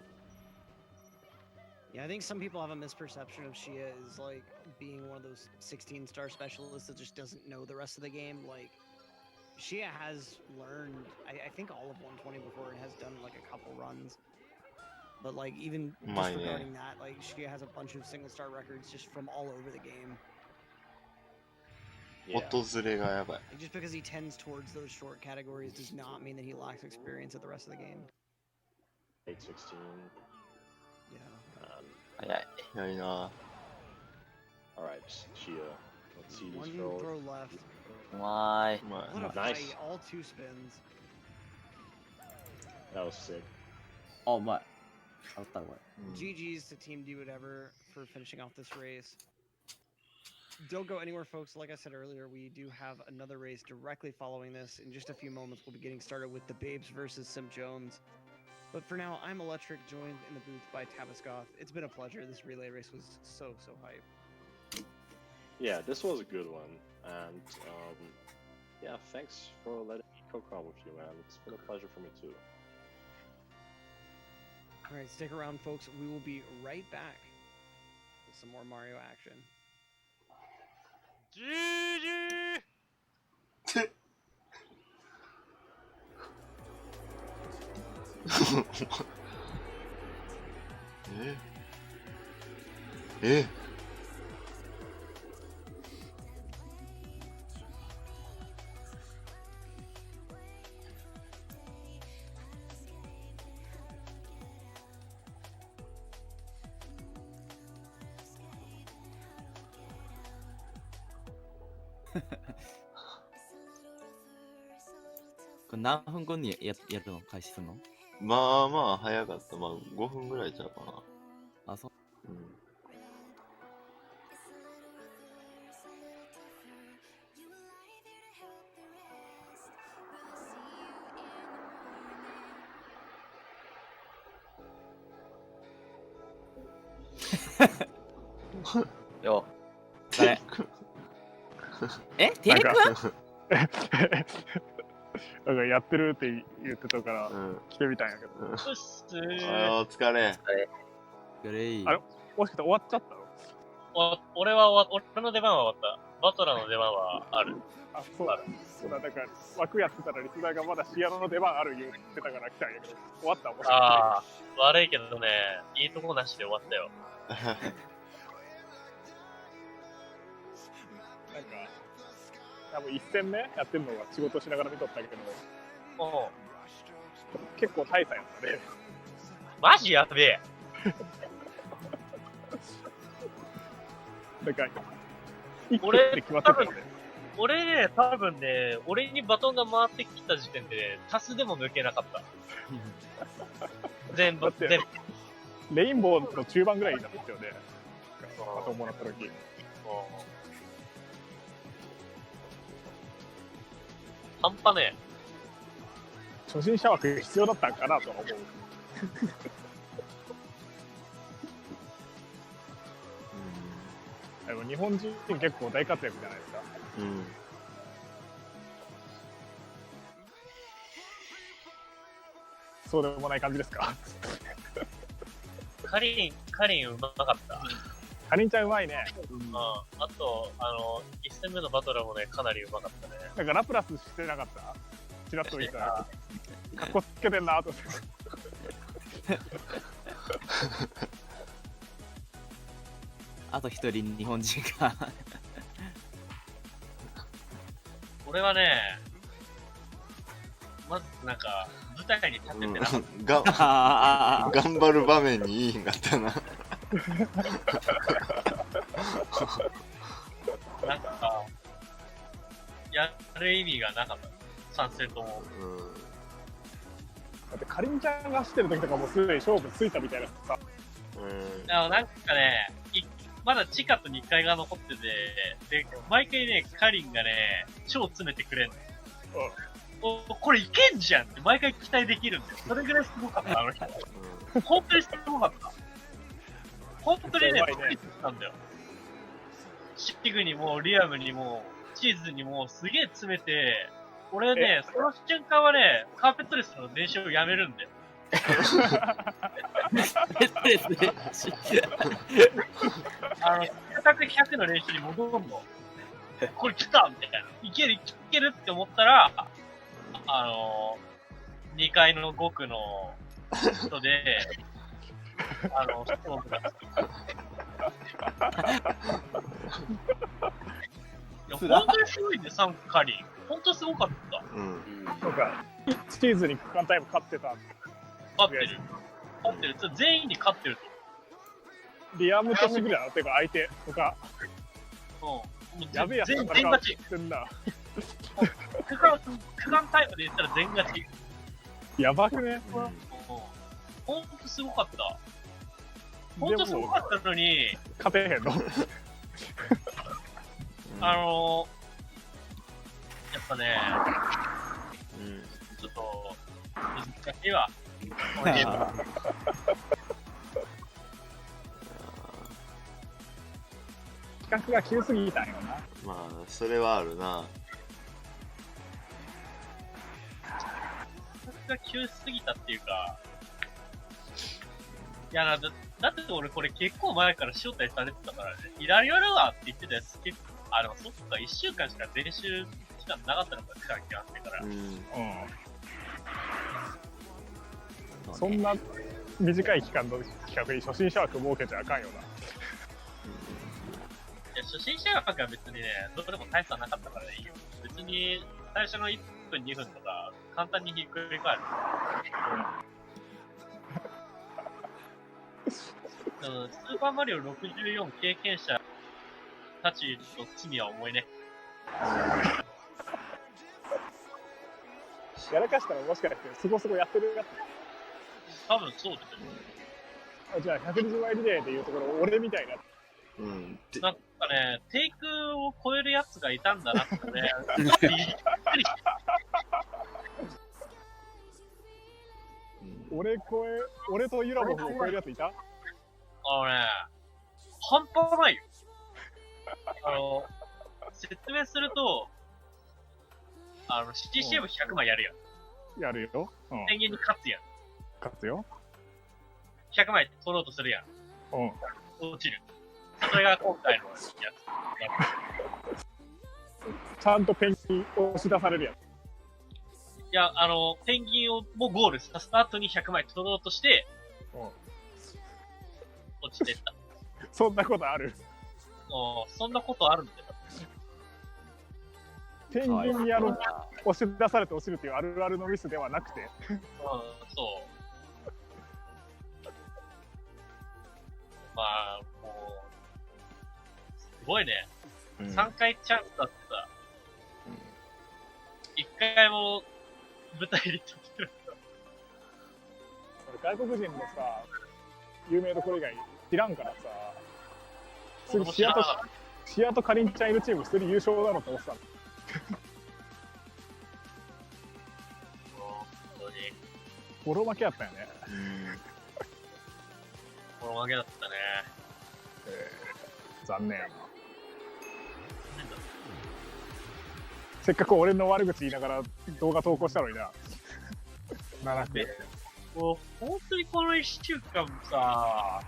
Yeah, I think some people have a misperception of Xiah as like being one of those 16-star specialists that just doesn't know the rest of the game. Like, Xiah has learned, I think all of 120 before and has done like a couple runs. But like even disregarding that, like Xiah has a bunch of single-star records just from all over the game. 訪れがやばい。 Like, just because he tends towards those short categories does not mean that he lacks experience at the rest of the game. 816. Yeah. 早い。早いな。 Alright, Xiah Let's see One this throw. throw left. うまーい。 What a Nice. fight, all two spins. That was sick. あ、うまい。当たったこれ。 GG's to Team Dwhatever for finishing off this race. Don't go anywhere, folks. Like I said earlier, we do have another race directly following this. In just a few moments, we'll be getting started with the Babes versus Simp Jones. But for now, I'm Electric, joined in the booth by Tabascoff. It's been a pleasure. This relay race was so hype. Yeah, this was a good one. And yeah, thanks for letting me co-com with you, man. It's been a pleasure for me too. All right, stick around, folks. We will be right back with some more Mario action. GG! Eh? これ何分後にやるの開始するの？まあまあ早かった。まあ5分ぐらいちゃうかな。あ、そう。うん。よ。誰？え？テイク？なんかやってるって言ってたから来てみたんやけど。うっすあーお疲れ。グレイ。あれもしかして終わっちゃったの？俺の出番は終わった。バトラーの出番はある。あ、そうだ。そうだ、だから枠やってたらリスナーがまだシアノの出番ある言ってたから来たんやけど、終わったもしかして。ああ、悪いけどね、いいとこなしで終わったよ。なんか、多分1戦目やってるのが仕事しながら見とったけど、結構大差やったね。マジやべえ。なんか、一気で決まってたよね。俺ね、多分ね、俺にバトンが回ってきた時点で、タスでも抜けなかった。全部。レインボーの中盤ぐらいになってたよね。バトンもらった時。半端ねえ。初心者枠必要だったんかなとは思う。でも日本人結構大活躍じゃないですか。うん。そうでもない感じですか。カリンうまかった。カリンちゃんうまいね。あと、1戦目のバトラーもね、かなりうまかったね。なんかラプラスしてなかった？チラッと見たら。かっこつけてんなと思って。あと一人日本人が。俺はね、まずなんか、舞台に立ててなかった。頑張る場面にいいんかったな。なんか、やる意味がなかった。3戦とも。だってかりんちゃんが走ってる時とかもうすでに勝負ついたみたいなさ。なんかね、まだ地下と2階が残ってて、で、毎回ね、カリンがね、超詰めてくれんの。これいけんじゃんって毎回期待できるんだよ。それぐらいすごかった、あの人。本当にすごかった。本当にね、びっくりしたんだよ。シグにも、リアムにも、チーズにも、すげえ詰めて、俺ね、その瞬間はね、カーペットレスの練習をやめるんだよ。100の練習に戻るの。これ来たみたいな。いけるって思ったら、2階の5区の人で、ストーンが。いや、本当にすごいね、3区カリン。本当にすごかった。なんか、チーズに区間タイム勝ってた。勝ってる。全員に勝ってると。リアムとシグラーっていうか相手とか。やべえやつ全が勝ち。ってんだ。区間タイムで言ったら全勝ち。やばくね。ほんとすごかった。ほんとすごかったのに、勝てへんの。やっぱね、ちょっと難しいわ。企画が急すぎたんよな。まあ、それはあるな。企画が急すぎたっていうか、いやだって俺これ結構前から招待されてたからね、いられるわって言ってたやつ結構、でもそっか、1週間しか練習期間なかったのか、期間決まってから。そんな短い期間の企画に初心者枠設けちゃあかんよな。いや、初心者枠は別にね、どこでも大差なかったからいいよ。別に最初の1分、2分とか、簡単にひっくり返る。スーパーマリオ64経験者たちの罪は重いね。やらかしたらもしかしてそこそこやってるやつ。多分そうですよ。じゃあ120枚リレーでいうところ俺みたいな。なんかね、テイクを超えるやつがいたんだなってね。びっくり。俺とユラボフを超えるやついた？半端ないよ。説明すると、CCM100 枚やるやん。やるよ。天元に勝つやん。勝つよ。100枚取ろうとするやん。落ちる。それが今回のやつ。ちゃんとペンギン押し出されるやん。いや、ペンギンをもうゴールさせた後に100枚取ろうとして、落ちてった。そんなことある？そんなことあるんだよ。ペンギンに押し出されて落ちるっていうあるあるのミスではなくて。そう。まあ、もう、すごいね。3回チャンスだってさ、1回も舞台に立ってる。外国人のさ、有名どころ以外知らんからさ、次シアとかりんちゃんいるチーム1人優勝だろうと思ってたの。ボロ負けやったよね。ボロ負けだったね。残念やな。せっかく俺の悪口言いながら動画投稿したのにな。もう本当にこの1週間さ、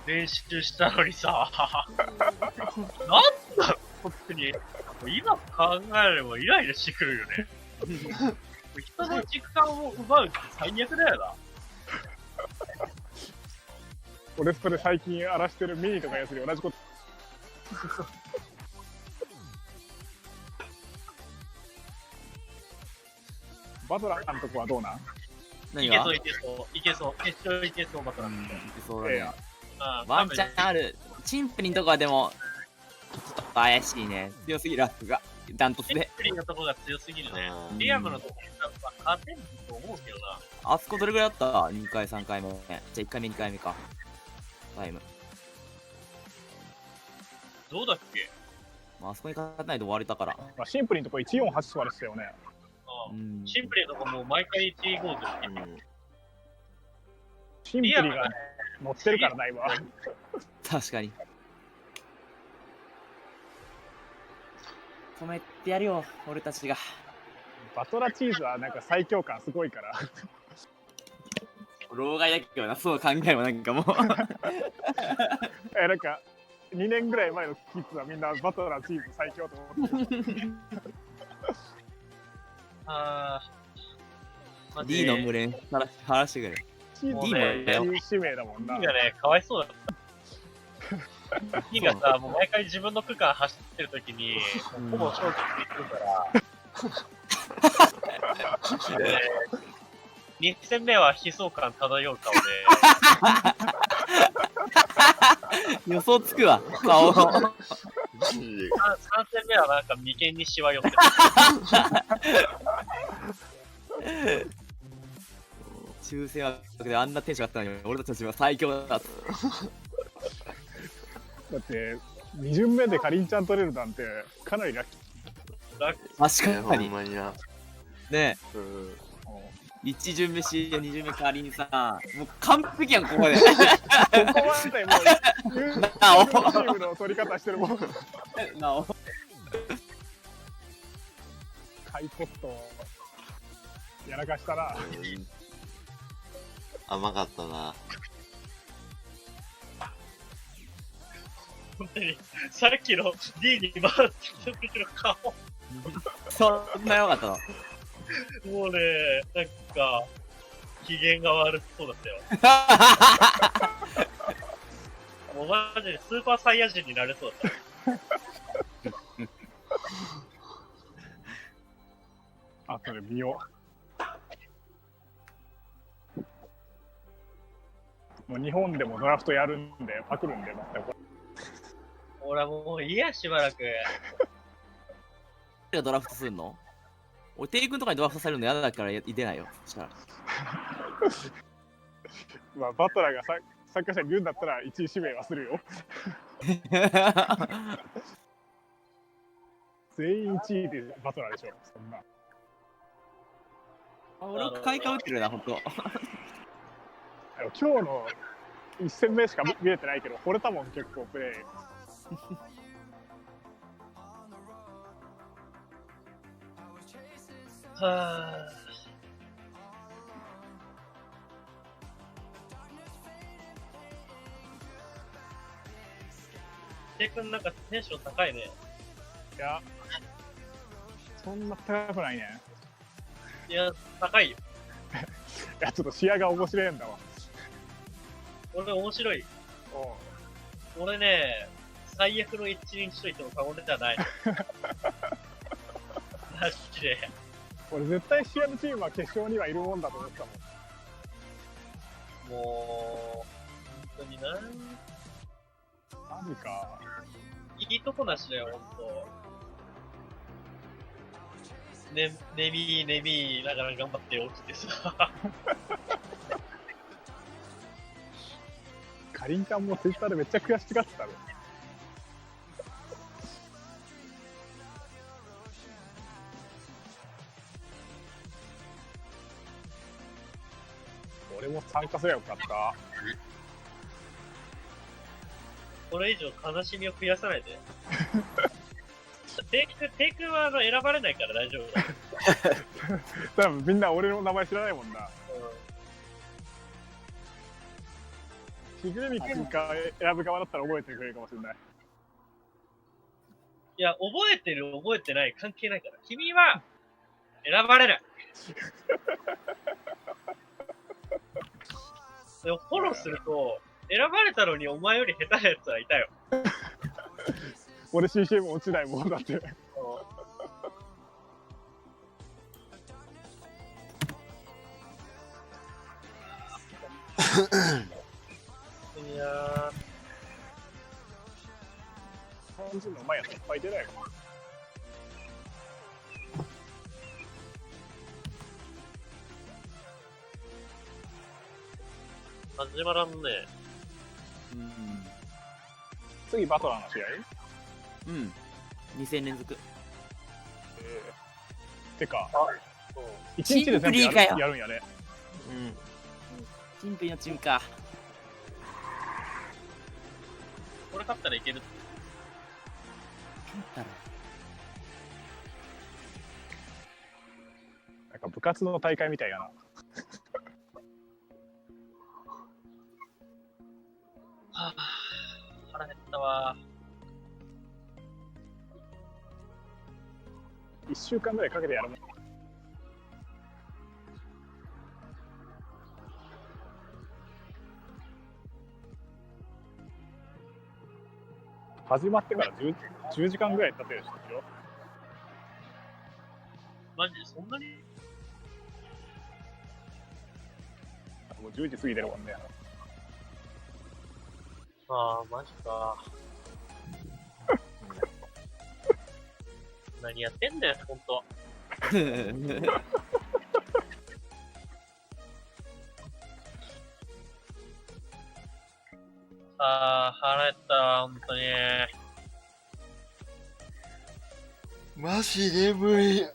練習したのにさ、なんだろ、本当に。今考えればイライラしてくるよね。人の時間を奪うって最悪だよな。俺それ最近荒らしてるミニとかやつに同じこと。バトラーのとこはどうなん？何が？いけそう。決勝いけそう、バトラー。いけそうだね。ワンチャンある。チンプリンとかでも、ちょっと怪しいね。強すぎるラックが。ダントツで。チンプリンのとこが強すぎるね。リアムのとこが勝てんと思うけどな。あそこどれぐらいだった？ 2 回、3回目。じゃあ1回目、2回目か。タイム。どうだっけ？あそこに勝たないと終われたから。シンプルのとこ148座れてたよね。シンプルのとこもう毎回1ゴール。シンプルが乗ってるからな、今。確かに。止めてやるよ、俺たちが。バトラチーズはなんか最強感すごいから。老害だけどな、そう考えもなんかもう。なんか2年ぐらい前のキッズはみんなバトラチーズ最強と思ってる。D の群れ晴らしてくれ。D も使命だもんな。 D がね、かわいそうだった。D がさ、もう毎回自分の区間走ってるときに、ほぼ勝負してくるから、2戦目は悲壮感漂う顔で。予想つくわ、顔。戦目はなんか眉間にしわ寄ってる。抽選枠であんなテンションあったのに、俺たちのチームは最強だと。だって2巡目でかりんちゃん取れるなんてかなりラッキ確かに。ほんまにな。ねえ。1巡目 C や2巡目かりんさん。もう完璧やん、ここで。ー。ここまでもうチームの取り方してるもん。なお。ハイポットやらかしたな。甘かったな。本当に、さっきの D に回ってきた時の顔。そんな良かったの。もうね、なんか、機嫌が悪そうだったよ。もうマジでスーパーサイヤ人になれそうだった。あとで見よう。もう日本でもドラフトやるんで、パクるんで、全く。俺はもういいや、しばらく。誰がドラフトするの？俺、テイ君とかにドラフトされるの嫌だから出ないよ。そしたら。まあ、バトラーが参加者にいるんだったら1位指名はするよ。全員1位でバトラーでしょ、そんな。俺は買いかぶってるな、ほんと。今日の1戦目しか見れてないけど、惚れたもん、結構プレイ。はぁ。ていくんなんかテンション高いね。いや、そんな高くないね。いや、高いよ。いや、ちょっと視野が面白いんだわ。俺面白い。俺ね、最悪の一人と言っても過言じゃない。マジで。俺絶対視野のチームは決勝にはいるもんだと思ってたもん。もう、本当にな。マジか。いいとこなしだよ、ほんと。ねみながら頑張って起きてさ。かりんちゃんもツイッターでめっちゃ悔しがってたの。俺も参加すればよかった。これ以上悲しみを増やさないで。テイクは選ばれないから大丈夫だ。多分みんな俺の名前知らないもんな。しぐみくんか選ぶ側だったら覚えてくれるかもしれない。いや、覚えてる覚えてない関係ないから。君は選ばれない。でもフォローすると、選ばれたのにお前より下手なやつはいたよ。俺 CCM 落ちないもんだって。いやー。日本人のうまいやついっぱい出ないよ。始まらんね。次バトラーの試合？うん。2戦連続。てか、1日で全部やるんやね。うん。シンプリのチームか。これ勝ったらいける。なんか部活の大会みたいやな。はぁ、腹減ったわ。1週間ぐらいかけてやるもん。始まってから 10時間ぐらい経ってるでしょ。マジでそんなに？もう10時過ぎてるもんね。ああ、マジか。何やってんだよ、ほんと。腹減ったわ、ほんとに。マジ眠い。